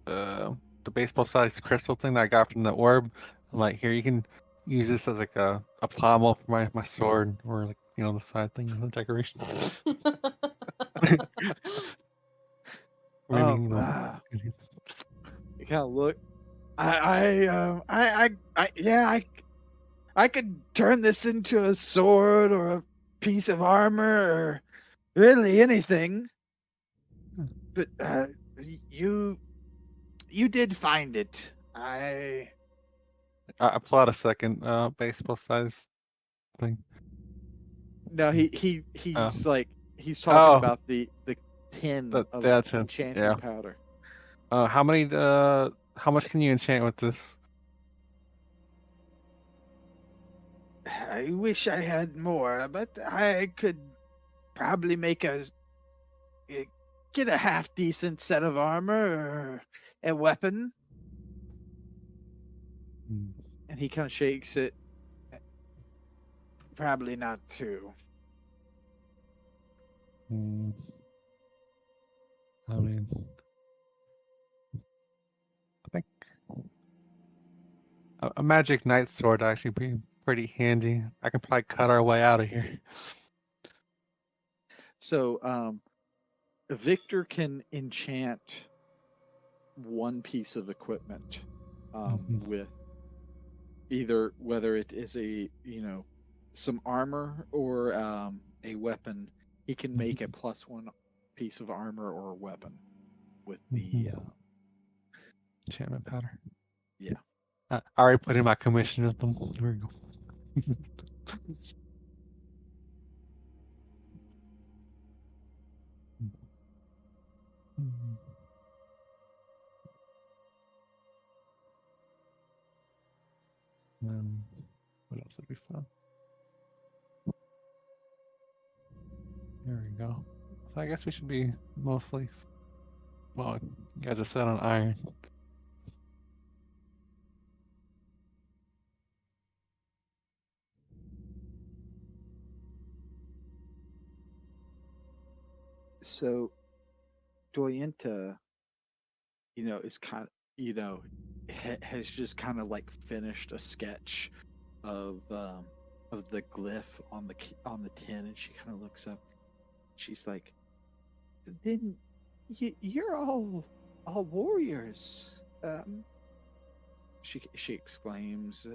the baseball-sized crystal thing that I got from the orb. I'm like, here, you can use this as like a pommel for my sword, or like the side thing, the decoration. Maybe You kind of look. I could turn this into a sword or a piece of armor or really anything. But you did find it. I pull out a second baseball-sized thing. No, he's talking Oh, about the tin of that's it. enchanting Yeah. powder. How much can you enchant with this? I wish I had more, but I could probably get a half decent set of armor or a weapon. Hmm. And he kind of shakes it. Probably not two. Hmm. I mean, I think a magic knight sword actually be pretty handy. I can probably cut our way out of here. So, Victor can enchant one piece of equipment Mhm. with either whether it is some armor or a weapon. He can make a +1 piece of armor or a weapon with the Mhm. Enchantment powder. yeah. I already put in my commission with them. Here we go. What else would be fun? There we go. So I guess we should be mostly. Well, you guys are set on iron. So Doyenta, is kind of has just kind of like finished a sketch of of the glyph on the tin, and she kind of looks up. She's like, "Then you're all warriors." She exclaims,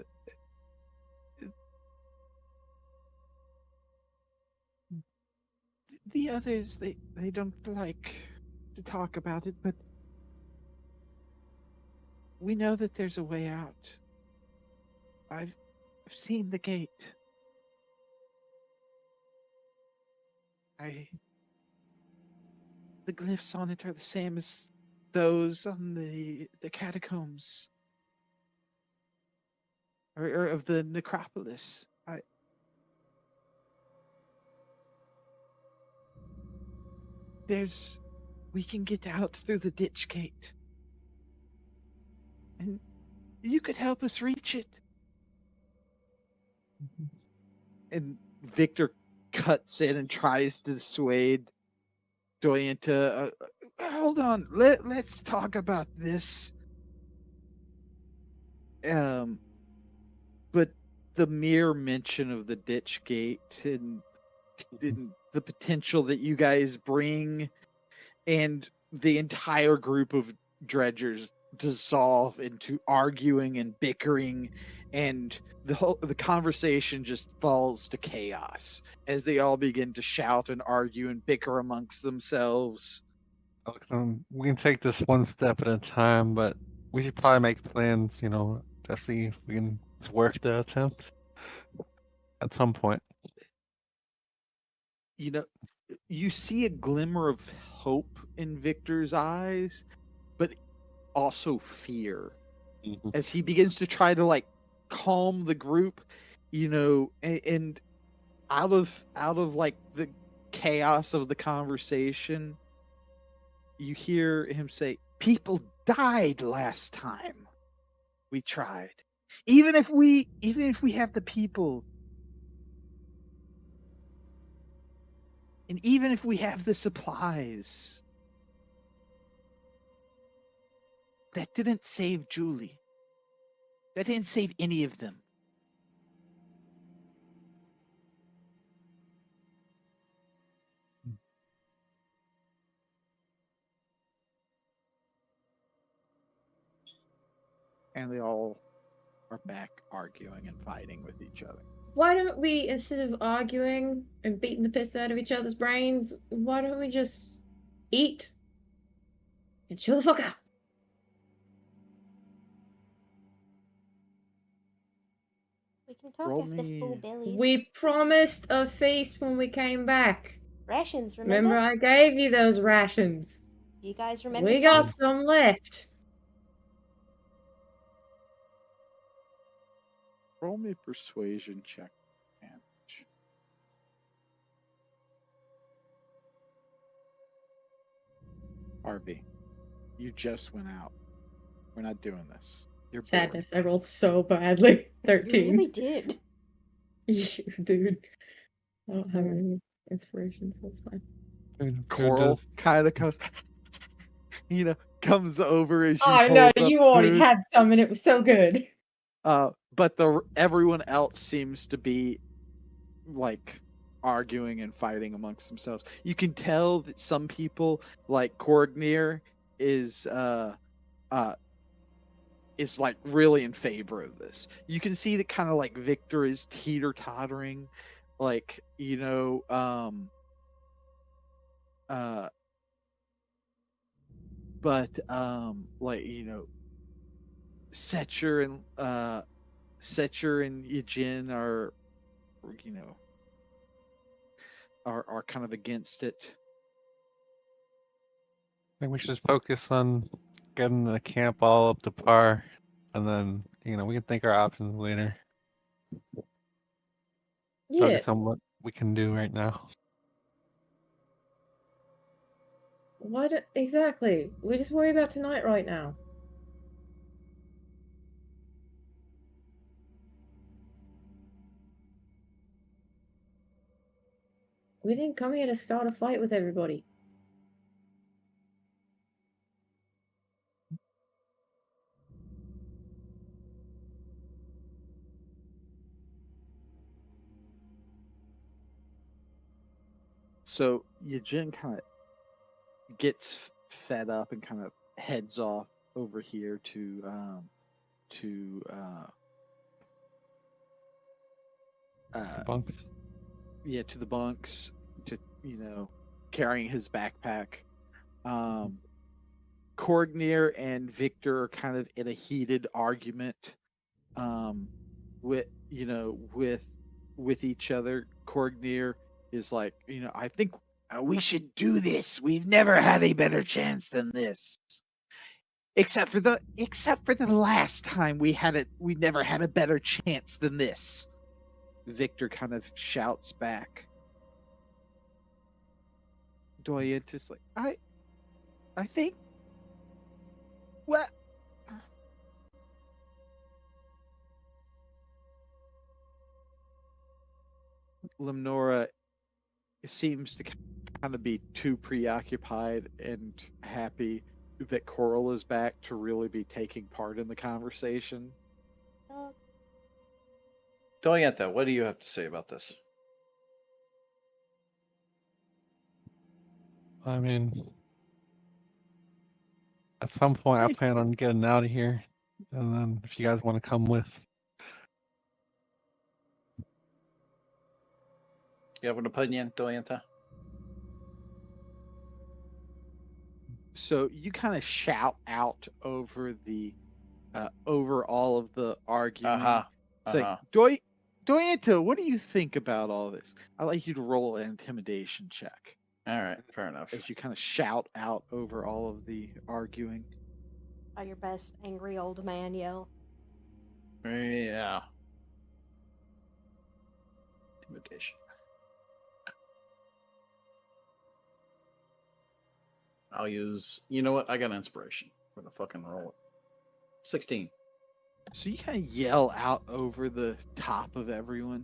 "The others, they don't like to talk about it, but we know that there's a way out. I've seen the gate. I The glyphs on it are the same as those on the catacombs or of the necropolis. We can get out through the ditch gate, and you could help us reach it." And Victor cuts in and tries to dissuade Doyen to hold on. Let's talk about this. But the mere mention of the ditch gate and the potential that you guys bring, and the entire group of dredgers dissolve into arguing and bickering, and the conversation just falls to chaos as they all begin to shout and argue and bicker amongst themselves. Look, we can take this one step at a time, but we should probably make plans, to see if it's worth the attempt at some point. You know, you see a glimmer of hope in Victor's eyes, but also fear Mhm. as he begins to try to like calm the group, and out of like the chaos of the conversation, you hear him say, "People died last time we tried. Even if we have the people, and even if we have the supplies, that didn't save Julie. That didn't save any of them." And they all are back arguing and fighting with each other. Why don't we, instead of arguing and beating the piss out of each other's brains, why don't we just eat and chill the fuck out? We can talk Roll after full me. bellies. We promised a feast when we came back. Rations, Remember, remember? I gave you those rations. Do you guys remember We some? got some left. Roll me persuasion check. Advantage. Harvey, you just went out. We're not doing this. You're bored. Sadness, I rolled so badly. You 13. really did. You, dude. I don't have any inspiration, so it's fine. Food Coral just kind of comes, comes over as you I hold know, up you already food. had some and it was so good. But everyone else seems to be like arguing and fighting amongst themselves. You can tell that some people, like Korgnir, is like really in favor of this. You can see that kind of like Victor is teeter-tottering, like uh but like Setcher and Yijin are you know are kind of against it. I think we should just focus on getting the camp all up to par, and then we can think our options later. Yeah, Focus on what we can do right now. exactly. We just worry about tonight right now. We didn't come here to start a fight with everybody. So Yujin kind of gets fed up and kind of heads off over here to Bunks. to the bunks, to carrying his backpack. Korgnir and Victor are kind of in a heated argument with with each other. Korgnir is like, I think we should do this. We've never had a better chance than this. Except for the last time we never had a better chance than this. Victor kind of shouts back. Doyent is like, I think what? Limnora seems to kind of be too preoccupied and happy that Coral is back to really be taking part in the conversation. Doyenta, what do you have to say about this? I mean, at some point, I plan on getting out of here, and then if you guys want to come with, You have an opinion, Doyenta? So you kind of shout out over over all of the arguing. It's like, Doyenta, what do you think about all this? I'd like you to roll an intimidation check. All right, fair enough. As you kind of shout out over all of the arguing. By your best angry old man yell. Yeah. Intimidation. I'll use. You know what? I got an inspiration. I'm gonna fucking roll it. 16. So you kind of yell out over the top of everyone,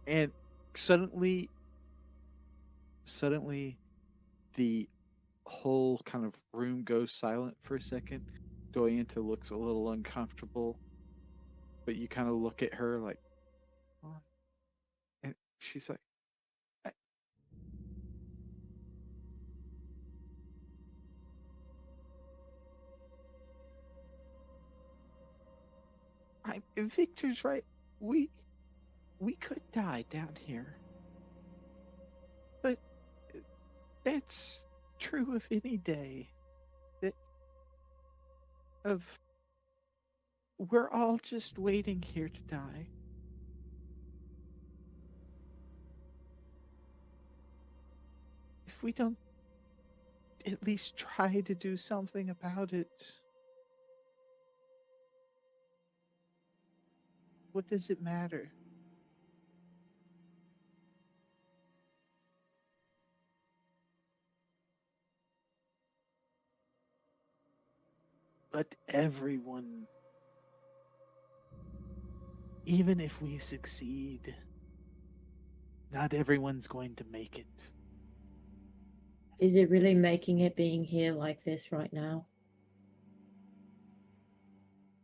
and suddenly, the whole kind of room goes silent for a second. Doyenta looks a little uncomfortable, but you kind of look at her like, "What?" And she's like, Victor's right. We could die down here. But that's true of any day. We're all just waiting here to die. If we don't at least try to do something about it, what does it matter? But everyone, even if we succeed, not everyone's going to make it. Is it really making it being here like this right now?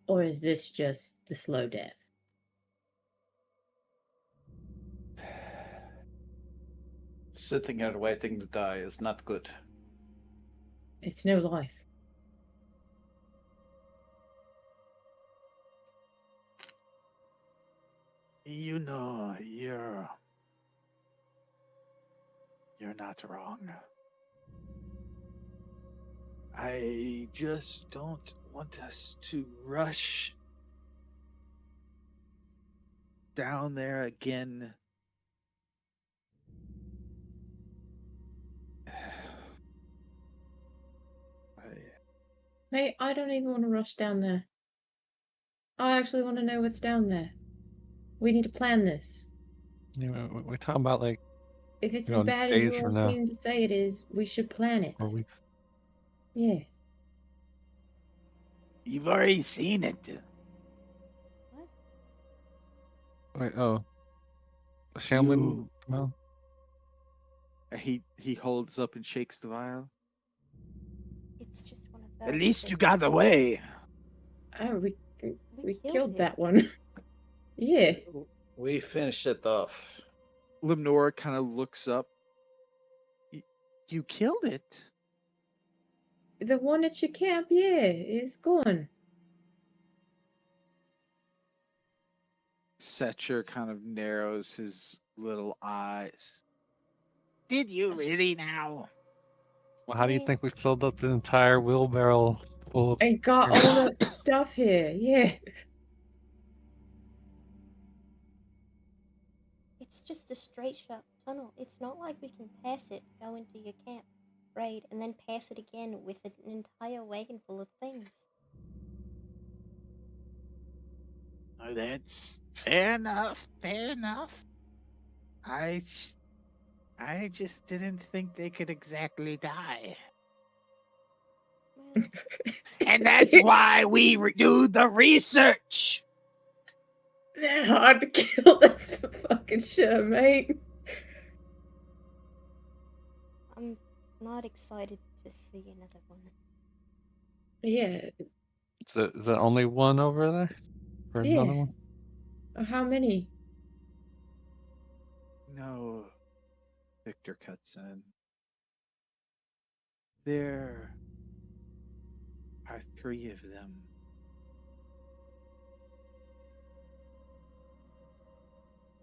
Or is this just the slow death? Sitting here waiting to die is not good. It's no life. You know, you're not wrong. I just don't want us to rush down there again. Hey, I don't even want to rush down there. I actually want to know what's down there. We need to plan this. we're talking about like If it's as bad as days you all from now, seem to say it is, we should plan it. or weeks. Yeah. You've already seen it. Wait, oh, Shamlin. No, He holds up and shakes the vial. It's just one of those. At least you got away. Oh, we killed killed him. that one. Yeah. We finished it off. Limnora kind of looks up You killed it. The one at your camp, yeah, is gone. Setcher kind of narrows his little eyes. Did you really now? Well, how do you Yeah. think we filled up the entire wheelbarrow full of And got all that stuff here, yeah. It's just a straight shot tunnel. It's not like we can pass it, go into your camp, raid, and then pass it again with an entire wagon full of things. Oh, that's fair enough. Fair enough. I just didn't think they could exactly die. Well, And that's why we do the research. They're hard to kill, that's for fucking sure, mate. I'm not excited to see another one. Yeah, Is it only one over there? Or yeah. another one? How many? No. Victor cuts in. There are 3 of them.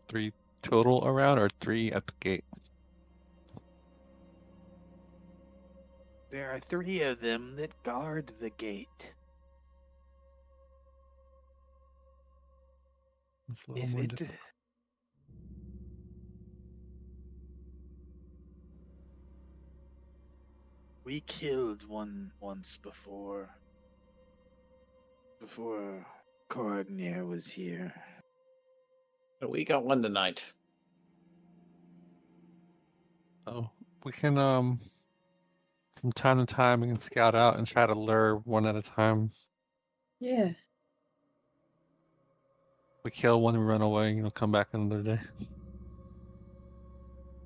Three total around or 3 at the gate? There are 3 of them that guard the gate. That's a little If more it difficult. we killed one once before Cordnier was here. But we got one tonight. Oh, we can from time to time we can scout out and try to lure one at a time. Yeah. We kill one, we run away, come back another day.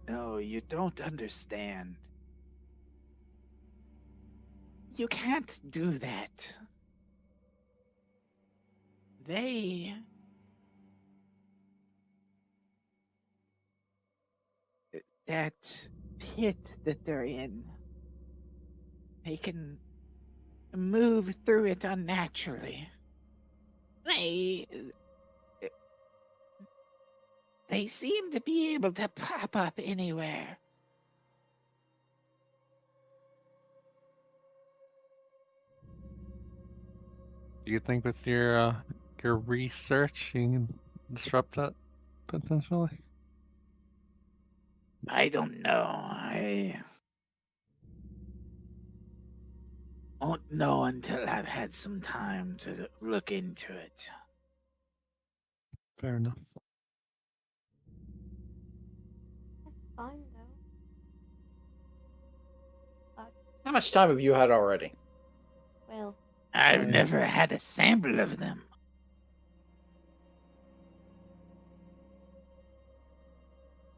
No, you don't understand. You can't do that. That pit that they're in, they can move through it unnaturally. They seem to be able to pop up anywhere. Do you think with your research you can disrupt that potentially? I don't know. I won't know until I've had some time to look into it. Fair enough. That's fine, though. How much time have you had already? Well, I've never had a sample of them.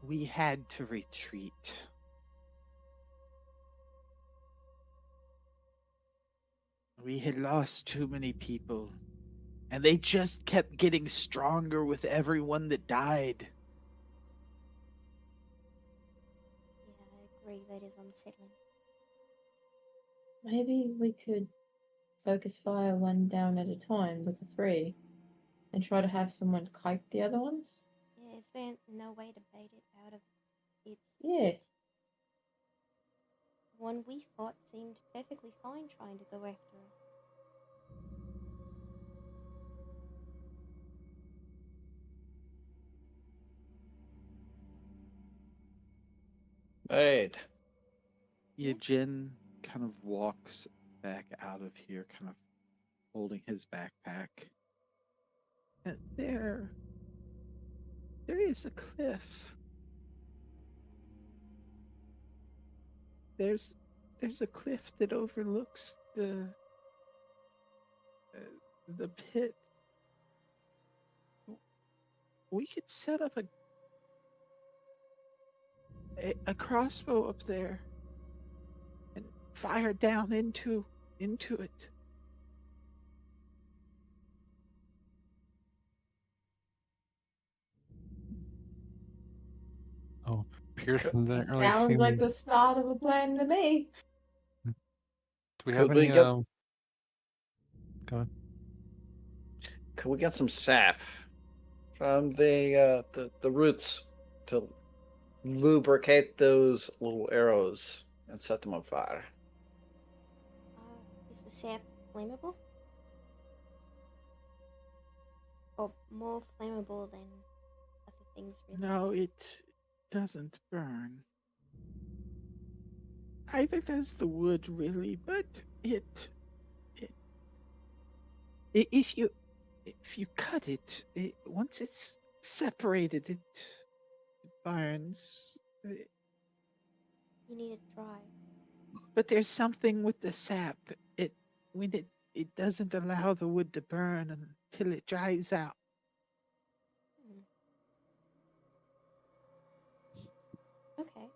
We had to retreat. We had lost too many people, and they just kept getting stronger with everyone that died. yeah, I agree, that is unsettling. Maybe we could focus fire one down at a time with the 3 and try to have someone kite the other ones. Yeah, is there no way to bait it out of its Yeah. pit? The one we fought seemed perfectly fine trying to go after her. Wait. Yajin kind of walks back out of here, kind of holding his backpack. And there is a cliff. There's a cliff that overlooks the pit. We could set up a crossbow up there and fire down into it. Oh, Pearson didn't really Sounds seem. like the start of a plan to me. Do we have Could we any? get- Go on. Could we get some sap from the roots to lubricate those little arrows and set them on fire? Is the sap flammable? Or more flammable than other things, really? No, it doesn't burn. Either does the wood really, but if you cut it, once it's separated, it burns. You need it dry. But there's something with the sap. When it doesn't allow the wood to burn until it dries out. Hmm. Okay.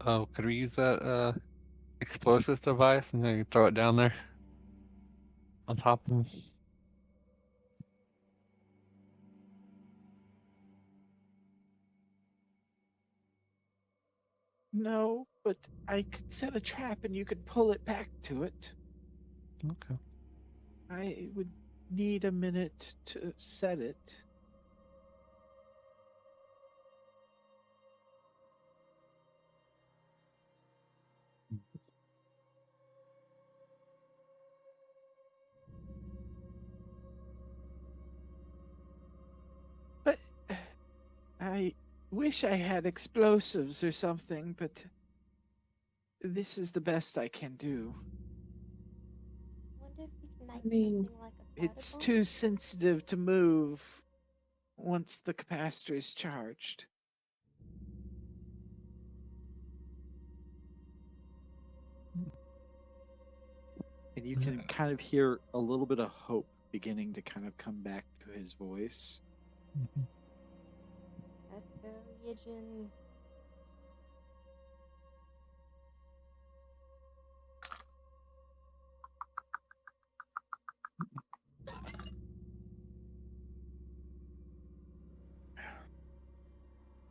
Oh, could we use that explosives device and then throw it down there on top of them? No, but I could set a trap and you could pull it back to it. Okay. I would need a minute to set it. But I wish I had explosives or something, but this is the best I can do. I wonder if we can make mean, something like a powder It's bomb? too sensitive to move once the capacitor is charged. And you can kind of hear a little bit of hope beginning to kind of come back to his voice. Mhm. Let's go, Yijin.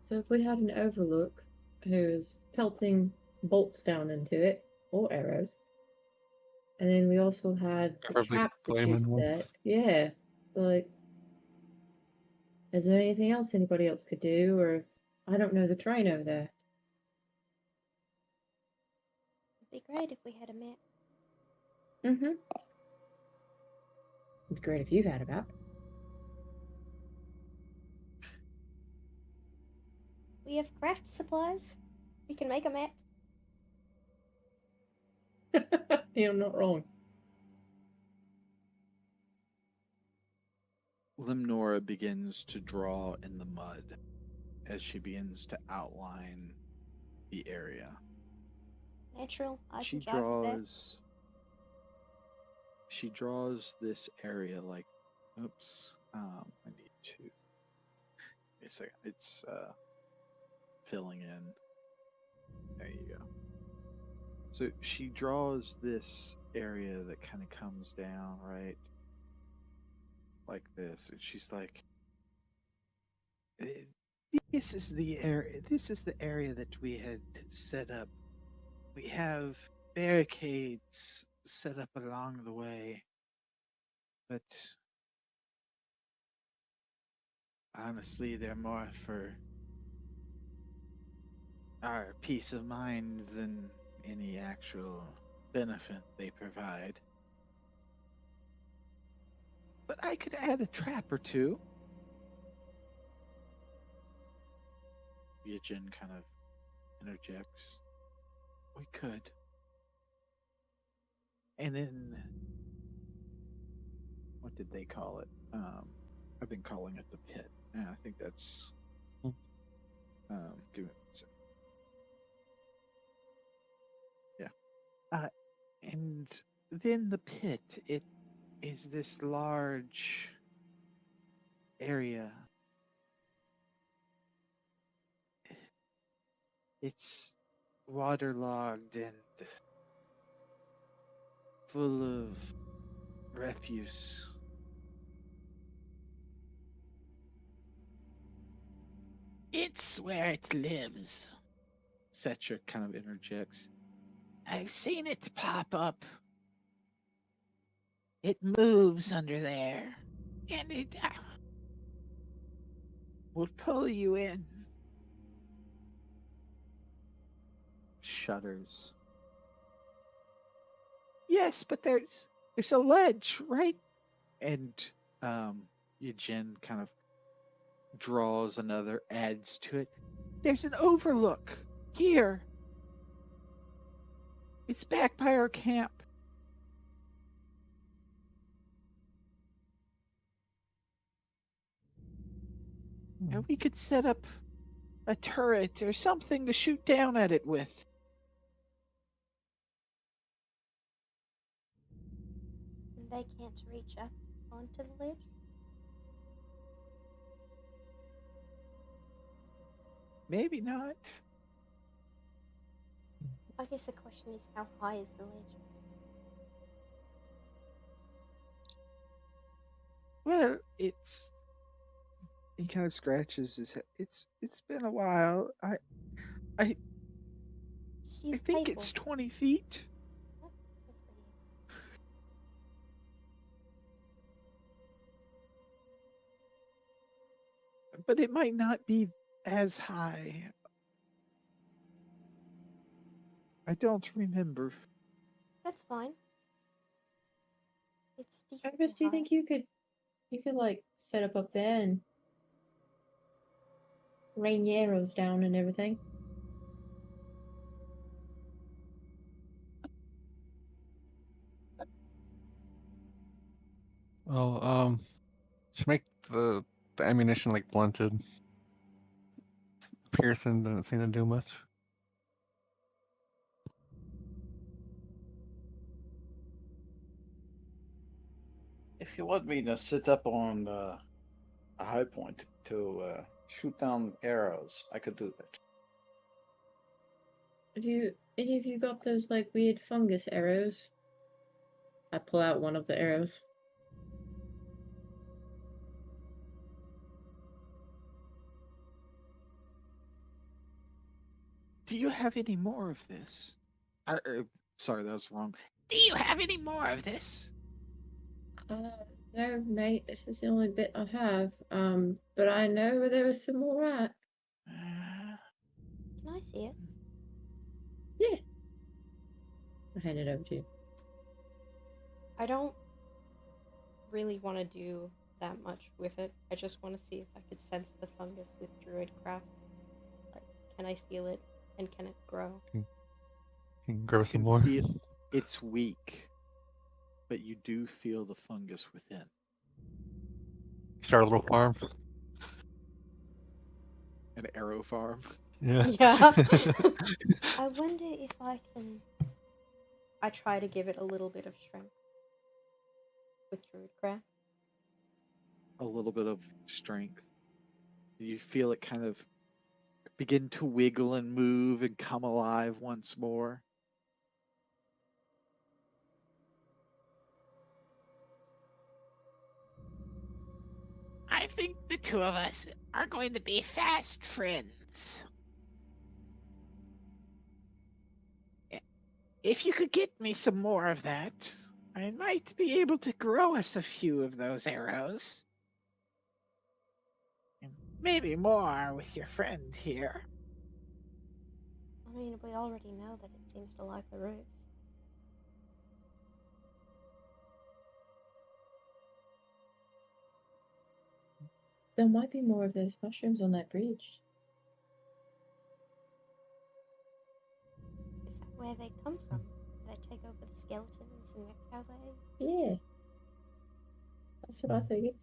So if we had an overlook who's pelting bolts down into it, or arrows, and then we also had the Preferably trap that you flaming set, ones. yeah, like, is there anything else anybody else could do, or I don't know the train over there. It'd be great if we had a map. Mm-hmm. It'd be great if you had a map. We have craft supplies. We can make a map. You're not wrong. Limnora begins to draw in the mud as she begins to outline the area. Natural. I She can jive with that. draws this area like, oops, I need to, wait a second, it's filling in. There you go. So she draws this area that kind of comes down, right? Like this. And she's like, this is the area that we had set up. We have barricades set up along the way. But honestly, they're more for our peace of mind than any actual benefit they provide. But I could add a trap or two. Yijin kind of interjects. We could. And then, what did they call it? I've been calling it the pit. I think that's. Give me one second. Yeah. And then the pit, it is this large area. It's waterlogged and full of refuse. It's where it lives. Setra kind of interjects. I've seen it pop up. It moves under there. And it will pull you in. Shudders. Yes, but there's a ledge, right? And Eugen kind of draws another, adds to it. There's an overlook here. It's back by our camp. And we could set up a turret or something to shoot down at it with. They can't reach up onto the ledge. Maybe not. I guess the question is, how high is the ledge? Well, he kind of scratches his head. It's been a while. I Just use think paper. it's 20 feet. Oh, that's pretty good. But it might not be as high. I don't remember. That's fine. It's decent. Erebus, do you think you could like set up there and rain arrows down and everything? Well, just make the ammunition like blunted. Pearson didn't seem to do much. If you want me to sit up on a high point to shoot down arrows, I could do that. Have any of you got those like weird fungus arrows? I pull out one of the arrows. Do you have any more of this? Sorry, that was wrong. Do you have any more of this? No, mate, this is the only bit I have. But I know where there was some more at. Can I see it? Yeah. I'll hand it over to you. I don't really want to do that much with it. I just want to see if I could sense the fungus with druidcraft. Like, can I feel it and can it grow? You can grow some Can more. It's weak, but you do feel the fungus within. Start a little farm. An arrow farm. Yeah. Yeah. I wonder if I can. I try to give it a little bit of strength with druidcraft. A little bit of strength. You feel it kind of begin to wiggle and move and come alive once more. I think the two of us are going to be fast friends. If you could get me some more of that, I might be able to grow us a few of those arrows. And maybe more with your friend here. I mean, we already know that it seems to like the roots. There might be more of those mushrooms on that bridge. Is that where they come from? They take over the skeletons and that's how they... Yeah. That's what I figured.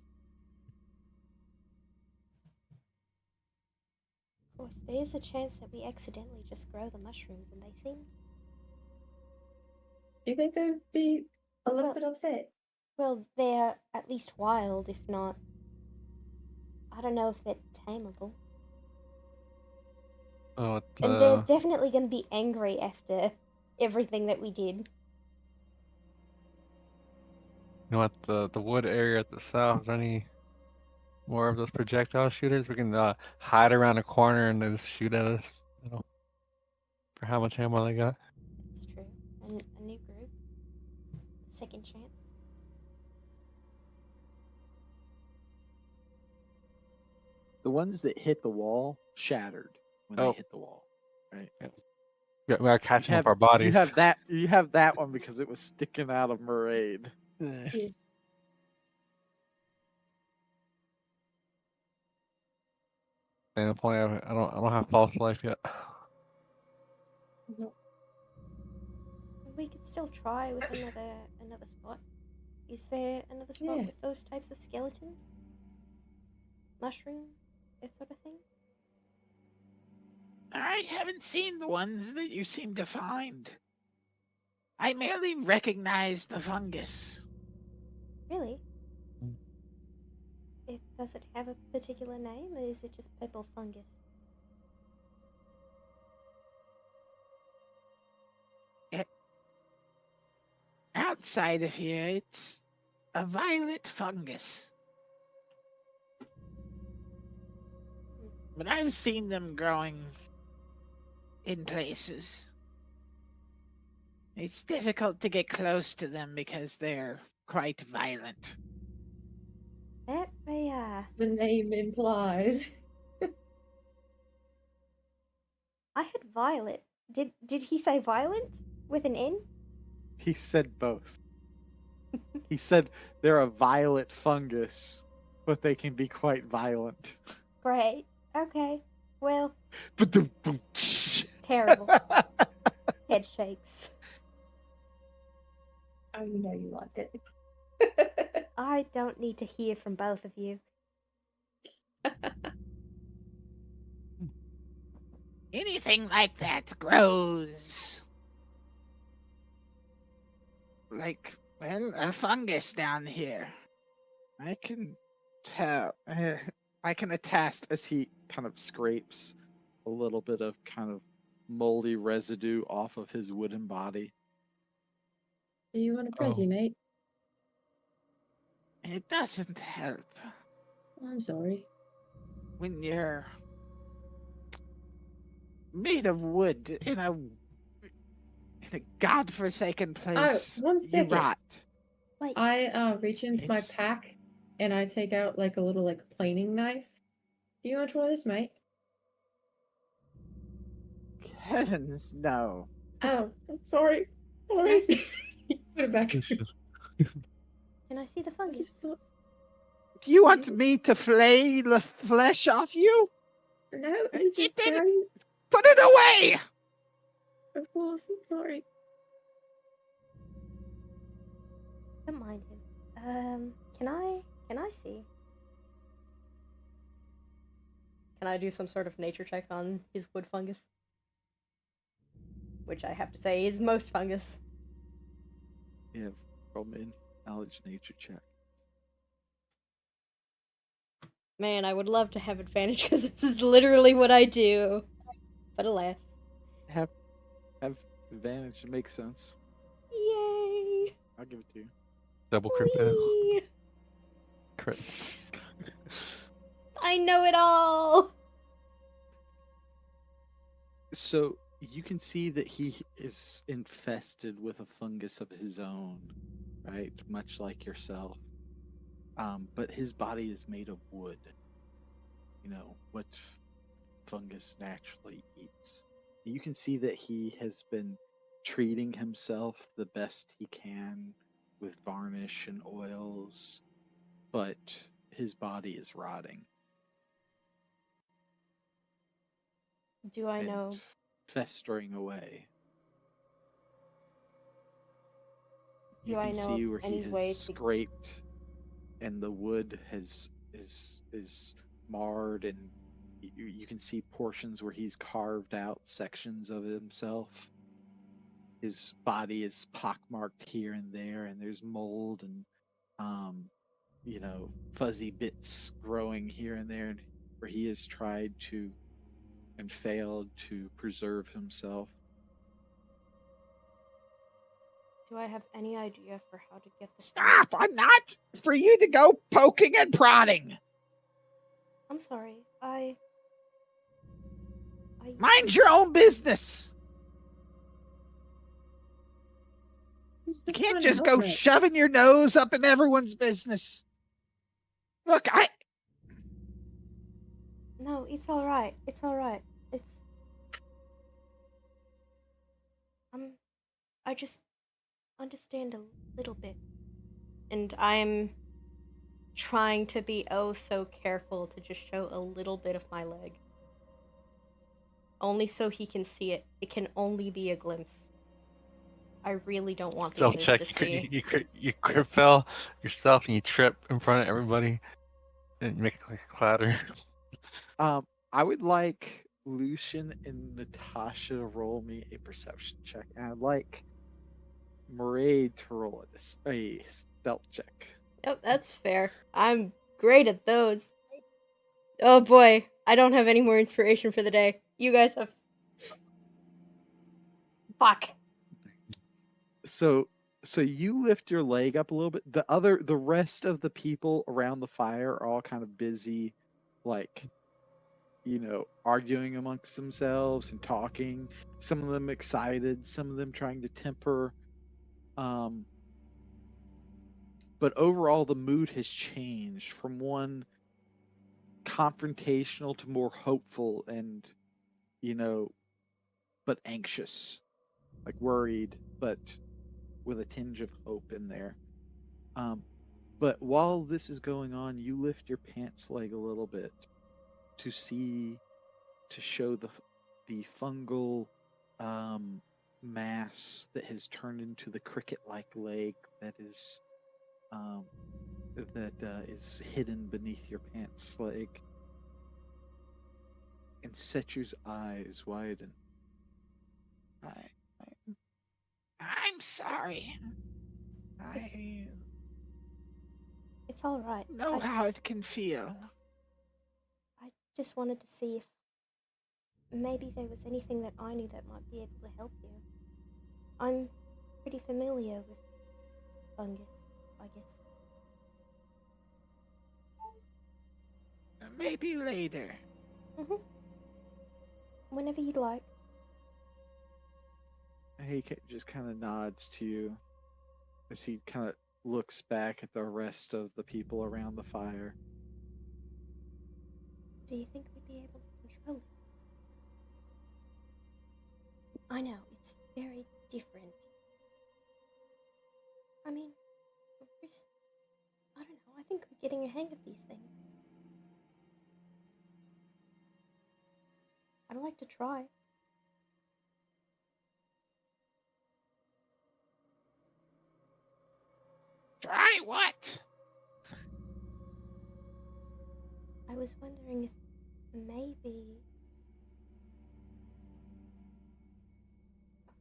Of course, there is a chance that we accidentally just grow the mushrooms and they seem... Do you think they'd be a little Well- bit upset? Well, they're at least wild, if not... I don't know if they're tameable. Oh, And they're definitely going to be angry after everything that we did. you know what? The wood area at the south. Is there any more of those projectile shooters. We can hide around a corner and they just shoot at us. For how much ammo they got. It's true. And a new group. Second chance. The ones that hit the wall shattered when Oh. they hit the wall. Right. We gotta catch them with our bodies. You have that one because it was sticking out of Maraid. Yeah. And if only I don't have false life yet. No. We could still try with another spot. Is there another spot Yeah. with those types of skeletons? Mushrooms? That sort of thing? I haven't seen the ones that you seem to find. I merely recognize the fungus. Really? Mm. Does it have a particular name, or is it just purple fungus? Outside of here, it's a violet fungus. But I've seen them growing in places. It's difficult to get close to them because they're quite violent. That may, As the name implies. I had violet. Did he say violent? With an N? He said both. He said they're a violet fungus, but they can be quite violent. Great. Okay. Well, Ba-dum-bum. terrible. Head shakes. Oh, you know you liked it. I don't need to hear from both of you. Anything like that grows like, well, a fungus down here. I can tell. I can attest as he kind of scrapes a little bit of kind of moldy residue off of his wooden body. Do you want a prezi, Oh. mate? It doesn't help I'm sorry. when you're made of wood in a godforsaken place. one You second. rot. Wait, I reach into my It's- pack and I take out like a little like planing knife. Do you want to try this, mate? Heavens, no. Oh, I'm sorry. Sorry. Put it back. It's just- can I see the I fungus? just thought- Do you want me to flay the flesh off you? No, It you just didn't- carry. Put it away! Of course, I'm sorry. Don't mind him. Can I see? Can I do some sort of nature check on his wood fungus? Which I have to say is most fungus. Yeah, roll me an knowledge nature check. Man, I would love to have advantage because this is literally what I do. But alas. Have advantage. It makes sense. Yay! I'll give it to you. Double crit fail. Whee! Crit. I know it all! So you can see that he is infested with a fungus of his own, right? Much like yourself. But his body is made of wood. You know, what fungus naturally eats. You can see that he has been treating himself the best he can with varnish and oils, but his body is rotting. Do I and know? festering away. Do You I can know see of where he any way has to- scraped, and the wood is marred, and you can see portions where he's carved out sections of himself. His body is pockmarked here and there, and there's mold and fuzzy bits growing here and there, where he has tried to and failed to preserve himself. Do I have any idea for how to get the Stop! fungus? I'm not for you to go poking and prodding. I'm sorry. Mind your own business. He's You just can't trying to just help go Nick. shoving your nose up in everyone's business. Look, No, it's all right. It's all right. It's I just understand a little bit, and I'm trying to be oh so careful to just show a little bit of my leg. Only so he can see it. It can only be a glimpse. I really don't want the Stealth others check. to see. You crit fell yourself and you trip in front of everybody and make like a clatter. I would like Lucian and Natasha to roll me a perception check, and I'd like Maraid to roll a stealth check. Oh, that's fair. I'm great at those. Oh boy, I don't have any more inspiration for the day. You guys have. Fuck. So you lift your leg up a little bit. The rest of the people around the fire are all kind of busy, like, arguing amongst themselves and talking. Some of them excited, some of them trying to temper. But overall, the mood has changed from one confrontational to more hopeful and, but anxious, like worried, but with a tinge of hope in there. But while this is going on, you lift your pants leg a little bit to show the fungal mass that has turned into the cricket-like leg that is is hidden beneath your pants leg, and Sechu's eyes widen. I'm sorry. I It's all right. know how it can feel. I just wanted to see if maybe there was anything that I knew that might be able to help you. I'm pretty familiar with fungus, I guess. Maybe later. Whenever you'd like. He just kind of nods to you as he kind of looks back at the rest of the people around the fire. Do you think we'd be able to control it? I know, it's very different. I mean, I don't know, I think we're getting a hang of these things. I'd like to try. Try what? I was wondering if maybe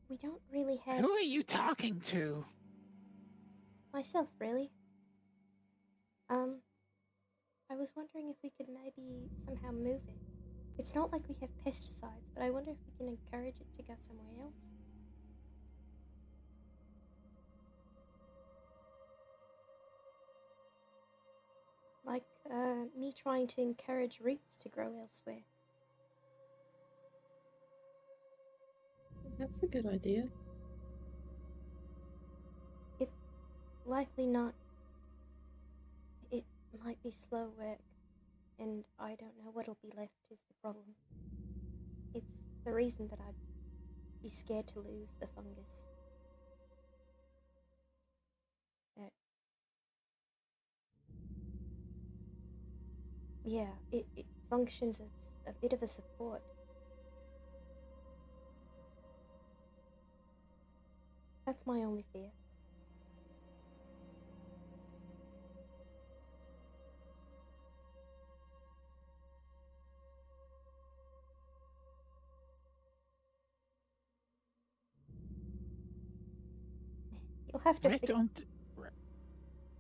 we don't really have Who are you talking to? myself, really. I was wondering if we could maybe somehow move it. It's not like we have pesticides, but I wonder if we can encourage it to go somewhere else. Like, me trying to encourage roots to grow elsewhere. That's a good idea. It's likely not. It might be slow work, and I don't know what'll be left is the problem. It's the reason that I'd be scared to lose the fungus. Yeah, it functions as a bit of a support. That's my only fear. You'll have to I don't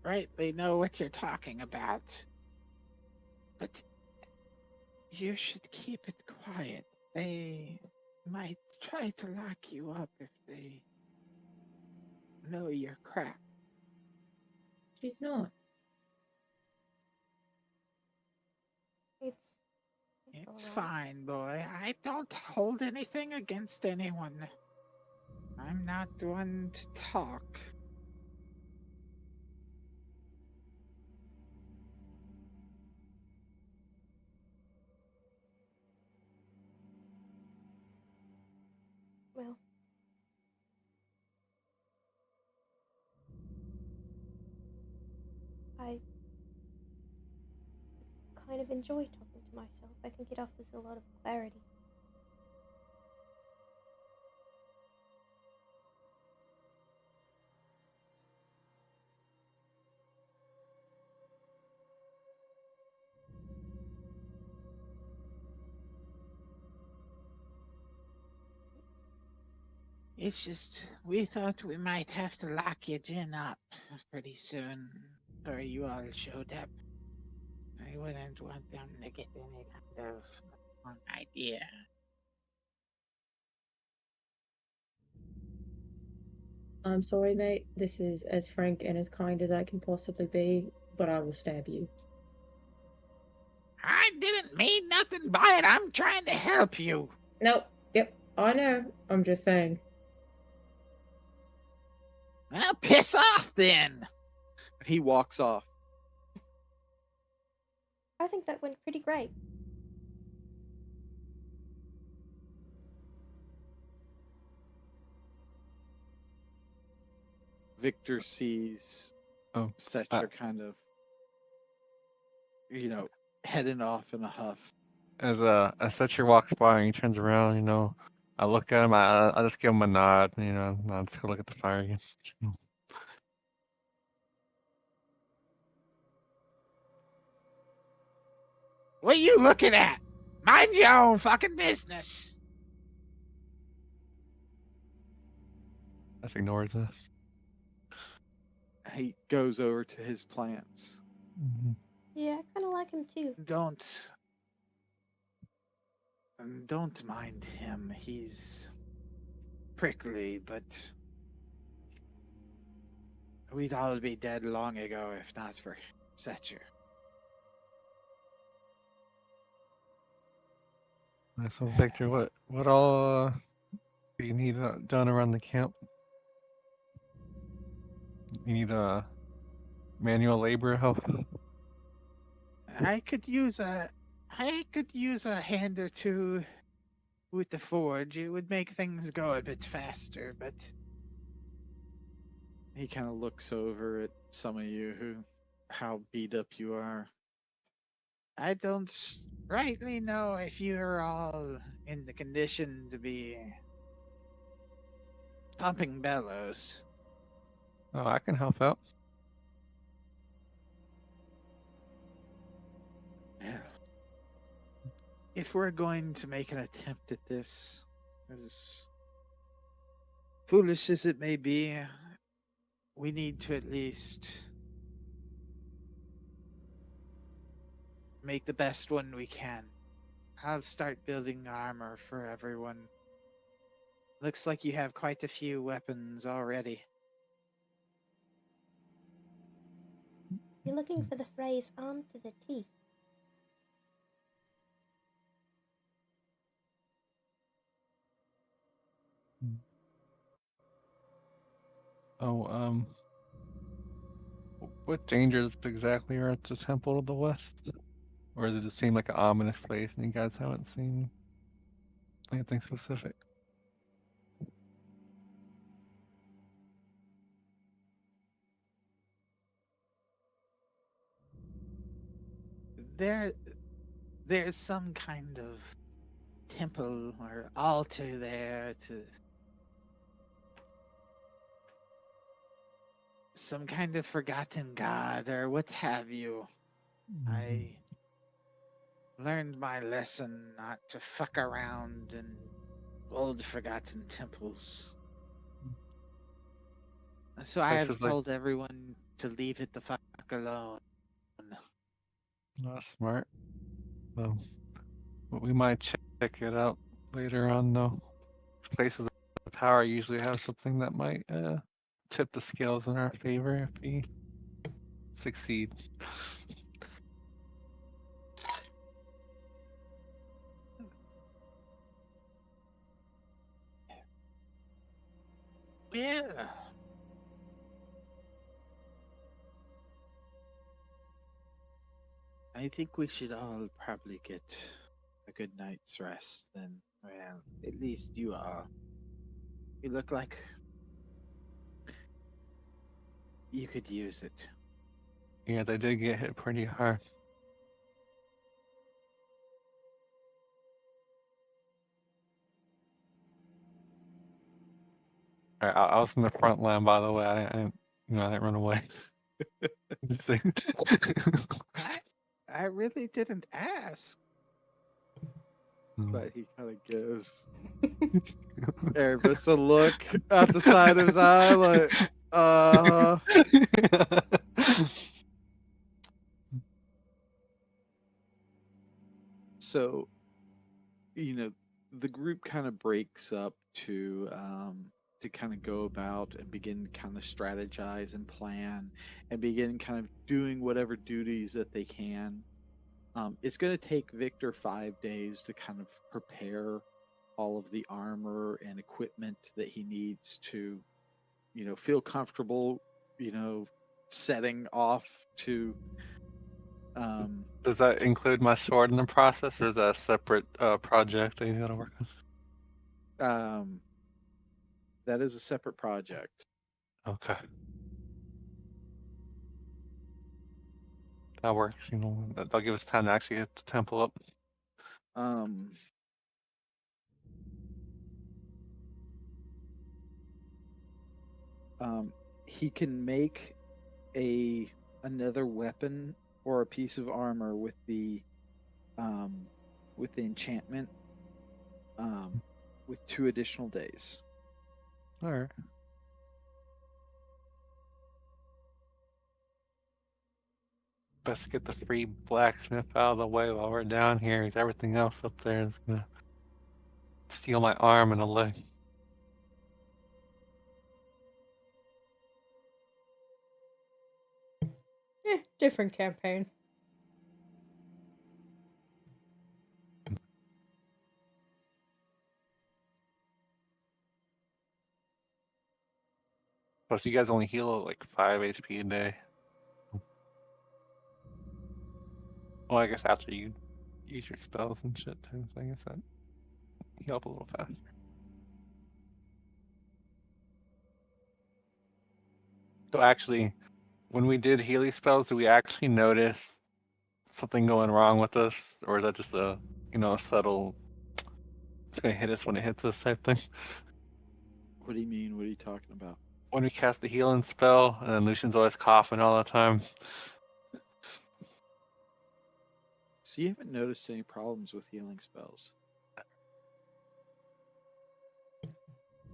rightly know what you're talking about. But you should keep it quiet. They might try to lock you up if they know your crap. She's not. It's It's alright. fine, boy. I don't hold anything against anyone. I'm not one to talk. Well, I kind of enjoy talking to myself. I think it offers a lot of clarity. It's just, we thought we might have to lock your gin up pretty soon, or you all showed up. I wouldn't want them to get any kind of wrong idea. I'm sorry, mate. This is as frank and as kind as I can possibly be, but I will stab you. I didn't mean nothing by it. I'm trying to help you. Nope. Yep. I know. I'm just saying. Well, piss off then. He walks off. I think that went pretty great. Victor sees Oh, Setcher kind of, heading off in a huff. as Setcher walks by and he turns around, I look at him. I just give him a nod. Let's go look at the fire again. What are you looking at? Mind your own fucking business. Just ignores us. He goes over to his plants. Mm-hmm. Yeah, I kind of like him too. Don't mind him. He's prickly, but we'd all be dead long ago if not for Setcher. So, Victor, what all do you need done around the camp? You need manual labor help? I could use a hand or two with the forge. It would make things go a bit faster, but He kind of looks over at some of you how beat up you are. I don't rightly know if you're all in the condition to be pumping bellows. Oh, I can help out. Well, if we're going to make an attempt at this, as foolish as it may be, we need to at least make the best one we can. I'll start building armor for everyone. Looks like you have quite a few weapons already. You're looking for the phrase armed to the teeth. Oh, what dangers exactly are at the Temple of the West? Or does it just seem like an ominous place and you guys haven't seen anything specific? There's some kind of temple or altar there to some kind of forgotten god or what have you. I learned my lesson not to fuck around in old forgotten temples. So I have Places like told everyone to leave it the fuck alone. not smart. So, but we might check it out later on, though. Places of power usually have something that might tip the scales in our favor if we succeed. Yeah. I think we should all probably get a good night's rest then. Well, at least you are. You look like you could use it. Yeah, they did get hit pretty hard. I was in the front line, by the way. I didn't run away. Just saying. I really didn't ask. Mm. But he kind of gives Erebus a look at the side of his eye, like, So, the group kind of breaks up to kind of go about and begin kind of strategize and plan and begin kind of doing whatever duties that they can. It's going to take Victor 5 days to kind of prepare all of the armor and equipment that he needs to, feel comfortable, setting off to. Does that include my sword in the process, or is that a separate project that he's got to work Um, that is a separate project. on? Okay. That works, that'll give us time to actually get the temple up. Um, he can make another weapon or a piece of armor with the enchantment with 2 additional days. All right. Best to get the free blacksmith out of the way while we're down here, because everything else up there is gonna steal my arm and a leg. Different campaign. Plus, you guys only heal like 5 HP a day. Well, I guess after you use your spells and shit too, so I guess that heal up a little faster. So actually, when we did Healy spells, did we actually notice something going wrong with us, or is that just a subtle? It's gonna hit us when it hits us type thing. What do you mean? What are you talking about? When we cast the healing spell, and then Lucian's always coughing all the time. So you haven't noticed any problems with healing spells? It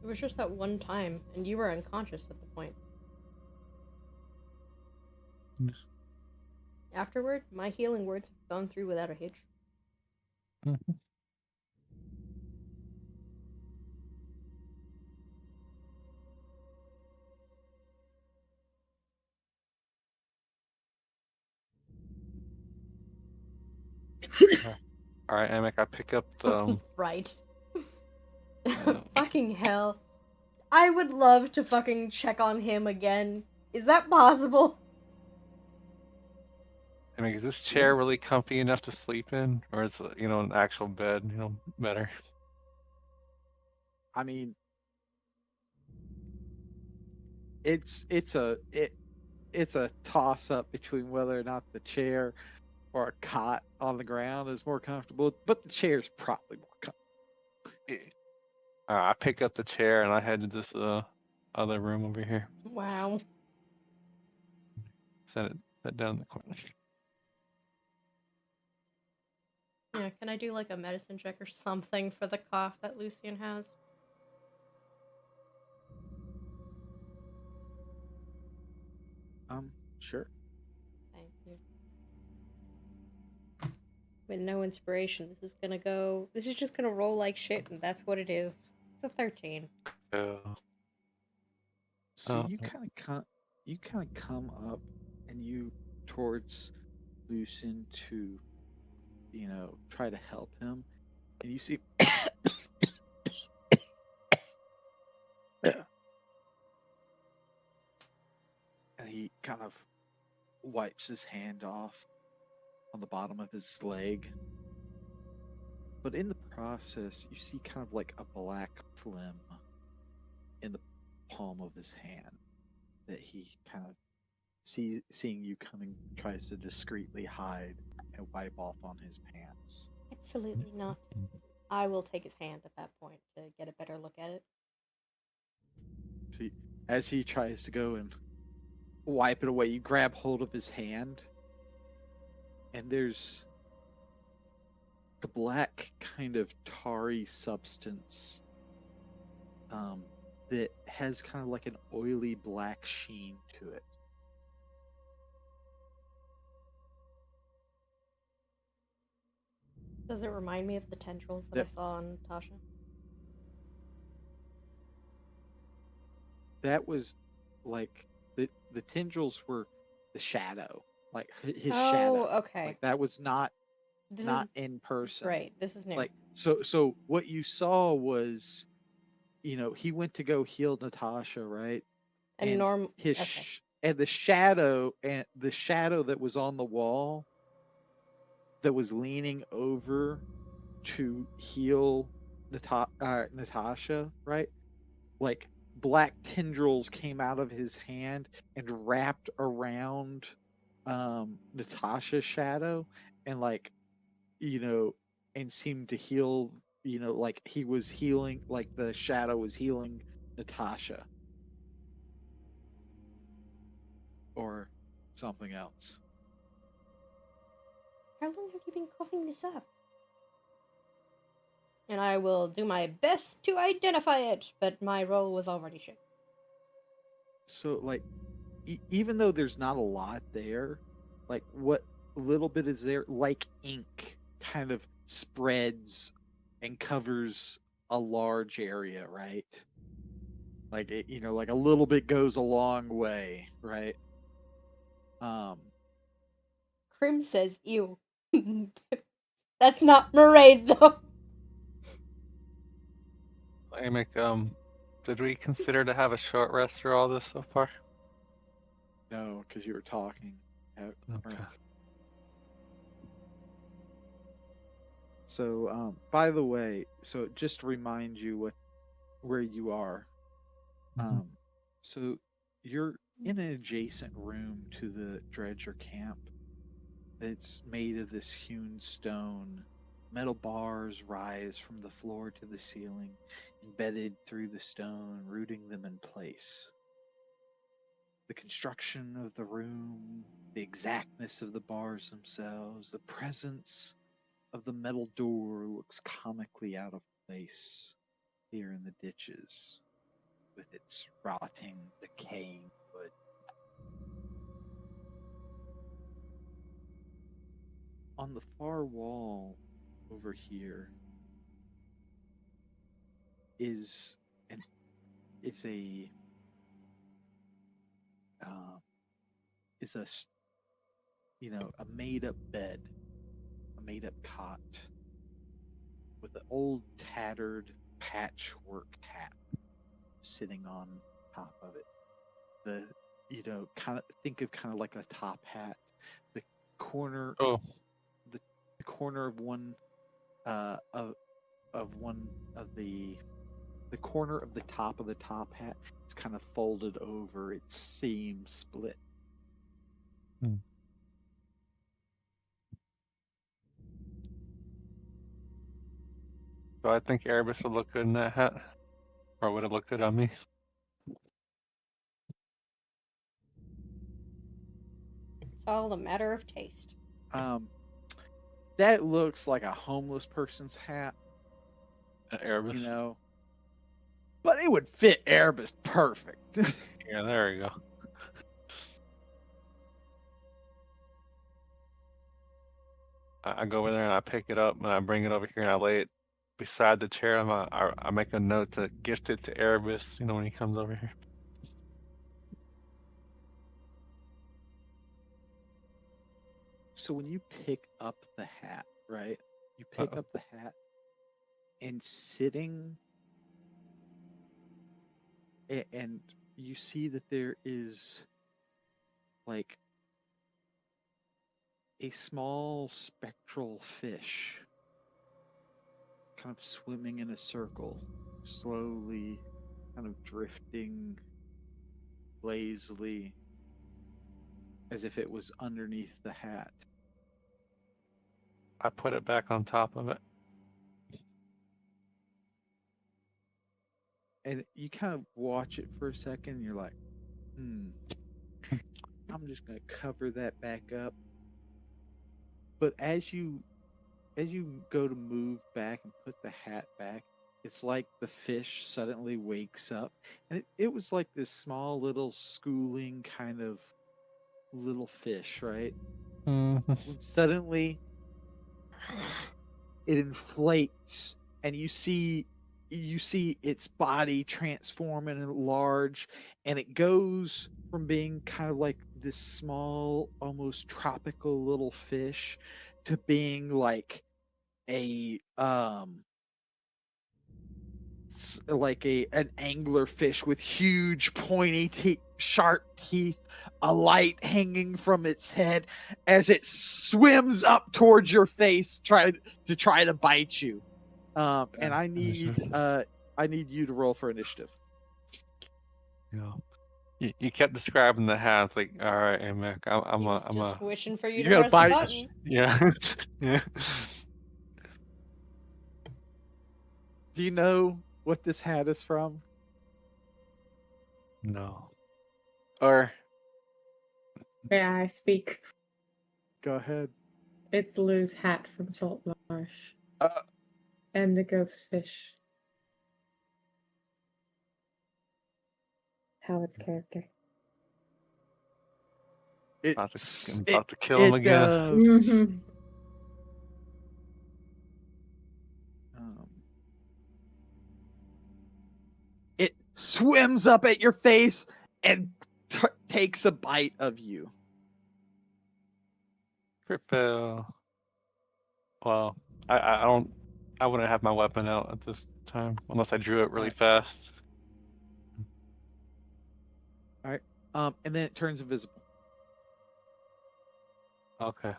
was just that one time, and you were unconscious at the point. Yes. Afterward, my healing words have gone through without a hitch. Mhm. All right, Amek, I pick up the. Right. Uh, Fucking hell. I would love to fucking check on him again. Is that possible? Amek, is this chair really comfy enough to sleep in, or is an actual bed better? I mean, it's a toss up between whether or not the chair or a cot on the ground is more comfortable, but the chair's probably more comfortable. I pick up the chair and I head to this other room over here. Wow. Set it down in the corner. Yeah, can I do like a medicine check or something for the cough that Lucian has? Sure. Thank you. With no inspiration, this is just gonna roll like shit, and that's what it is. It's a 13. So you kind of come up and you towards Lucian to, try to help him, and you see kind of wipes his hand off on the bottom of his leg. But in the process, you see kind of like a black phlegm in the palm of his hand that he kind of seeing you coming tries to discreetly hide and wipe off on his pants. Absolutely not. I will take his hand at that point to get a better look at it. See, as he tries to go and wipe it away, you grab hold of his hand, and there's a black kind of tarry substance that has kind of like an oily black sheen to it. Does it remind me of the tendrils that I saw on Tasha? That was like the tendrils were the shadow, like his Oh, shadow. okay. Like that was not This not is in person. right. This is new. Like so what you saw was, he went to go heal Natasha, right? and norm. his Okay. and the shadow that was on the wall that was leaning over to heal Natasha, right? Like black tendrils came out of his hand and wrapped around Natasha's shadow and and seemed to heal, like he was healing, like the shadow was healing Natasha or something else. How long have you been coughing this up? And I will do my best to identify it, but my roll was already shit. So like even though there's not a lot there, like what little bit is there, like ink kind of spreads and covers a large area, right? Like like a little bit goes a long way, right? Krim says, ew. That's not Maraid, though. Amick, did we consider to have a short rest through all this so far? No, because you were talking. Okay. So, by the way, so just to remind you where you are. Mhm. So you're in an adjacent room to the Dredger camp. It's made of this hewn stone. Metal bars rise from the floor to the ceiling, embedded through the stone, rooting them in place. The construction of the room, the exactness of the bars themselves, the presence of the metal door looks comically out of place here in the ditches with its rotting, decaying wood. On the far wall over here is an is a is a a made up bed, a made up cot with an old tattered patchwork hat sitting on top of it. The kind of think of kind of like a top hat. The corner Oh, the corner of one of one of the corner of the top of the top hat is kind of folded over, its seam split. hmm. So I think Erebus would look good in that hat. Or would it look good on me? It's all a matter of taste. Um, that looks like a homeless person's hat, Erebus? but it would fit Erebus perfect. Yeah, there we go. I go over there and I pick it up and I bring it over here and I lay it beside the chair. I make a note to gift it to Erebus, when he comes over here. So when you pick up the hat, right? You pick Uh-oh. up the hat, and sitting, and you see that there is like a small spectral fish kind of swimming in a circle, slowly kind of drifting lazily as if it was underneath the hat. I put it back on top of it. And you kind of watch it for a second and you're like, I'm just gonna cover that back up. But as you go to move back and put the hat back, it's like the fish suddenly wakes up. And it was like this small little schooling kind of little fish, right? Mhm. When suddenly it inflates and you see its body transform and enlarge, and it goes from being kind of like this small, almost tropical little fish to being like a like an angler fish with huge pointy sharp teeth, a light hanging from its head as it swims up towards your face try to bite you. And I need you to roll for initiative. Yeah. You kept describing the hat. It's like, all right, hey, Mac, I'm He's a just wishing for you You're to gonna press the bite- button. yeah. Yeah. Do you know what this hat is from? No. Or May I speak? Go ahead. It's Lou's hat from Salt Marsh. Uh. And the ghost fish. Howard's character. about It's to kill him again. Mm-hmm. It swims up at your face and takes a bite of you. Crypto. Well, I don't. I wouldn't have my weapon out at this time unless I drew it really Alright. fast. All right. And then it turns invisible. Okay. What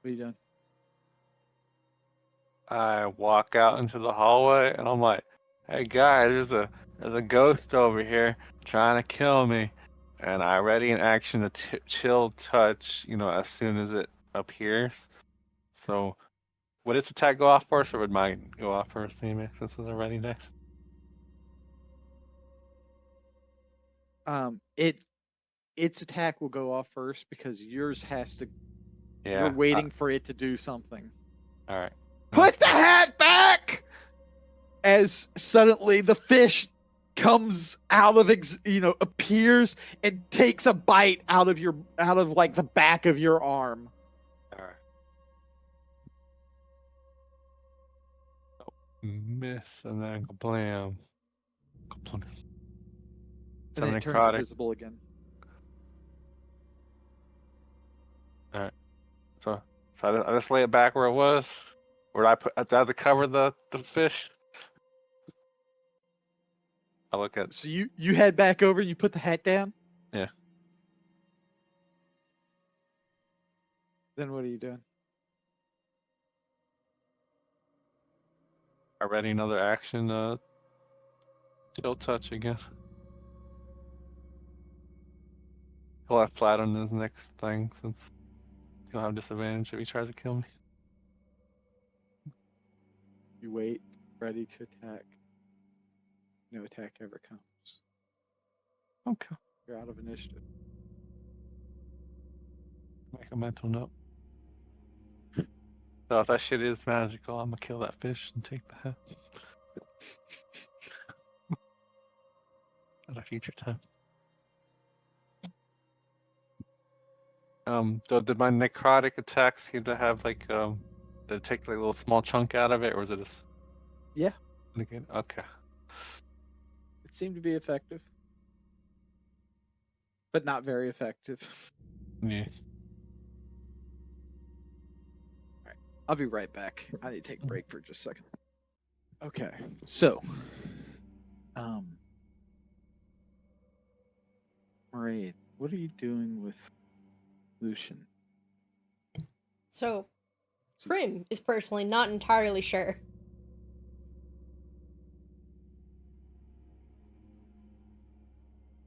are you doing? I walk out into the hallway and I'm like, "Hey guy, there's a ghost over here trying to kill me," and I ready in action to chill touch. As soon as it appears. So, would its attack go off first, or would mine go off first, Amy, since it's already next? Its attack will go off first because yours has to. Yeah. You're waiting for it to do something. All right. Put the hat back! As suddenly the fish comes out of appears and takes a bite out of like the back of your arm. All right. Oh, miss and then kablam. And Some then it turns necrotic. invisible again. All right. So I just lay it back where it was. Where I have to cover the fish. I look at. So you head back over and you put the hat down? Yeah. Then what are you doing? I ready another action. Chill touch again. He'll have flat on his next thing since he'll have disadvantage if he tries to kill me. You wait, ready to attack. No attack ever comes. Okay. You're out of initiative. Make a mental note. So if that shit is magical, I'm gonna kill that fish and take the hat. At a future time. Did my necrotic attack seem to have did it take like a little small chunk out of it, or was it just? Yeah. Okay. It seemed to be effective. But not very effective. Yeah. I'll be right back. I need to take a break for just a second. Okay. So Mairead, What are you doing with Lucian? So, So- Prim is personally not entirely sure.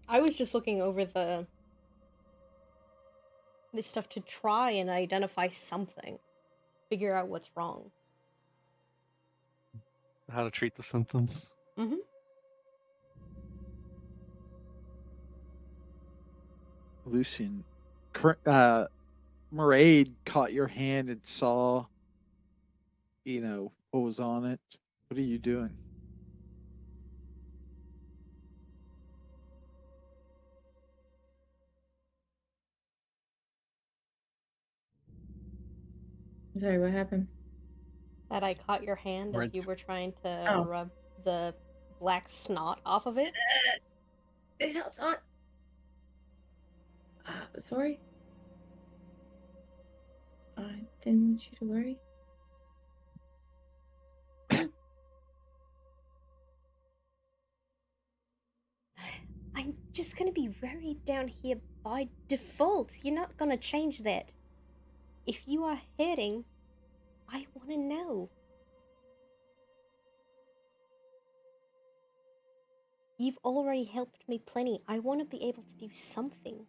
I was just looking over this stuff to try and identify something, figure out what's wrong. How to treat the symptoms. Mm-hmm. Lucian, Maraid caught your hand and saw, what was on it. What are you doing? Sorry, what happened? That I caught your hand as Right. you were trying to Oh. rub the black snot off of it. It's outside. Sorry. I didn't want you to worry. I'm just gonna be worried down here by default. You're not gonna change that. If you are hurting, I wanna know. You've already helped me plenty. I wanna be able to do something.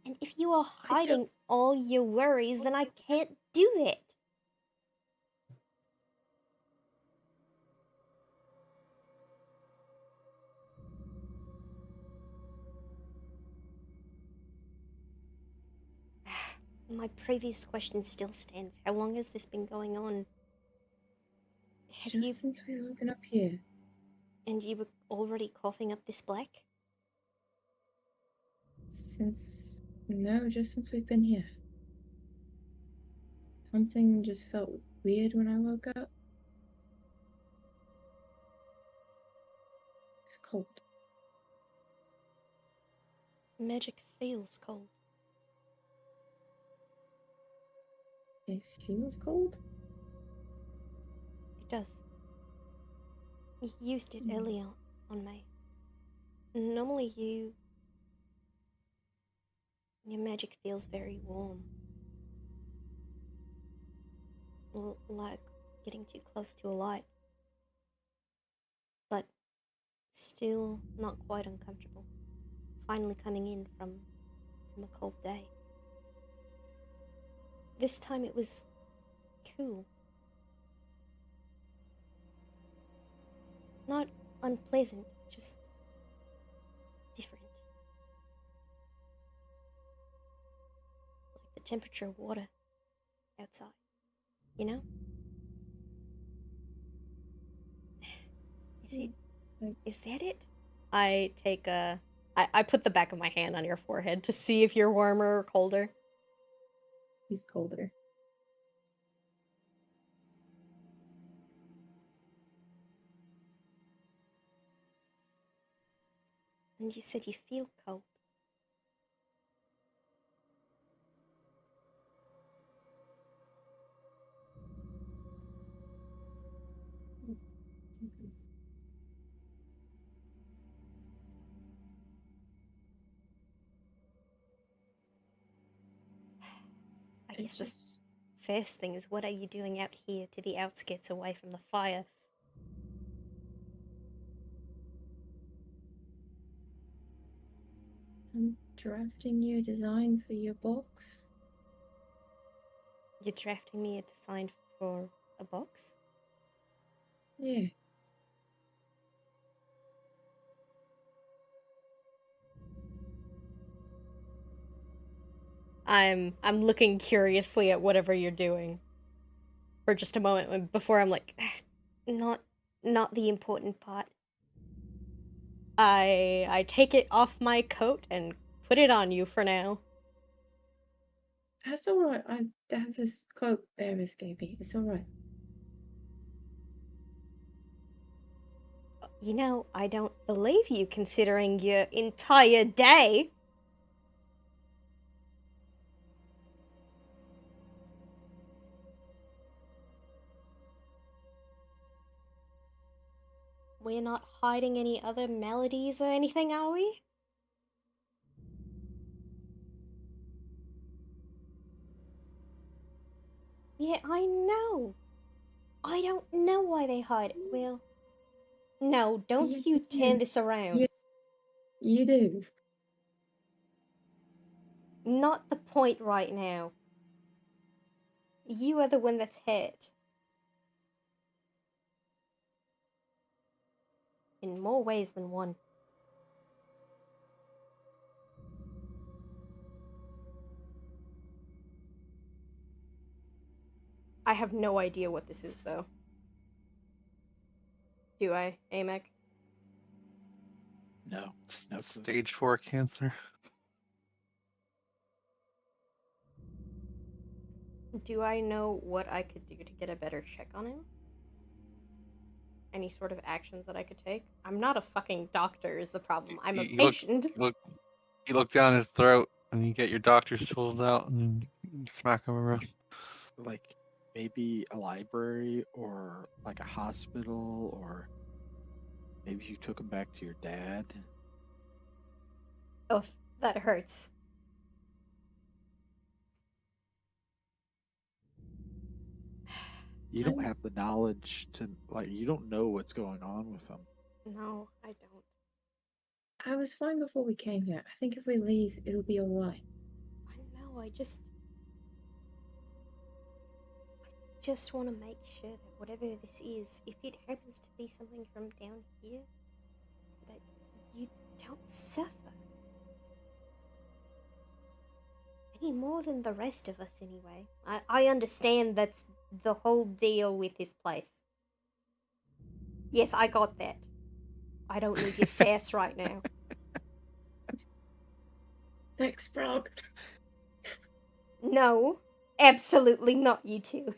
And if you are hiding all your worries, then I can't do that. My previous question still stands. How long has this been going on? Have Just you since we woken up here. and you were already coughing up this black? No, just since we've been here. Something just felt weird when I woke up. It's cold. Magic feels cold. It feels cold? It does. You used it Hmm. earlier on me. Normally your magic feels very warm. Like getting too close to a light. But still not quite uncomfortable. Finally coming in from a cold day. This time it was cool. Not unpleasant, just different. Like the temperature of water outside, you know? Is that it? I take I put the back of my hand on your forehead to see if you're warmer or colder. He's colder. And you said you feel cold. I guess the first thing is, what are you doing out here to the outskirts away from the fire? I'm drafting you a design for your box. You're drafting me a design for a box? Yeah. I'm looking curiously at whatever you're doing for just a moment before I'm like, not the important part. I take it off my coat and put it on you for now. That's alright. I have this cloak Bearus gave me. It's alright. You know, I don't believe you considering your entire day. We're not hiding any other melodies or anything, are we? Yeah, I know. I don't know why they hide it. Well, no, don't Yes, you you do. turn this around. Yeah. You do. Not the point right now. You are the one that's hurt. In more ways than one. I have no idea what this is, though. Do I, Amek? No, no clue. Stage 4 cancer. Do I know what I could do to get a better check on him? Any sort of actions that I could take? I'm not a fucking doctor is the problem. I'm a patient. You look down his throat and you get your doctor's tools out and you smack him around. Like maybe a library or like a hospital, or maybe you took him back to your dad. Oh, that hurts. You don't have the knowledge to, like, you don't know what's going on with him. No, I don't. I was fine before we came here. I think if we leave, it'll be alright. I know, I just want to make sure that whatever this is, if it happens to be something from down here, that you don't suffer. Any more than the rest of us, anyway. I understand that's the whole deal with this place. Yes, I got that. I don't need your sass right now. Thanks, Frog. No, absolutely not you two.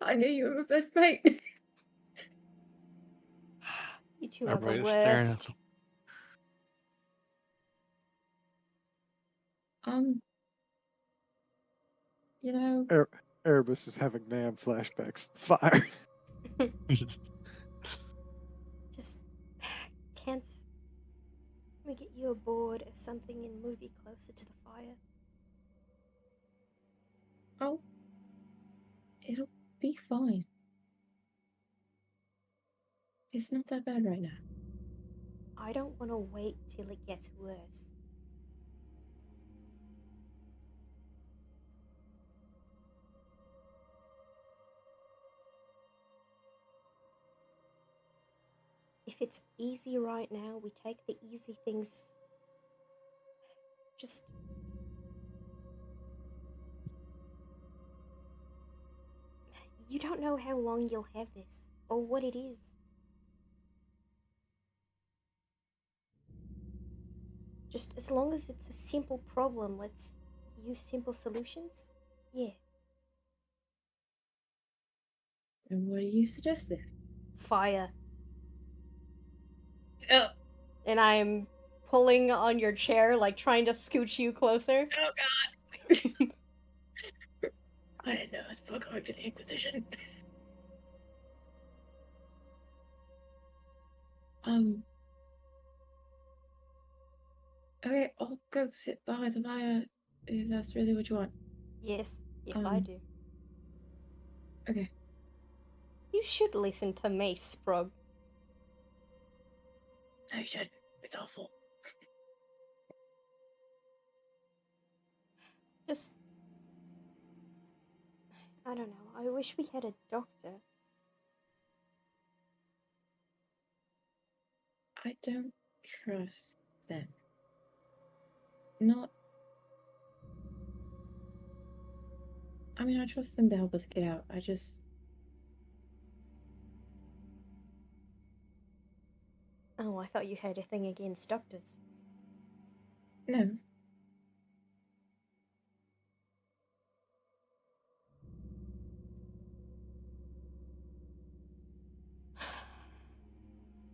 I knew you were my best mate. You two are the Everybody's staring at worst. them. You know, Erebus is having Nam flashbacks. Fire. Just can't we get you aboard as something and move you closer to the fire? oh, it'll be fine. It's not that bad right now. I don't want to wait till it gets worse. If it's easy right now, we take the easy things. Just you don't know how long you'll have this or what it is. Just as long as it's a simple problem, let's use simple solutions. Yeah. And what do you suggest then? Fire. Oh, And I'm pulling on your chair, like trying to scooch you closer. oh God! I didn't know I was going to the Inquisition. Okay, I'll go sit by the fire if that's really what you want. Yes, I do. Okay. You should listen to me, Sprog. No, you shouldn't. It's awful. Just I don't know. I wish we had a doctor. I don't trust them. Not. I mean, I trust them to help us get out. I just. Oh, I thought you had a thing against doctors. No.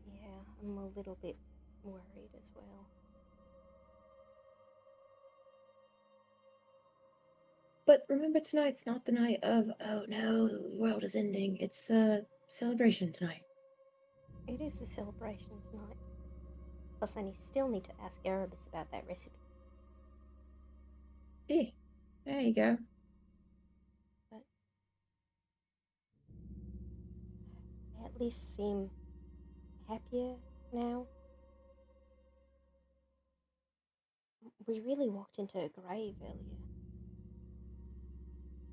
Yeah, I'm a little bit worried as well. But remember, tonight's not the night of, oh no, the world is ending. It's the celebration tonight. It is the celebration tonight. Plus, I still need to ask Erebus about that recipe. Yeah, there you go. at least seem happier now? We really walked into a grave earlier.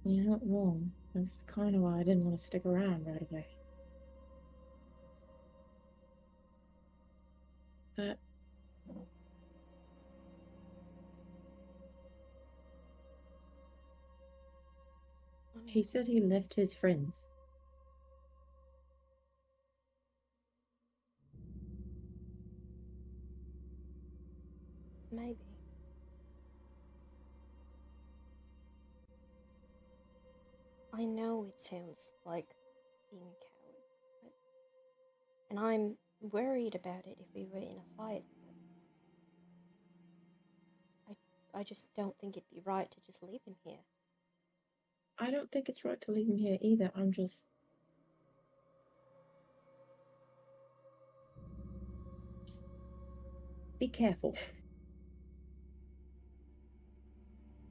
You're not wrong. That's kind of why I didn't want to stick around right away. That he said he left his friends. Maybe. I know it sounds like being a coward, and I'm worried about it if we were in a fight, but I just don't think it'd be right to just leave him here. I don't think it's right to leave him here either. I'm just be careful.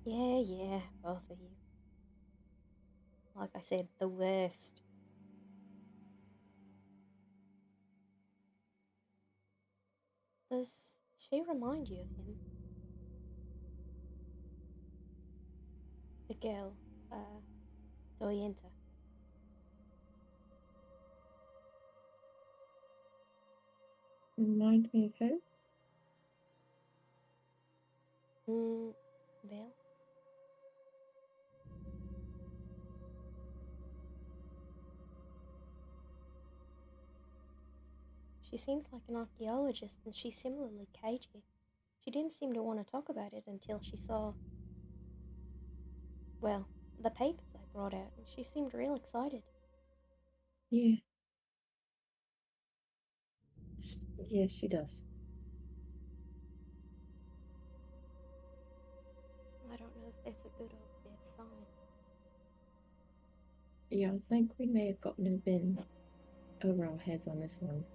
Yeah, both of you. Like I said, the worst. Does she remind you of him? The girl, Doyenta. Remind me of who? Vel? She seems like an archaeologist, and she's similarly cagey. She didn't seem to want to talk about it until she saw, well, the papers I brought out, and she seemed real excited. Yeah. Yeah, she does. I don't know if that's a good or bad sign. Yeah, I think we may have gotten a bit over our heads on this one.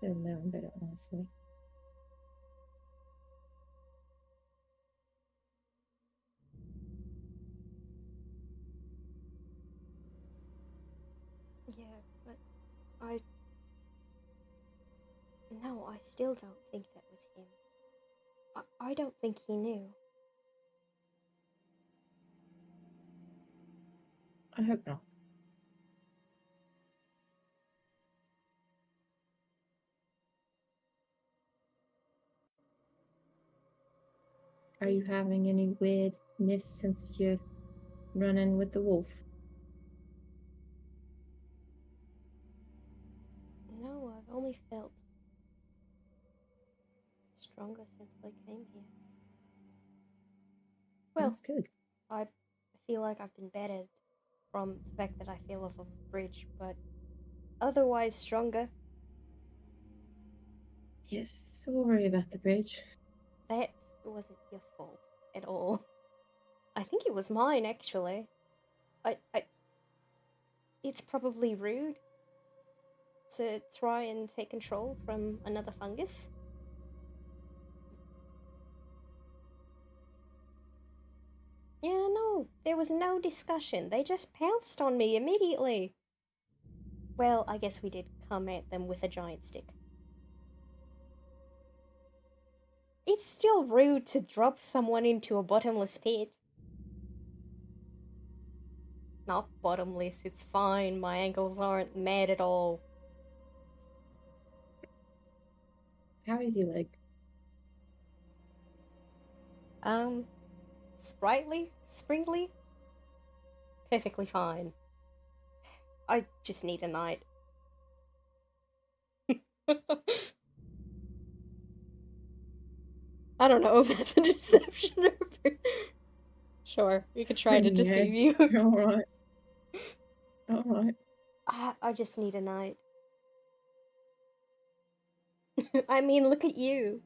Don't know better, honestly. Yeah, but no, I still don't think that was him. I don't think he knew. I hope not. Are you having any weirdness since you're running with the wolf? No, I've only felt stronger since I came here. Well, That's good. I feel like I've been bettered from the fact that I fell off of a bridge, but otherwise stronger. Yes, sorry about the bridge. That wasn't your fault at all. I think it was mine, actually. It's probably rude to try and take control from another fungus. Yeah, no, there was no discussion. They just pounced on me immediately. Well, I guess we did come at them with a giant stick. It's still rude to drop someone into a bottomless pit. Not bottomless, it's fine. My ankles aren't mad at all. How is your leg? Sprightly? Springly? Perfectly fine. I just need a night. I don't know if that's a deception or... Sure, we could try to deceive you. Alright. Alright. I just need a night. I mean, look at you.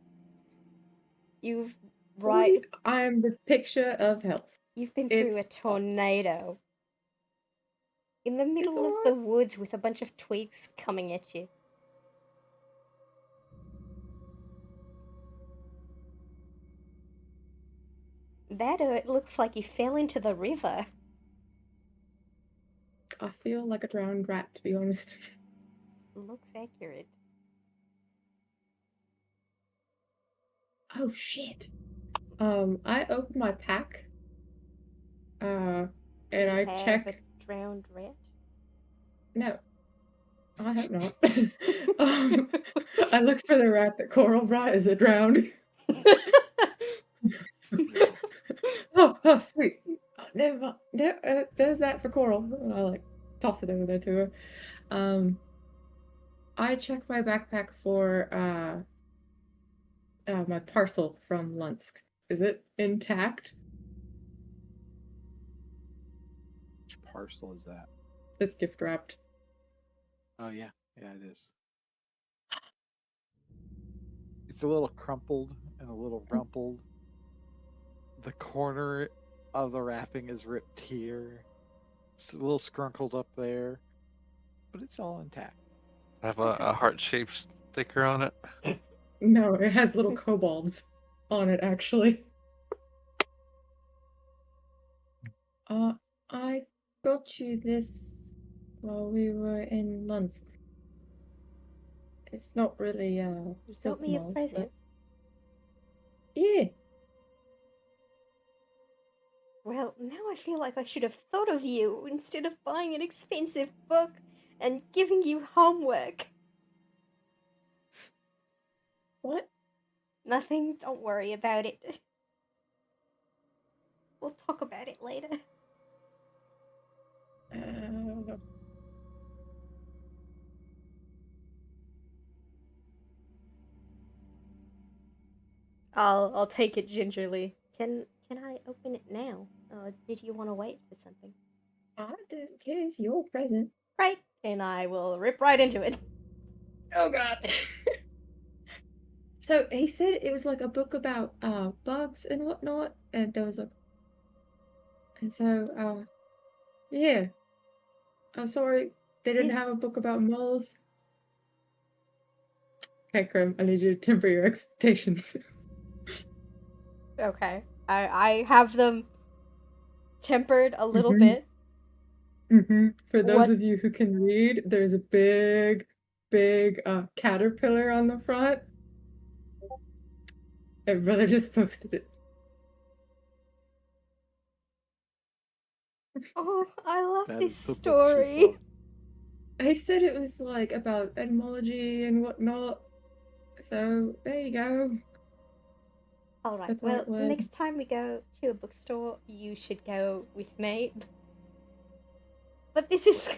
You've I am the picture of health. You've been through a It's tornado. In the middle of the woods with a bunch of twigs coming at you. That it looks like you fell into the river. I feel like a drowned rat, to be honest. Looks accurate. Oh shit. I opened my pack. And You I have check. a drowned rat? No, I hope not. I looked for the rat that Coral brought as it drowned. Oh, sweet. Oh, never mind. No, there's that for Coral. And I like toss it over there to her. I checked my backpack for my parcel from Lunsk. Is it intact? Which parcel is that? It's gift wrapped. Oh yeah, yeah, it is. It's a little crumpled and a little rumpled. The corner of the wrapping is ripped here. It's a little scrunkled up there, but it's all intact. Have a heart-shaped sticker on it. No, it has little kobolds on it actually. I got you this while we were in Lunsk. It's not really You got silk me a moss, present. but yeah. Well, now I feel like I should have thought of you instead of buying an expensive book and giving you homework. What? Nothing, don't worry about it. We'll talk about it later. Uh, I'll take it gingerly. Can I open it now? Or did you want to wait for something? I don't care. It's your present. Right, and I will rip right into it. Oh god. So he said it was like a book about bugs and whatnot, and there was like, and so yeah. I'm sorry they didn't have a book about moles. Okay, Krim, I need you to temper your expectations. Okay, I have them tempered a little Mhm. bit. For those What- of you who can read, there's a big caterpillar on the front. My brother just posted it. Oh, I love That this is the book she story. bought. He said it was like about etymology and whatnot. So there you go. Alright, That's well, what it was. next time we go to a bookstore, you should go with me. But this is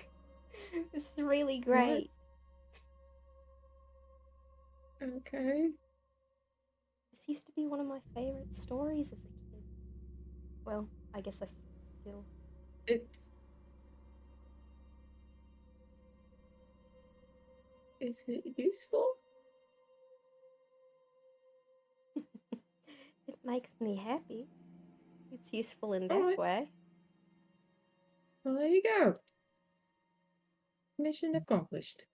this is really great. Okay. This used to be one of my favorite stories as a kid. Well, I guess I still. It's. Is it useful? It makes me happy. It's useful in that Alright. way. Well, there you go. Mission accomplished.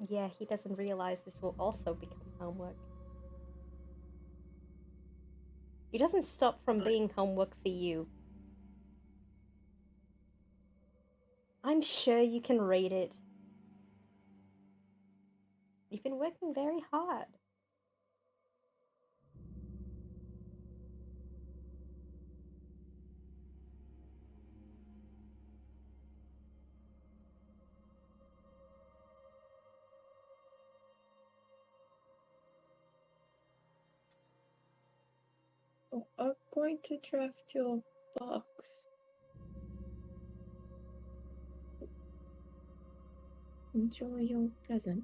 Yeah, he doesn't realize this will also become homework. It doesn't stop from being homework for you. I'm sure you can read it. You've been working very hard. Oh, I'm going to draft your box. Enjoy your present.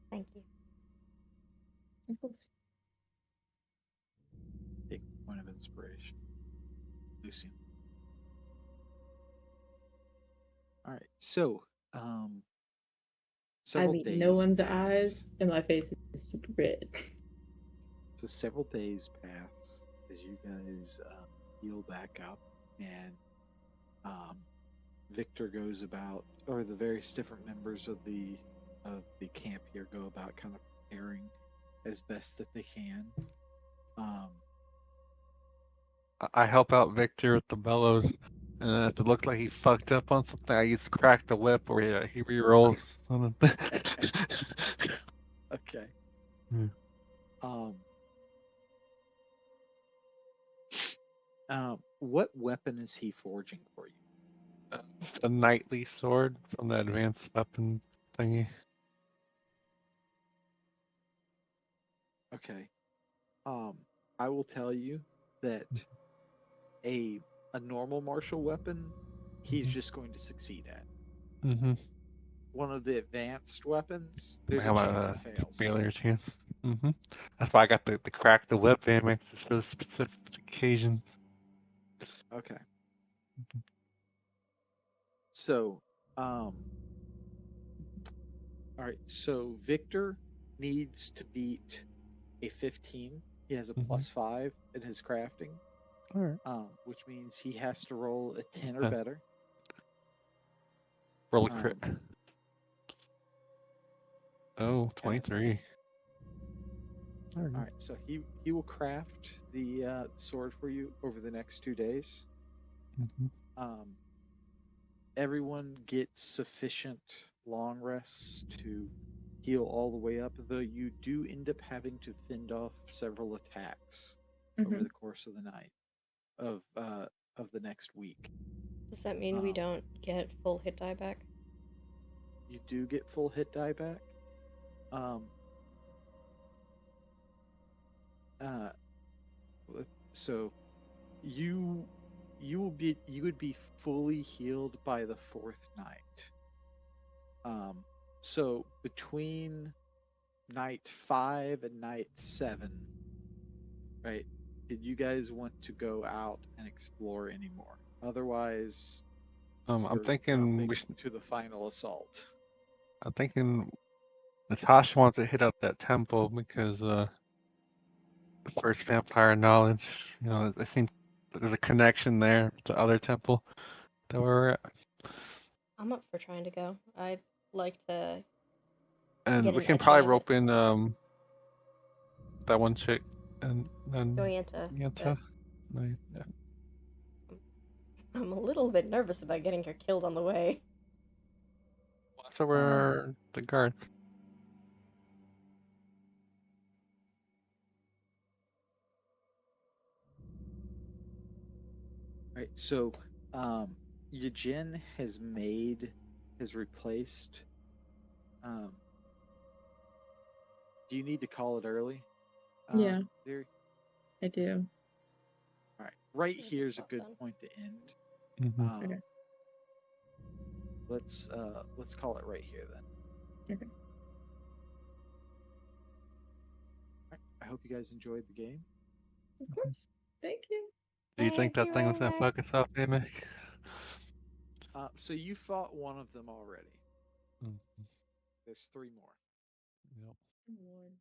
Thank you. Of course. Take a point of inspiration. Lucian. All right, so I several mean, days no one's pass. eyes, and my face is super red. So several days pass as you guys heal back up, and Victor goes about, or the various different members of the camp here go about kind of preparing as best that they can. I help out Victor with the bellows, and then if it looked like he fucked up on something, I use crack the whip where he re-rolls on the Okay. Hmm. What weapon is he forging for you? the knightly sword from the advanced weapon thingy. Okay. I will tell you that a normal martial weapon, he's just going to succeed at. Mm-hmm. One of the advanced weapons, there's I a have chance a he fails. failure chance. Mm-hmm. That's why I got the crack the whip amex just for the specific occasions. Okay. So, all right. So Victor needs to beat a 15. He has a Mhm. +5 in his crafting, All right. which means he has to roll a 10 or Huh. better. Roll a crit. Oh, passes. 23. All right. All right, so he will craft the sword for you over the next 2 days. Mhm. Everyone gets sufficient long rests to heal all the way up, though you do end up having to fend off several attacks over Mhm. the course of the night of the next week. Does that mean we Um, don't get full hit die back? You do get full hit die back. Um, so you would be fully healed by the 4th night. So between night 5 and night 7, right? Did you guys want to go out and explore anymore? Otherwise, I'm we're thinking jumping we should. to the final assault. I'm thinking Natasha wants to hit up that temple because the first vampire knowledge. You know, I think there's a connection there to other temple that we're at, I'm up for trying to go. I'd like to and get we an can etching probably of it. rope in that one chick and then Going into Yenta. Right, yeah. I'm a little bit nervous about getting her killed on the way. So we're the guards. Right. So, Yajin has replaced. Um, do you need to call it early? Yeah. There. I do. All right. Right Get here's a stuff good done. point to end. Mm-hmm. Okay. Let's call it right here then. Okay. All right. I hope you guys enjoyed the game. Of course. Thank you. Do you think Thank that you thing was very gonna much. fuck us up, Amic? So you fought one of them already. Mm. There's 3 more. Yep. Oh, Lord.